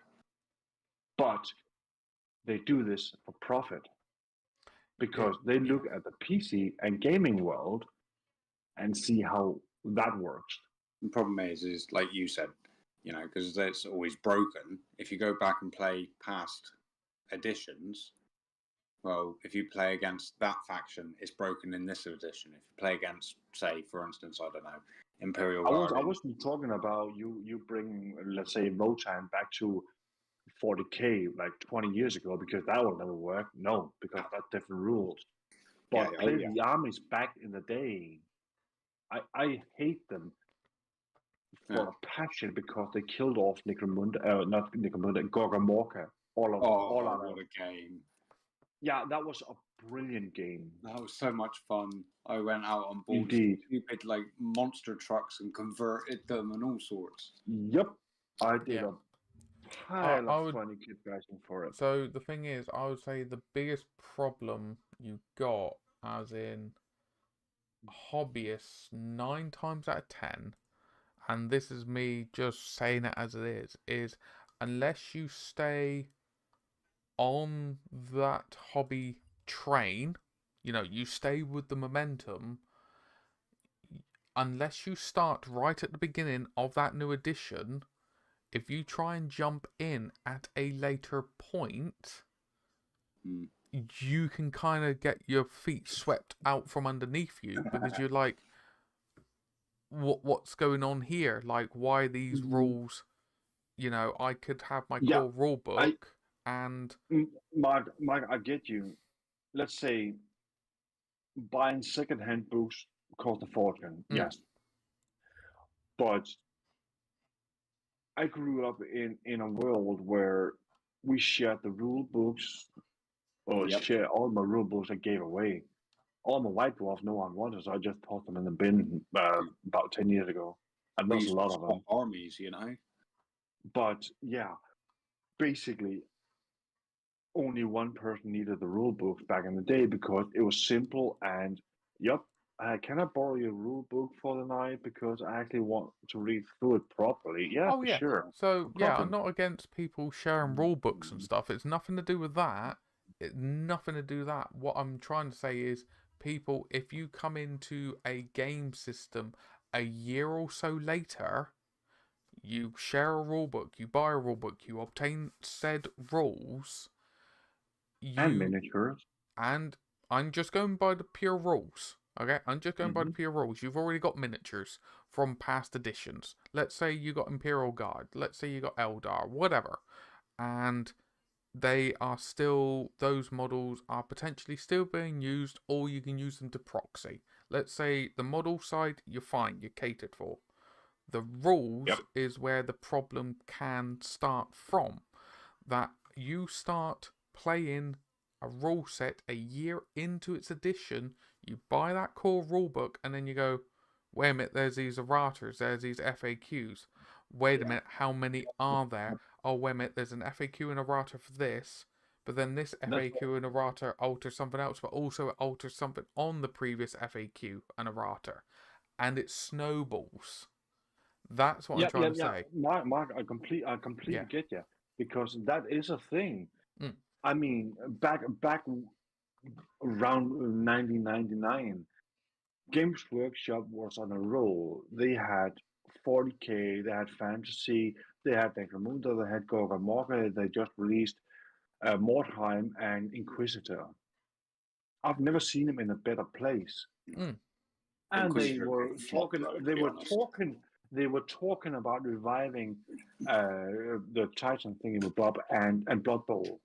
But they do this for profit, because they look at the PC and gaming world and see how that works. The problem is like you said, because it's always broken. If you go back and play past editions, well, if you play against that faction, it's broken in this edition. If you play against, say, for instance, I don't know, Imperial Guard. I wasn't talking about you bring, let's say, Votann back to 40k like 20 years ago, because that will never work. No, because that's different rules. But play the armies back in the day. I hate them for a passion, because they killed off Gorgamorka. All out what a game. Yeah, that was a brilliant game. That was so much fun. I went out on board stupid like monster trucks and converted them and all sorts. Yep, I did a pile of funny kit pricing for it. So the thing is, I would say the biggest problem you got, as in hobbyists, 9 times out of 10, and this is me just saying it as it is unless you stay on that hobby train, you stay with the momentum, unless you start right at the beginning of that new edition, if you try and jump in at a later point, you can kind of get your feet swept out from underneath you because you're like, what's going on here? Like, why these rules? You know, I could have my core rule book and Mark, I get you. Let's say buying second-hand books cost a fortune. Yes, but I grew up in a world where we shared the rule books, or share all my rule books I gave away. All my white dwarfs no one wanted, so I just tossed them in the bin about 10 years ago. And We there's a used lot to of them. swap armies, you know. But yeah, basically, only one person needed the rule books back in the day because it was simple and, can I borrow your rule book for the night because I actually want to read through it properly? Yeah, oh for yeah. sure. So No yeah, I'm problem. not against people sharing rule books and stuff. It's nothing to do with that. It's nothing to do with that. What I'm trying to say is, people, if you come into a game system a year or so later, you share a rule book, you buy a rule book, you obtain said rules, And miniatures. And I'm just going by the pure rules. Okay, I'm just going by the pure rules. You've already got miniatures from past editions. Let's say you got Imperial Guard. Let's say you got Eldar, whatever. And they are still, those models are potentially still being used, or you can use them to proxy. Let's say the model side, you're fine, you're catered for. The rules is where the problem can start from. That you start playing a rule set a year into its edition, you buy that core rule book, and then you go, wait a minute, there's these erratas, there's these FAQs. Wait a minute, how many are there? Oh, wait a minute, there's an FAQ and errata for this, but then this FAQ and errata alters something else, but also it alters something on the previous FAQ and errata. And it snowballs. That's what I'm trying to say. Mark, I completely get you, because that is a thing. I mean, back around 1999, Games Workshop was on a roll. They had 40k, they had Fantasy, they had Necromunda, they had Gorgamorka, they just released Mordheim and Inquisitor. I've never seen them in a better place. And they were talking. They were talking about reviving the Titan thingy with Bob and Blood Bowl.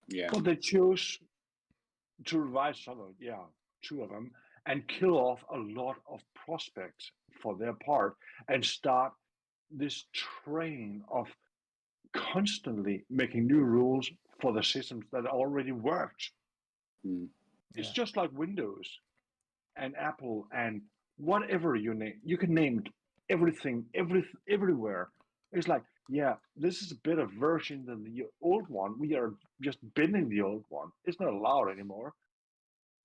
Yeah. But they chose to revive some of, two of them, and kill off a lot of prospects for their part, and start this train of constantly making new rules for the systems that already worked. It's just like Windows and Apple and whatever you name. You can name everything, everywhere. It's like, this is a better version than the old one. We are just binning the old one. It's not allowed anymore,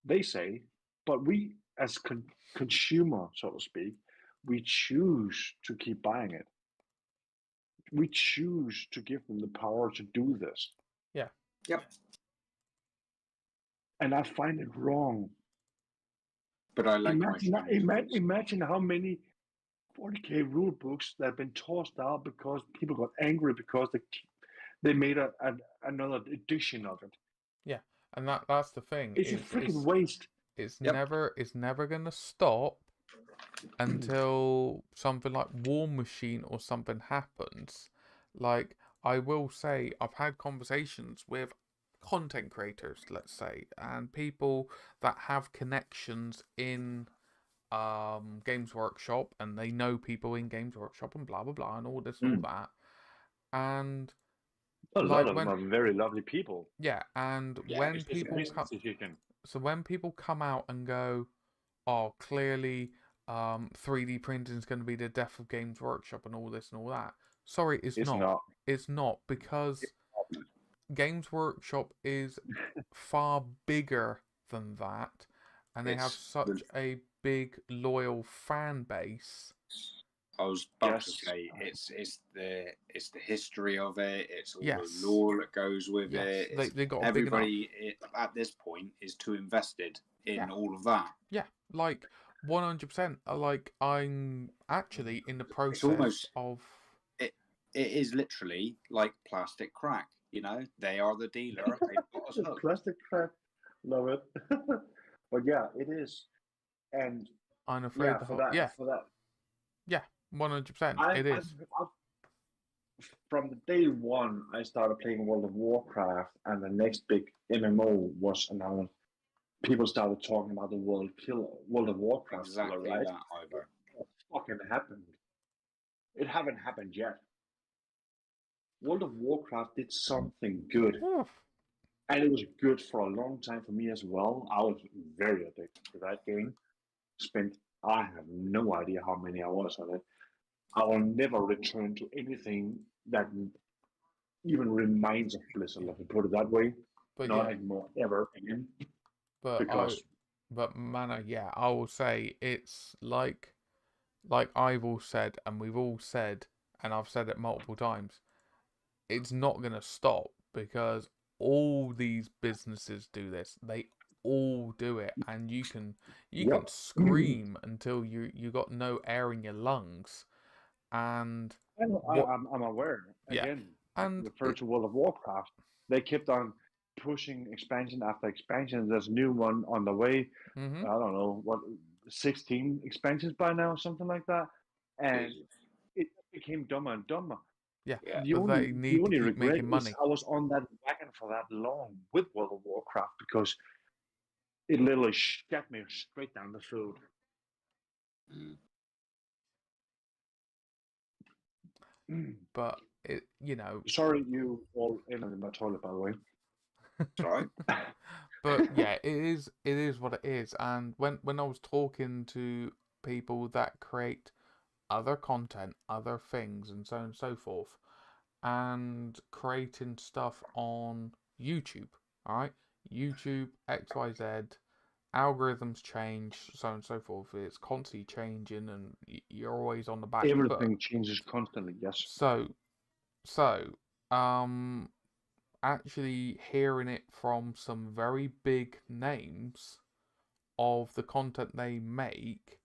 they say. But we, as consumer, so to speak, we choose to keep buying it. We choose to give them the power to do this. Yeah. Yep. And I find it wrong. But I like imagine how many 40k rule books that have been tossed out because people got angry because they made another edition of it. Yeah, and that's the thing. It's a freaking waste. It's never gonna stop until something like War Machine or something happens. Like, I will say, I've had conversations with content creators, let's say, and people that have connections in Games Workshop, and they know people in Games Workshop and blah blah blah and all this and all that, and a lot of them are very lovely people. Yeah, and when people when people come out and go, oh, clearly 3D printing is going to be the death of Games Workshop and all this and all that. Sorry, it's not. It's not, because Games Workshop is far bigger than that, and they have such a big loyal fan base. I was about to say it's the history of it. It's all the lore that goes with it. They got everybody at this point is too invested in all of that. Yeah, like 100%. Like, I'm actually in the process of. It is literally like plastic crack. You know, they are the dealer. They've got us hooked. Plastic crap, love it. But yeah, it is, and I'm afraid for that, yeah, 100%. It is. From the day one, I started playing World of Warcraft, and the next big MMO was announced. People started talking about the World of Warcraft Exactly killer, right? that, Ivor. What fucking happened? It haven't happened yet. World of Warcraft did something good. And it was good for a long time for me as well. I was very addicted to that game. I have no idea how many hours on it. I will never return to anything that even reminds of Blizzard, let me put it that way. But Not yeah, anymore, ever again. but Mana, yeah, I will say it's like I've all said, and we've all said, and I've said it multiple times. It's not going to stop because all these businesses do this. They all do it, and you can scream until you got no air in your lungs, and I'm aware. Yeah. Again, And refer to World of Warcraft. They kept on pushing expansion after expansion. There's a new one on the way. I don't know what 16 expansions by now, something like that, and it became dumber and dumber. Yeah, The but only, they need the only to keep regret making money. is I was on that wagon for that long with World of Warcraft because it literally shot me straight down the throat. But it, you know. Sorry, you all in my toilet, by the way. Sorry. But yeah, it is what it is. And when I was talking to people that create other content, other things, and so on and so forth, and creating stuff on YouTube, all right, YouTube, XYZ, algorithms change, so on and so forth. It's constantly changing, and you're always on the back foot. Everything changes constantly. Yes. So, actually hearing it from some very big names of the content they make,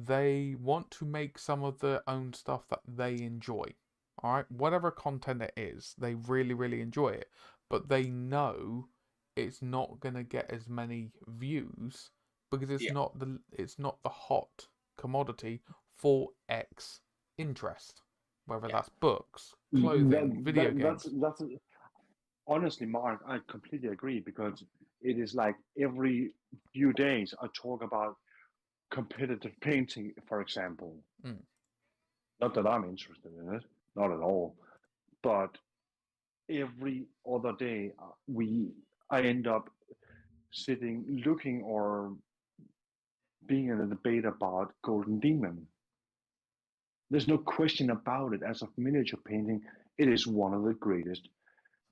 they want to make some of their own stuff that they enjoy. All right, whatever content it is, they really, really enjoy it, but they know it's not gonna get as many views because it's not the hot commodity for X interest, whether that's books, clothing, video games. That's honestly, Mark, I completely agree because it is like every few days I talk about competitive painting, for example. Not that I'm interested in it, not at all. But every other day, I end up sitting, looking, or being in a debate about Golden Demon. There's no question about it. As of miniature painting, it is one of the greatest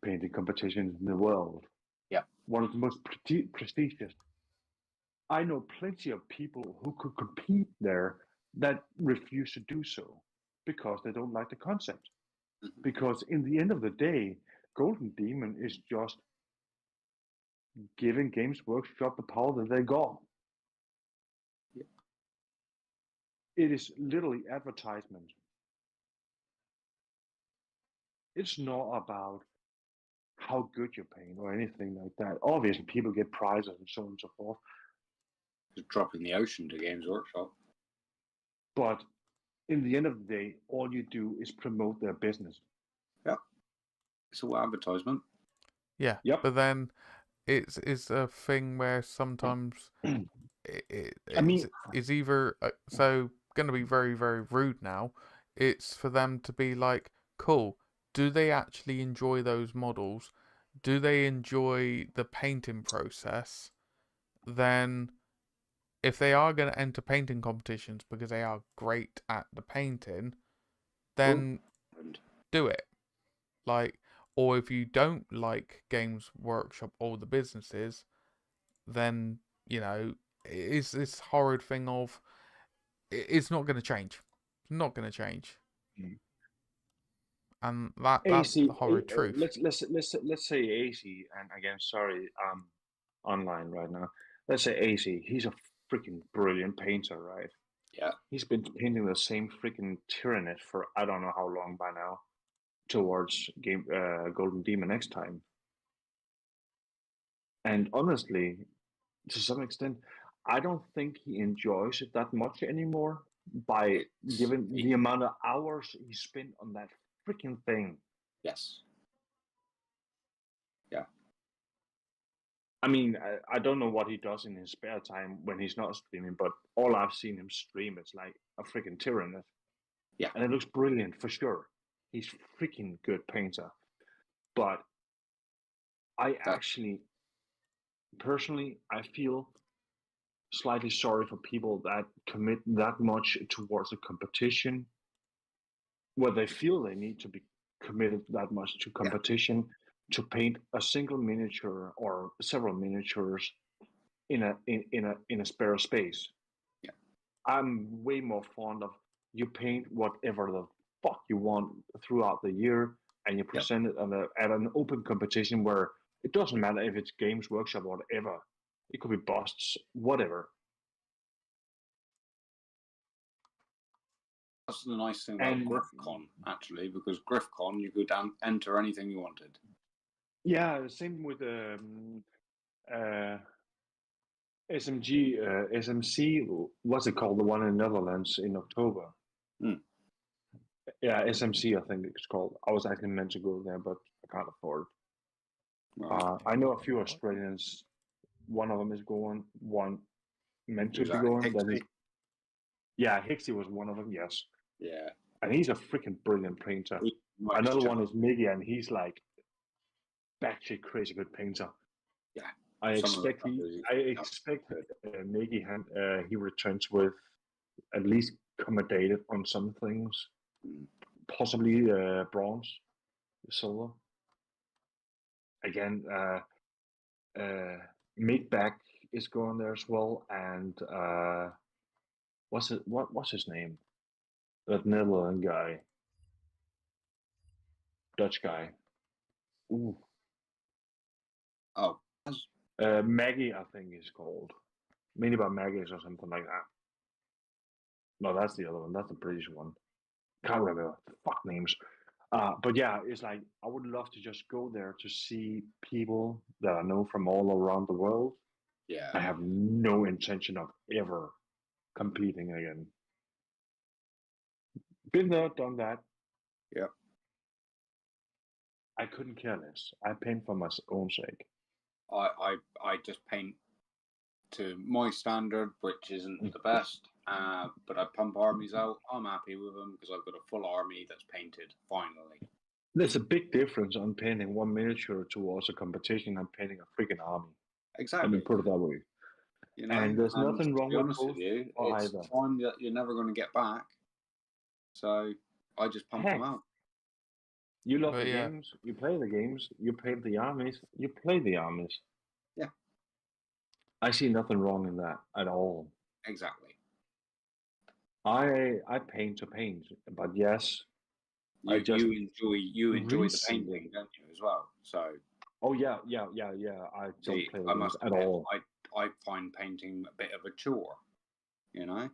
painting competitions in the world. Yeah. One of the most prestigious. I know plenty of people who could compete there that refuse to do so because they don't like the concept. Because in the end of the day, Golden Demon is just giving Games Workshop the power that they got. Yeah. It is literally advertisement. It's not about how good you paint or anything like that. Obviously, people get prizes and so on and so forth. Just drop in the ocean to Games Workshop. But in the end of the day, all you do is promote their business. Yeah. It's all advertisement. Yeah. Yep. But then it's a thing where sometimes it's either so going to be very, very rude now. It's for them to be like, cool, do they actually enjoy those models? Do they enjoy the painting process? Then if they are going to enter painting competitions because they are great at the painting, then do it. Like, or if you don't like Games Workshop or the businesses, then, you know, it's this horrid thing of it's not going to change. It's not going to change. And that's the horrid truth. Let's say AC, and again, sorry, I'm online right now. Let's say AC, he's a freaking brilliant painter, right? Yeah. He's been painting the same freaking Tyranid for I don't know how long by now. towards Golden Demon next time. And honestly, to some extent, I don't think he enjoys it that much anymore by given the amount of hours he spent on that freaking thing. Yes. Yeah. I mean, I don't know what he does in his spare time when he's not streaming, but all I've seen him stream is like a freaking Tyrannid. Yeah. And it looks brilliant for sure. He's freaking good painter. But personally, I feel slightly sorry for people that commit that much towards a competition where they feel they need to be committed that much to competition to paint a single miniature or several miniatures in a spare space. Yeah. I'm way more fond of you paint whatever the fuck you want throughout the year and you present it at an open competition where it doesn't matter if it's Games Workshop or whatever. It could be busts, whatever. That's the nice thing about GriffCon, actually, because GriffCon, you could enter anything you wanted. Yeah, same with SMC, what's it called? The one in the Netherlands in October. Yeah, SMC, I think it's called. I was actually meant to go there, but I can't afford it. Right. I know a few Australians. One of them is going. One meant to Is be that going. Hixie? Yeah, Hixie was one of them. Yes. Yeah. And he's a freaking brilliant painter. Another one is Miggy, and he's like batshit crazy good painter. Yeah. I expect Miggy he returns with at least accommodated on some things, possibly bronze, silver. Again, Midback is going there as well, and what's his name? That Netherlands guy, Dutch guy. Ooh. Oh. Maggie, I think is called. Minibar Maggies or something like that. No, that's the other one. That's the British one. Can't remember the fuck names. But yeah, it's like I would love to just go there to see people that I know from all around the world. Yeah. I have no intention of ever competing again. Been there, done that. Yep. I couldn't care less. I paint for my own sake. I just paint to my standard, which isn't the best. But I pump armies out. I'm happy with them because I've got a full army that's painted finally. There's a big difference on painting one miniature towards a competition and painting a freaking army. Exactly. Let me put it that way. You know, and there's nothing wrong with both both you, it's either. time that you're never going to get back. So I just pump them out. You love the games, you play the games, you paint the armies, you play the armies. Yeah. I see nothing wrong in that at all. Exactly. I paint to paint, but yes, you enjoy the painting, don't you, as well? So. Oh yeah. I don't play the games at all. I find painting a bit of a chore, you know.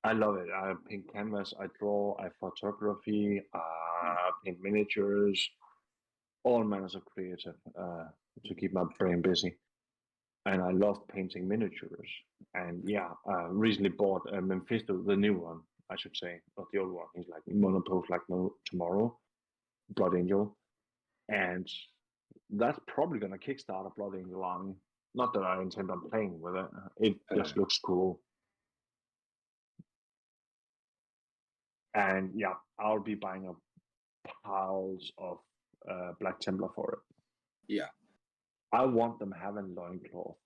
I love it. I paint canvas, I draw, I photography, I paint miniatures, all manners of creative to keep my brain busy. And I love painting miniatures. And yeah, recently bought Mephisto, the new one, I should say, not the old one. He's like monopose like no tomorrow, Blood Angel. And that's probably going to kickstart a Blood Angel army. Not that I intend on playing with it. It just looks cool. And yeah, I'll be buying up piles of Black Templar for it. Yeah. I want them having loincloth.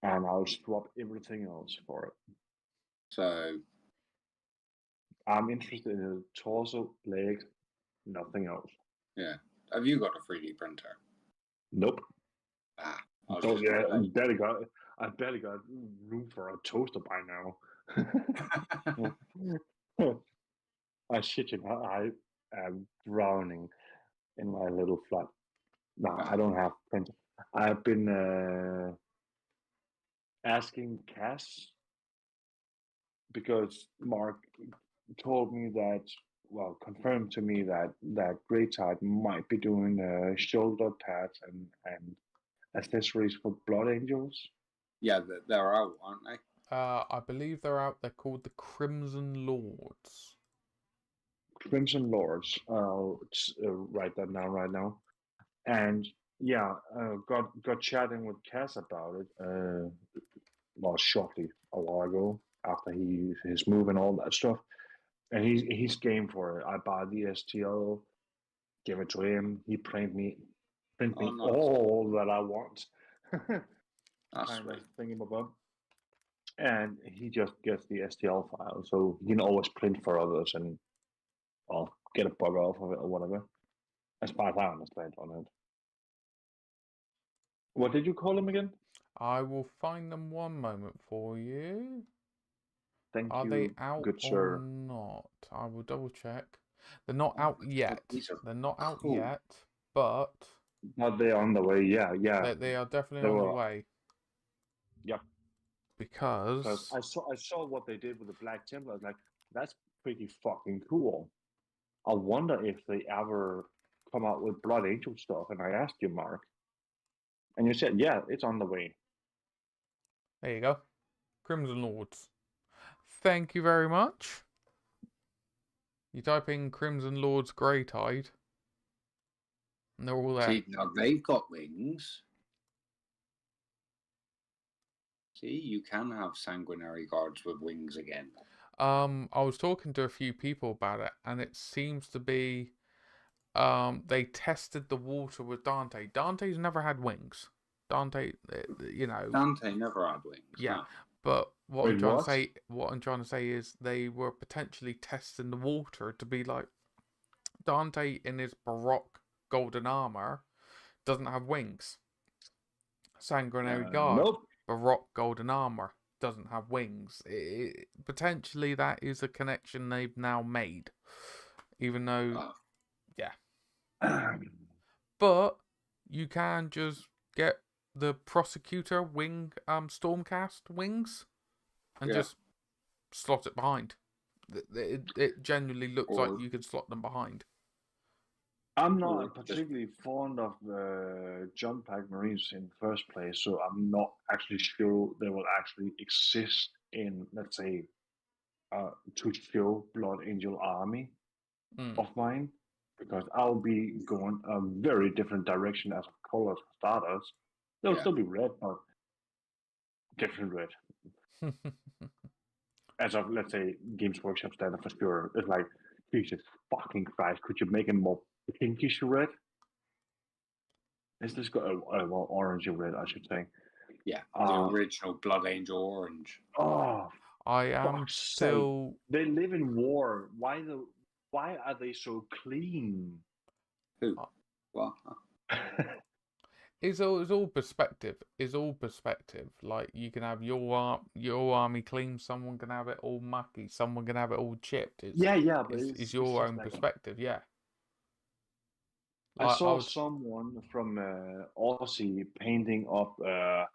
And I'll swap everything else for it. So I'm interested in the torso, legs, nothing else. Yeah. Have you got a 3D printer? Nope. Oh yeah, I barely got room for a toaster by now. I shit you not, I am drowning in my little flat. No, I don't have printer. I've been asking Cass because Mark told me that confirmed to me that Grey Tide might be doing shoulder pads and accessories for Blood Angels. Yeah, they're out, aren't they? I believe they're out. They're called the Crimson Lords. Crimson Lords. I'll write that down right now. And yeah, got chatting with Cass about it. Shortly a while ago after his move and all that stuff, and he's game for it. I buy the STL, give it to him. He print me nice. all that I want. That's kind sweet. of thingy and he just gets the STL file, so he can always print for others and I'll get a bug off of it or whatever. As far as I understand on it. What did you call him again? I will find them one moment for you. Thank Are you, they out good or sir. not? I will double check. They're not out yet. They're not out cool. yet, but they're on the way. Yeah. They are definitely on the way. Yep. Because I saw what they did with the Black Temple. I was like, that's pretty fucking cool. I wonder if they ever come out with Blood Angel stuff. And I asked you, Mark, and you said, yeah, it's on the way. There you go. Crimson Lords. Thank you very much. You type in Crimson Lords Grey Tide, and they're all there. See, now they've got wings. See, you can have sanguinary guards with wings again. I was talking to a few people about it, and it seems to be they tested the water with Dante. Dante's never had wings. Dante, Dante never had wings. Yeah, no. but what I'm trying to say is they were potentially testing the water to be like Dante in his Baroque golden armor doesn't have wings. Sanguinary Guard, nope. Baroque golden armor doesn't have wings. Potentially that is a connection they've now made, even though, but you can just get the Prosecutor wing, Stormcast wings, and just slot it behind. It genuinely looks like you can slot them behind. I'm not particularly fond of jump pack Marines in the first place, so I'm not actually sure they will actually exist in, let's say, to show Blood Angel army of mine, because I'll be going a very different direction as colors for starters. They'll still be red, but different red. As of, let's say, Games Workshop standard for sure. It's like, Jesus fucking Christ, could you make it more pinkish red? It's just got orange red, I should say. Yeah, the original Blood Angel orange. Oh, I am still. They live in war. Why are they so clean? Who? What? It's all perspective. It's all perspective. Like, you can have your army clean. Someone can have it all mucky. Someone can have it all chipped. But it's your own perspective. Yeah. I saw someone from Aussie painting up. I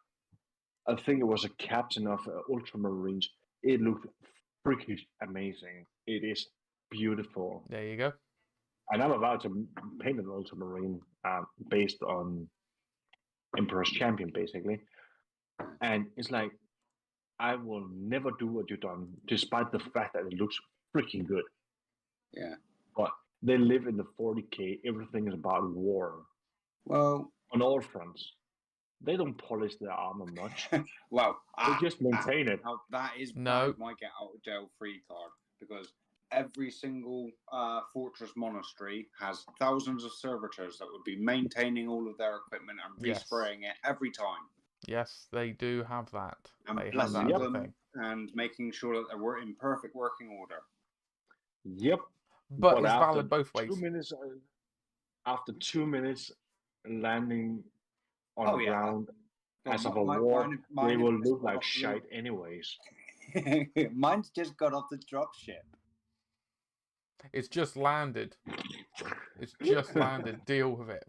think it was a captain of Ultramarines. It looked freaking amazing. It is beautiful. There you go. And I'm about to paint an Ultramarine based on Emperor's Champion, basically. And it's like, I will never do what you've done, despite the fact that it looks freaking good. Yeah. But they live in the 40k. Everything is about war. Well, on all fronts. They don't polish their armor much. Well, they just maintain it. Now that is my get out of jail free card, because every single fortress monastery has thousands of servitors that would be maintaining all of their equipment and respraying it every time. Yes, they do have that. And they blessing have that them and making sure that they're in perfect working order. Yep. But it's valid both ways. 2 minutes, after 2 minutes landing on the ground as of a war, they will look like shite anyways. Mine's just got off the dropship. It's just landed. It's just landed. Deal with it.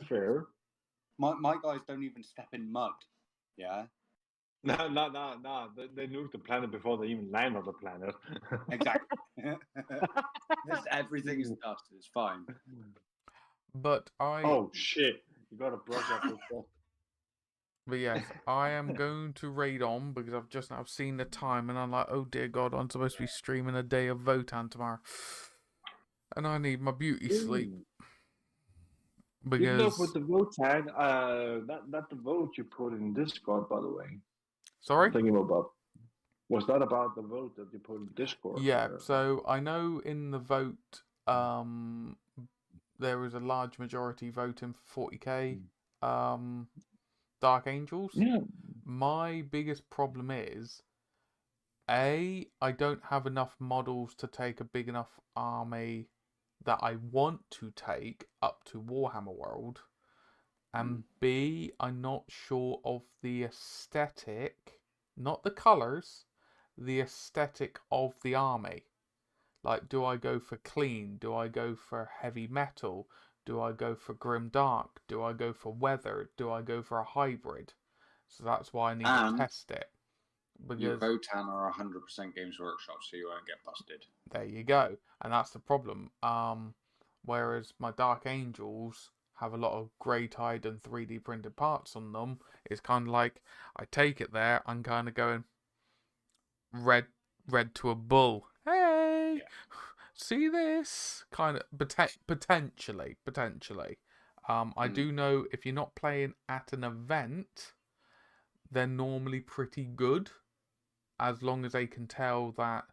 Fair. My guys don't even step in mud. Yeah. No. They nuke the planet before they even land on the planet. Exactly. Everything is dust. It's fine. But Oh shit! You gotta brush up with that. But yes, I am going to raid on because I've just now seen the time and I'm like, oh dear God, I'm supposed to be streaming a day of Votann tomorrow. And I need my beauty sleep. Even though with Because... the Votann, not the vote you put in Discord, by the way. Sorry? I'm thinking about. Was that about the vote that you put in Discord? Yeah, so I know in the vote, there was a large majority voting for 40k Dark Angels. Yeah. My biggest problem is, I don't have enough models to take a big enough army that I want to take up to Warhammer World. And B, I'm not sure of the aesthetic, not the colours, the aesthetic of the army. Like, do I go for clean? Do I go for heavy metal? Do I go for grim dark? Do I go for weather? Do I go for a hybrid? So that's why I need to test it. Because your Votann are 100% Games Workshop, so you won't get busted. There you go. And that's the problem. Whereas my Dark Angels have a lot of grey-tide and 3D printed parts on them, it's kind of like, I take it there, I'm kind of going red to a bull. Hey! Yeah. See this? Kind of, potentially. I do know if you're not playing at an event, they're normally pretty good, as long as they can tell that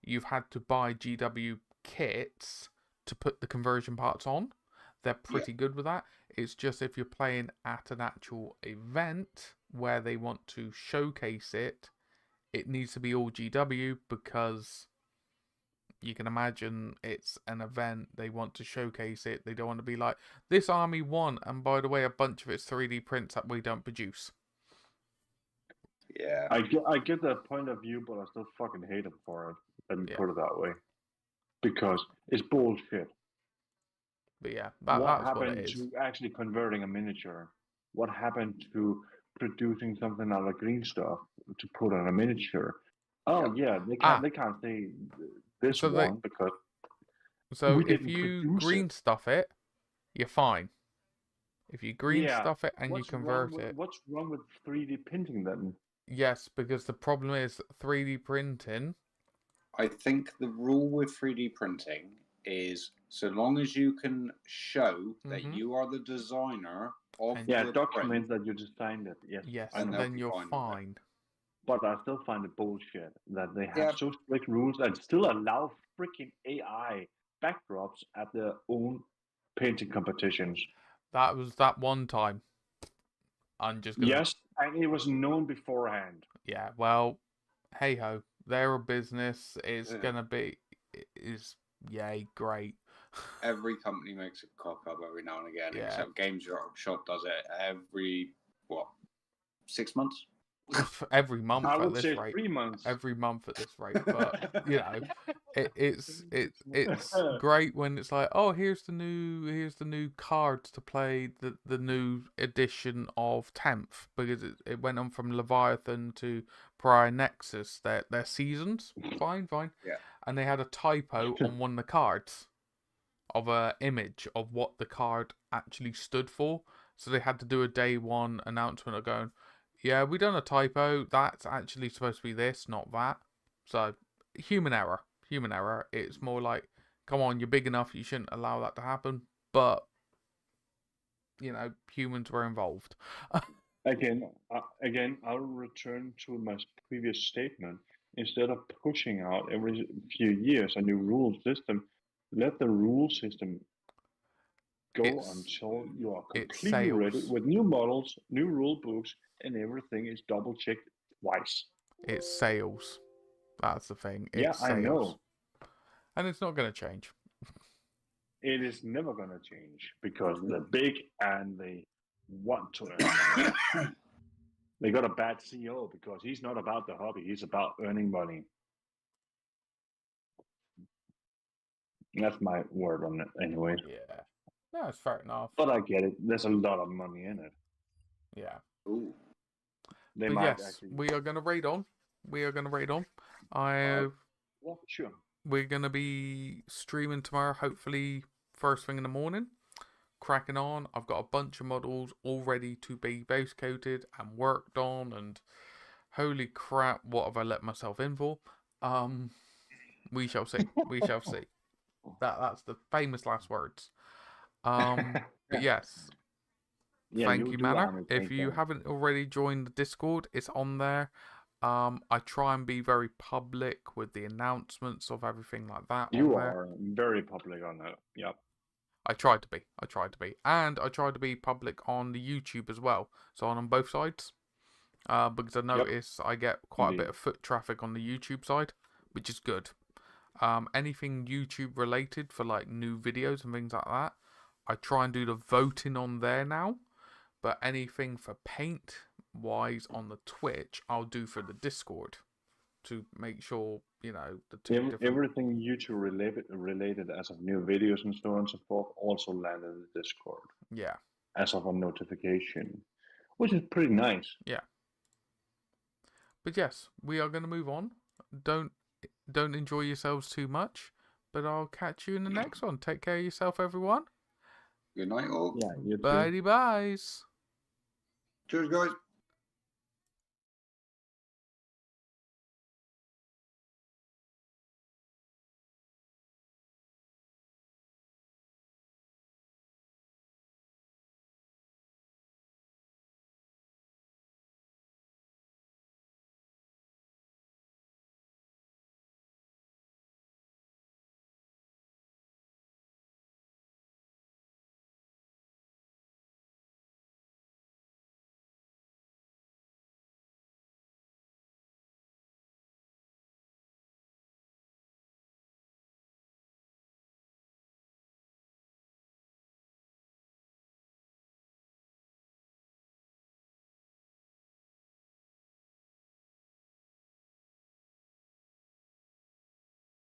you've had to buy GW kits to put the conversion parts on. They're pretty good with that. It's just if you're playing at an actual event where they want to showcase it, it needs to be all GW, because you can imagine it's an event, they want to showcase it, they don't want to be like, this army won, and by the way, a bunch of it's 3D prints that we don't produce. Yeah. I get that point of view, but I still fucking hate him for it. Let me put it that way. Because it's bullshit. But yeah, what happened to actually converting a miniature? What happened to producing something out of green stuff to put on a miniature? Oh yeah, they can't say this one because. So if you green stuff it, you're fine. If you green stuff it and you convert it. What's wrong with 3D printing then? Yes, because the problem is 3D printing. I think the rule with 3D printing is so long as you can show that you are the designer of the document that you designed it. Yes, and then you're fine. But I still find it bullshit that they have so strict rules and still allow freaking AI backdrops at their own painting competitions. That was that one time. I'm just gonna... Yes, and it was known beforehand. Yeah, well, hey ho, they're a business. It's gonna be, yay, great. Every company makes a cock up every now and again, except Games Workshop does it every 6 months. Every month at this rate. 3 months. Every month at this rate, but you know, it's great when it's like, oh, here's the new cards to play the new edition of 10th, because it went on from Leviathan to Prior Nexus. Their seasons, fine, yeah, and they had a typo on one of the cards of a image of what the card actually stood for, so they had to do a day one announcement of going, yeah, we done a typo. That's actually supposed to be this, not that. So, human error. It's more like, come on, you're big enough, you shouldn't allow that to happen. But, you know, humans were involved. Again, I'll return to my previous statement. Instead of pushing out every few years a new rule system, let the rule system go until you are completely ready with new models, new rule books, and everything is double checked twice. It's sales. That's the thing. It's sales. I know. And it's not going to change. It is never going to change because they're big and they want to earn. They got a bad CEO because he's not about the hobby. He's about earning money. That's my word on it anyway. Yeah. No, it's fair enough. But I get it. There's a lot of money in it. Yeah. Ooh. They But might yes, actually. we are going to raid on. We are going to raid on. Yeah, sure. We're going to be streaming tomorrow, hopefully first thing in the morning. Cracking on. I've got a bunch of models all ready to be base coated and worked on, and holy crap, what have I let myself in for? We shall see. We shall see. That's the famous last words. But yes. Yeah, thank you, Manor. If thank you you. haven't already joined the Discord, it's on there. I try and be very public with the announcements of everything like that. You on there. are very public on that. Yep. I tried to be. And I tried to be public on the YouTube as well. So on both sides. Because I notice I get quite a bit of foot traffic on the YouTube side, which is good. Anything YouTube related for like new videos and things like that, I try and do the voting on there now. But anything for paint wise on the Twitch, I'll do for the Discord to make sure, you know, the two different... Everything YouTube related as of new videos and so on and so forth also land in the Discord. Yeah. As of a notification, which is pretty nice. Yeah. But yes, we are going to move on. Don't enjoy yourselves too much, but I'll catch you in the next one. Take care of yourself, everyone. Good night, all. Yeah, you too. Bye-byes. Cheers, guys.